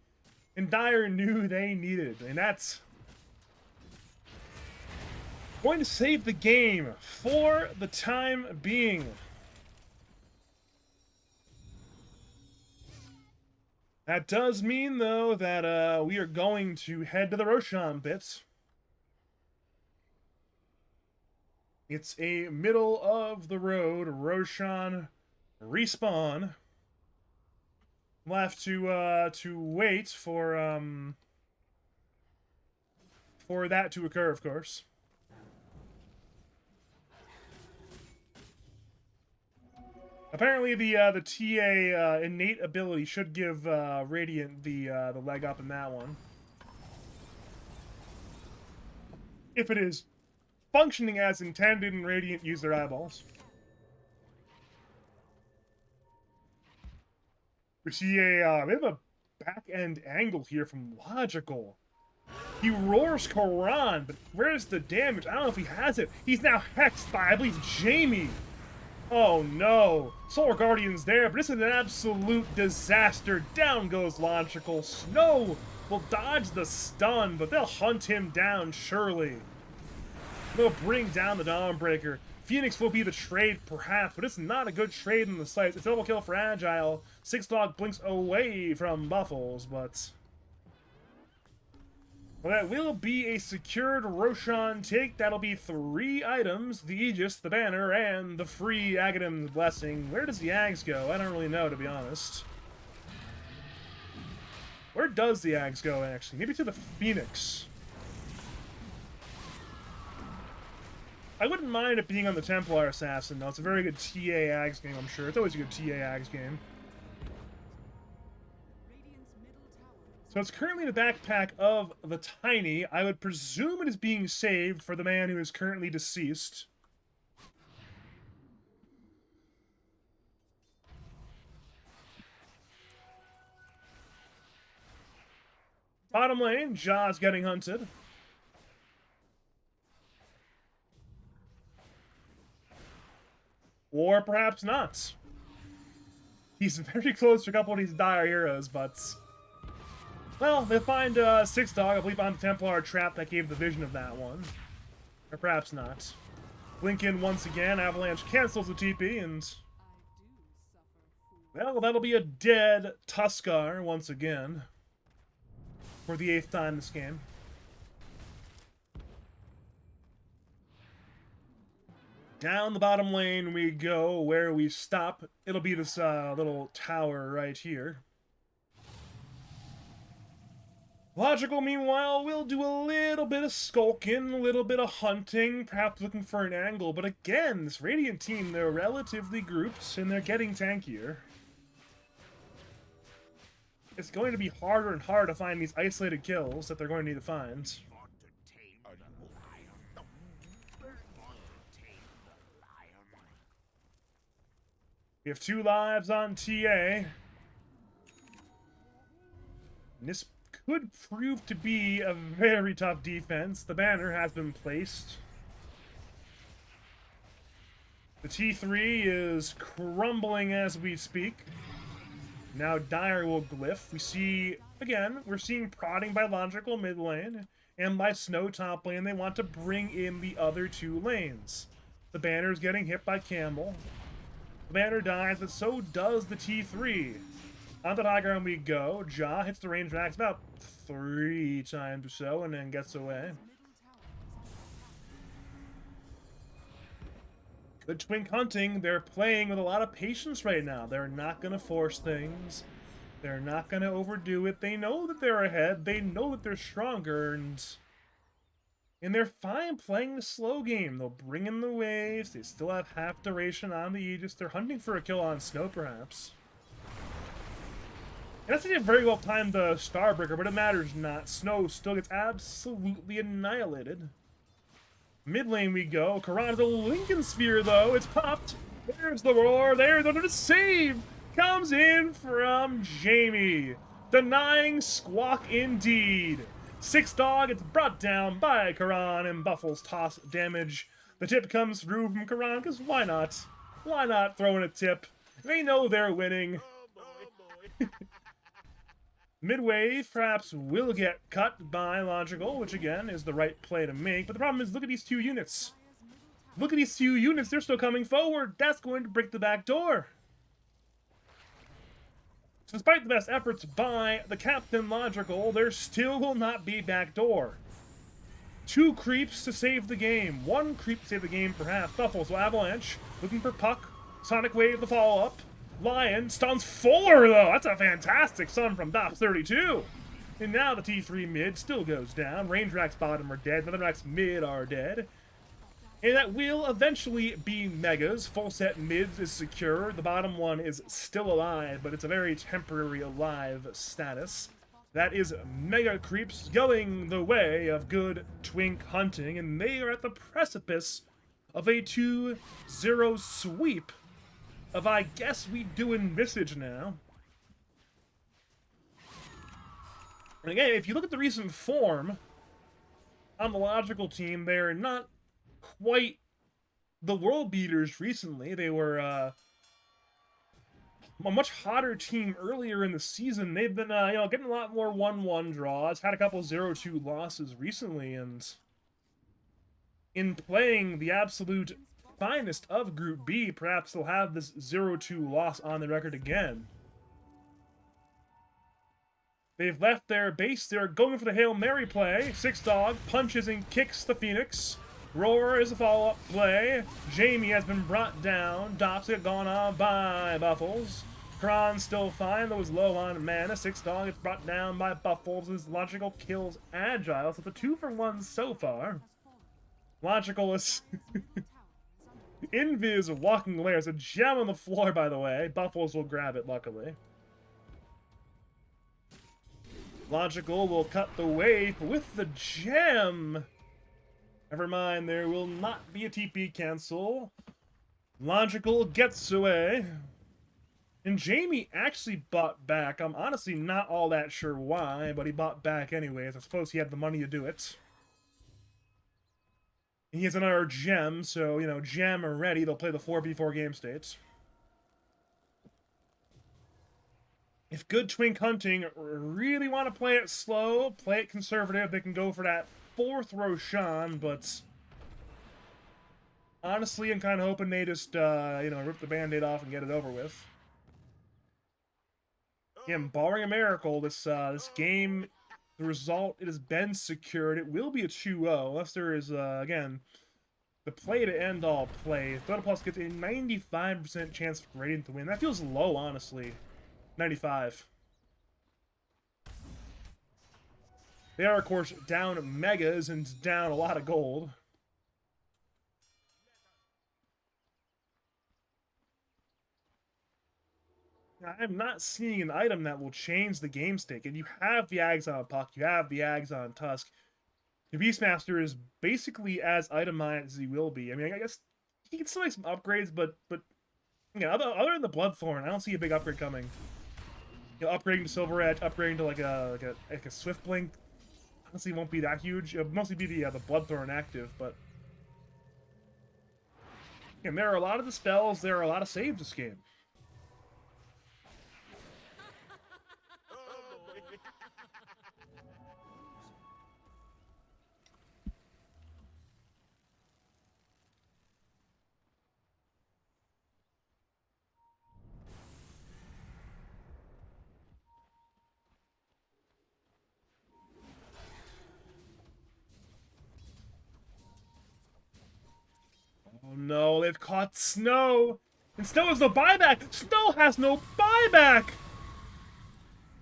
And Dire knew they needed, and that's going to save the game for the time being. That does mean, though, that we are going to head to the Roshan pits. It's a middle-of-the-road Roshan respawn. We'll have to wait for that to occur, of course. Apparently, the TA innate ability should give Radiant the leg up in that one, if it is functioning as intended and Radiant use their eyeballs. We see a bit of a back-end angle here from Logical. He roars Karan, but where's the damage? I don't know if he has it. He's now hexed by, I believe, Jamie. Oh no. Solar Guardian's there, but this is an absolute disaster. Down goes Logical. Snow will dodge the stun, but they'll hunt him down, surely. They'll bring down the Dawnbreaker. Phoenix will be the trade, perhaps, but it's not a good trade in the sights. It's a double kill for Agile. 6-Dog blinks away from Buffles, but well, that will be a secured Roshan take. That'll be 3 items: the Aegis, the banner, and the free Aghanim's Blessing. Where does the Ags go? I don't really know, to be honest. Where does the Ags go, actually? Maybe to the Phoenix. I wouldn't mind it being on the Templar Assassin, though. It's a very good TA Ags game, I'm sure. It's always a good TA Ags game. So it's currently in the backpack of the Tiny. I would presume it is being saved for the man who is currently deceased. Bottom lane, Ja's getting hunted. Or perhaps not. He's very close to a couple of these Dire heroes, but Well, they find Six Dog, I believe, on the Templar trap that gave the vision of that one. Or perhaps not. Blink in once again, Avalanche cancels the TP, and... well, that'll be a dead Tuskar once again. For the 8th time this game. Down the bottom lane we go, where we stop. It'll be this little tower right here. Logical, meanwhile, will do a little bit of skulking, a little bit of hunting, perhaps looking for an angle. But again, this Radiant team, they're relatively grouped, and they're getting tankier. It's going to be harder and harder to find these isolated kills that they're going to need to find. We have 2 lives on TA. And this could prove to be a very tough defense. The banner has been placed. The T3 is crumbling as we speak. Now Dire will glyph. We see, again, we're seeing prodding by Logical mid lane and by Snow top lane. They want to bring in the other 2 lanes. The banner is getting hit by Campbell. The banner dies, but so does the T3. On the high ground we go. Ja hits the range max about 3 times or so and then gets away. Good twink hunting. They're playing with a lot of patience right now. They're not going to force things. They're not going to overdo it. They know that they're ahead. They know that they're stronger, and they're fine playing the slow game. They'll bring in the waves. They still have half duration on the Aegis. They're hunting for a kill on Snow, perhaps. And that's a very well timed Starbreaker, but it matters not. Snow still gets absolutely annihilated. Mid lane we go. Karan, the Lincoln Sphere, though. It's popped. There's the roar. There's the save. Comes in from Jamie. Denying Squawk indeed. Six Dog gets brought down by Karan, and Buffles toss damage. The tip comes through from Karan, because why not? Why not throw in a tip? They know they're winning. Midwave perhaps will get cut by Logical, which again is the right play to make. But the problem is, look at these 2 units. Look at these 2 units. They're still coming forward. That's going to break the back door. So despite the best efforts by the Captain Logical, there still will not be backdoor. 2 creeps to save the game. 1 creep to save the game, perhaps. Buffles will Avalanche, looking for Puck. Sonic Wave the follow-up. Lion stuns 4, though. That's a fantastic stun from Dops 32. And now the T3 mid still goes down. Range Racks bottom are dead. Nether Racks mid are dead. And that will eventually be Megas. Full set mids is secure. The bottom one is still alive, but it's a very temporary alive status. That is Mega Creeps going the way of good twink hunting, and they are at the precipice of a 2-0 sweep of, I guess we do in Visage now. And again, if you look at the recent form on the Logical team, they're not quite the world beaters recently. They were a much hotter team earlier in the season. They've been getting a lot more 1-1 draws, had a couple 0-2 losses recently, and in playing the absolute finest of Group B, perhaps they'll have this 0-2 loss on the record again. They've left their base. They're going for the Hail Mary play. Six Dog punches and kicks the Phoenix. Roar is a follow-up play. Jamie has been brought down. Dops get gone on by Buffles. Kron's still fine, though he's low on mana. Six Dog gets brought down by Buffles. His Logical kills Agile, so the 2-for-1 so far. Logical is... Invis walking away. There's a gem on the floor, by the way. Buffles will grab it, luckily. Logical will cut the wave with the gem. Never mind, there will not be a TP cancel. Logical gets away. And Jamie actually bought back. I'm honestly not all that sure why, but he bought back anyways. I suppose he had the money to do it. He has another gem, so, gem ready. They'll play the 4v4 game states. if good Twink Hunting really want to play it slow, play it conservative, they can go for that 4th Roshan, but honestly, I'm kind of hoping they just, rip the Band-Aid off and get it over with. Again, barring a miracle, this game, the result, it has been secured. It will be a 2-0, unless there is, again, the play to end all play. Dota Plus gets a 95% chance for Radiant to win. That feels low, honestly. 95. They are, of course, down megas and down a lot of gold. I'm not seeing an item that will change the game state. And you have the Ags on Puck, you have the Ags on Tusk. The Beastmaster is basically as itemized as he will be. I mean, I guess he can still make some upgrades, but yeah, other than the Bloodthorn, I don't see a big upgrade coming. You know, upgrading to Silver Edge, upgrading to like a Swift Blink, honestly won't be that huge. It'll mostly be the Bloodthorn active, but and there are a lot of the spells, there are a lot of saves this game. Oh no, they've caught Snow! And Snow has no buyback! Snow has no buyback!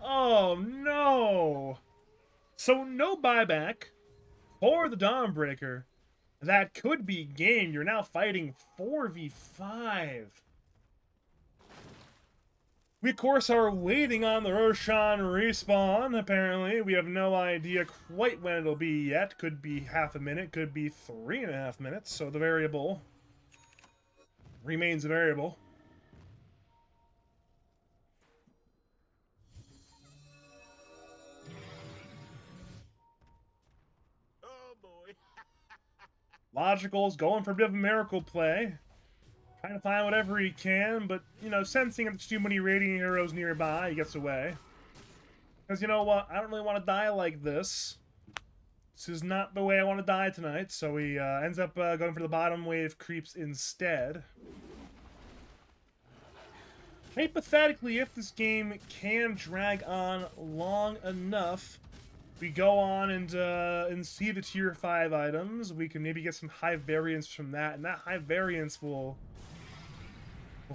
Oh no! So no buyback for the Dawnbreaker. That could be game. You're now fighting 4v5. We, of course, are waiting on the Roshan respawn, apparently. We have no idea quite when it'll be yet. Could be half a minute, could be 3.5 minutes, so the variable remains a variable. Oh boy. Logical's going for a bit of a miracle play. Trying to find whatever he can, but, you know, sensing there's too many Radiant heroes nearby, he gets away. Because, you know what, I don't really want to die like this. This is not the way I want to die tonight, so he ends up going for the bottom wave creeps instead. Hypothetically, if this game can drag on long enough, we go on and see the tier 5 items. We can maybe get some high variance from that, and that high variance will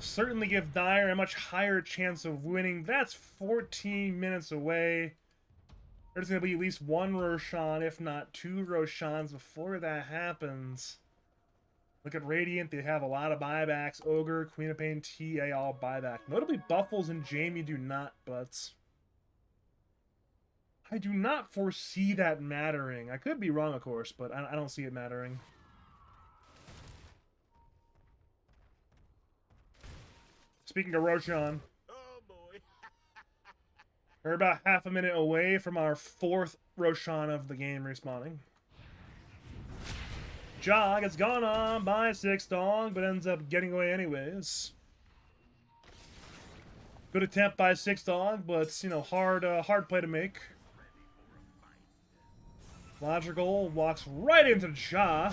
certainly give Dire a much higher chance of winning. That's 14 minutes away. There's going to be at least one Roshan, if not 2 Roshans before that happens. Look at Radiant, they have a lot of buybacks. Ogre, Queen of Pain, TA all buyback. Notably, Buffles and Jamie do not, but I do not foresee that mattering. I could be wrong, of course, but I don't see it mattering. Speaking of Roshan, Oh boy. we're about half a minute away from our 4th Roshan of the game respawning. Jog gets gone on by 6dog, but ends up getting away anyways. Good attempt by 6dog, but, you know, hard play to make. Logical walks right into Ja.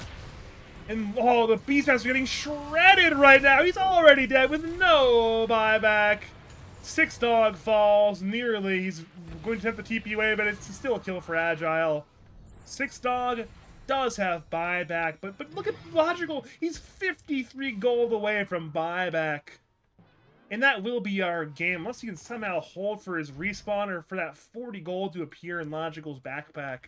And, oh, the Beastmaster's getting shredded right now. He's already dead with no buyback. 6dog falls nearly. He's going to attempt the TP but it's still a kill for Agile. 6dog does have buyback, but look at Logical. He's 53 gold away from buyback. And that will be our game, unless he can somehow hold for his respawn or for that 40 gold to appear in Logical's backpack.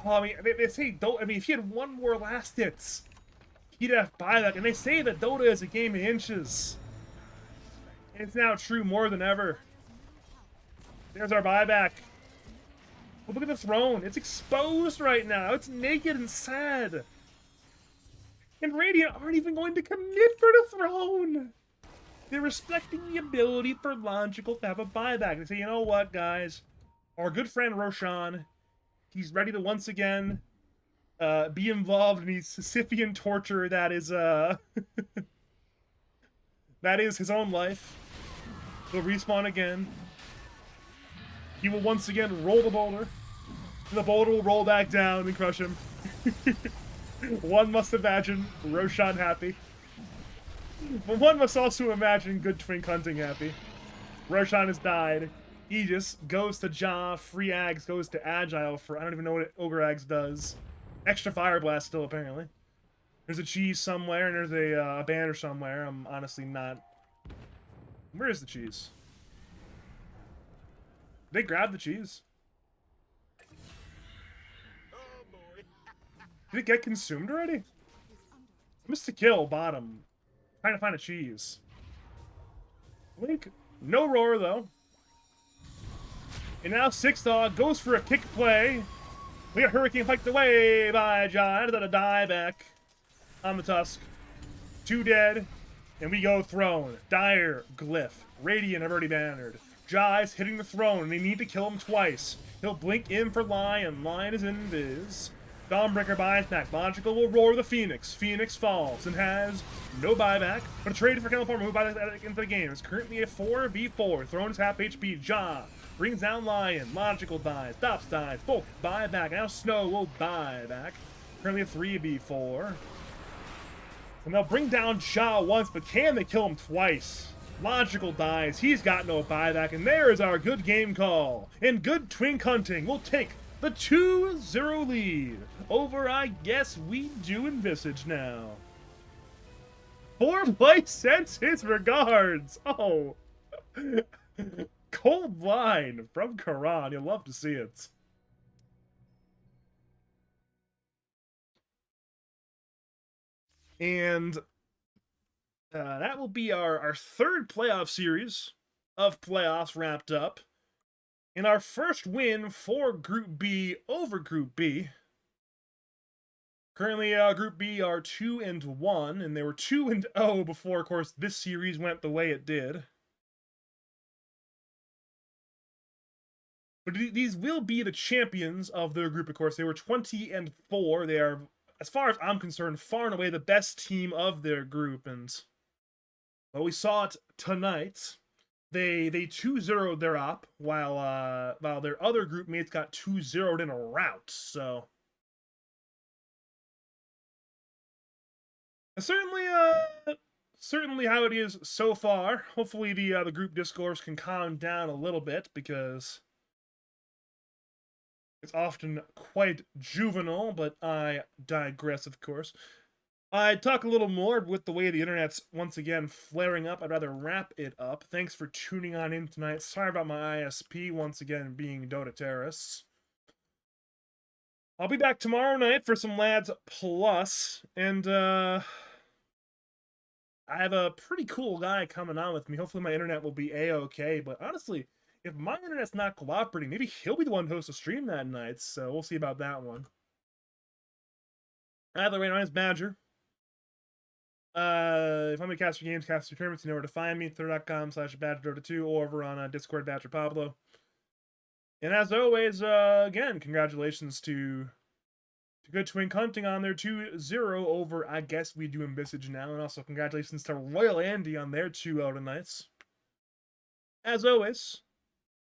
Oh, I mean, they say, if he had one more last hits, he'd have buyback. And they say that Dota is a game of inches. And it's now true more than ever. There's our buyback. But look at the throne. It's exposed right now. It's naked and sad. And Radiant aren't even going to commit for the throne. They're respecting the ability for Logical to have a buyback. They say, you know what, guys? Our good friend Roshan, he's ready to once again be involved in the Sisyphean torture that is that is his own life. He'll respawn again. He will once again roll the boulder. And the boulder will roll back down and crush him. One must imagine Roshan happy. But one must also imagine good Twink Hunting happy. Roshan has died. Aegis goes to Ja. Free Ags goes to Agile for I don't even know what Ogre Ags does. Extra Fire Blast still, apparently. There's a cheese somewhere, and there's a banner somewhere. I'm honestly not... Where is the cheese? Did they grab the cheese? Oh boy. Did it get consumed already? Missed a kill, bottom. Trying to find a cheese. Link, no roar though. And now Six Dog goes for a kick play. We got Hurricane Piked away by John. Then a die back on the Tusk. 2 dead. And we go Throne. Dire, Glyph, Radiant have already bannered. Jai's hitting the throne, and they need to kill him twice. He'll blink in for Lion. Lion is invis. Dawnbreaker buys back. Logical will roar the Phoenix. Phoenix falls and has no buyback, but a trade for California move back into the game. It's currently a 4v4. Throne is half HP. Ja brings down Lion. Logical dies. Dops dies. Both buy back. Now Snow will buy back. Currently a 3v4. And they'll bring down Ja once, but can they kill him twice? Logical dies. He's got no buyback, and there is our good game call. And good Twink Hunting will take the 2-0 lead over, I guess we do in Visage now. 4-play sends his regards. Oh. Cold line from Karan. You'll love to see it. And that will be our third playoff series of playoffs wrapped up. And our first win for Group B over Group B. Currently, Group B are 2-1, and they were 2-0 before, of course, this series went the way it did. But these will be the champions of their group, of course. They were 20-4. They are, as far as I'm concerned, far and away the best team of their group. And well, we saw it tonight. They 2-0'd their op, while their other group mates got 2-0'd in a rout. So certainly how it is so far. Hopefully the group discourse can calm down a little bit, because it's often quite juvenile, but I digress, of course. I talk a little more with the way the internet's once again flaring up. I'd rather wrap it up. Thanks for tuning on in tonight. Sorry about my ISP once again being Dota Terrorists. I'll be back tomorrow night for some Lads Plus, and I have a pretty cool guy coming on with me. Hopefully my internet will be A-okay, but honestly, if my internet's not cooperating, maybe he'll be the one to host a stream that night, so we'll see about that one. Either way, my name's Badger. If I'm gonna cast your games, cast your tournaments, you know where to find me, twitter.com/BadgerDota2, or over on Discord, Badger Pablo. And as always, again, congratulations to good Twink Hunting on their 2-0 over, I guess we do in Visage now, and also congratulations to Royal Andy on their 2-0 tonight. As always,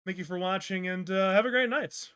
thank you for watching, and have a great night.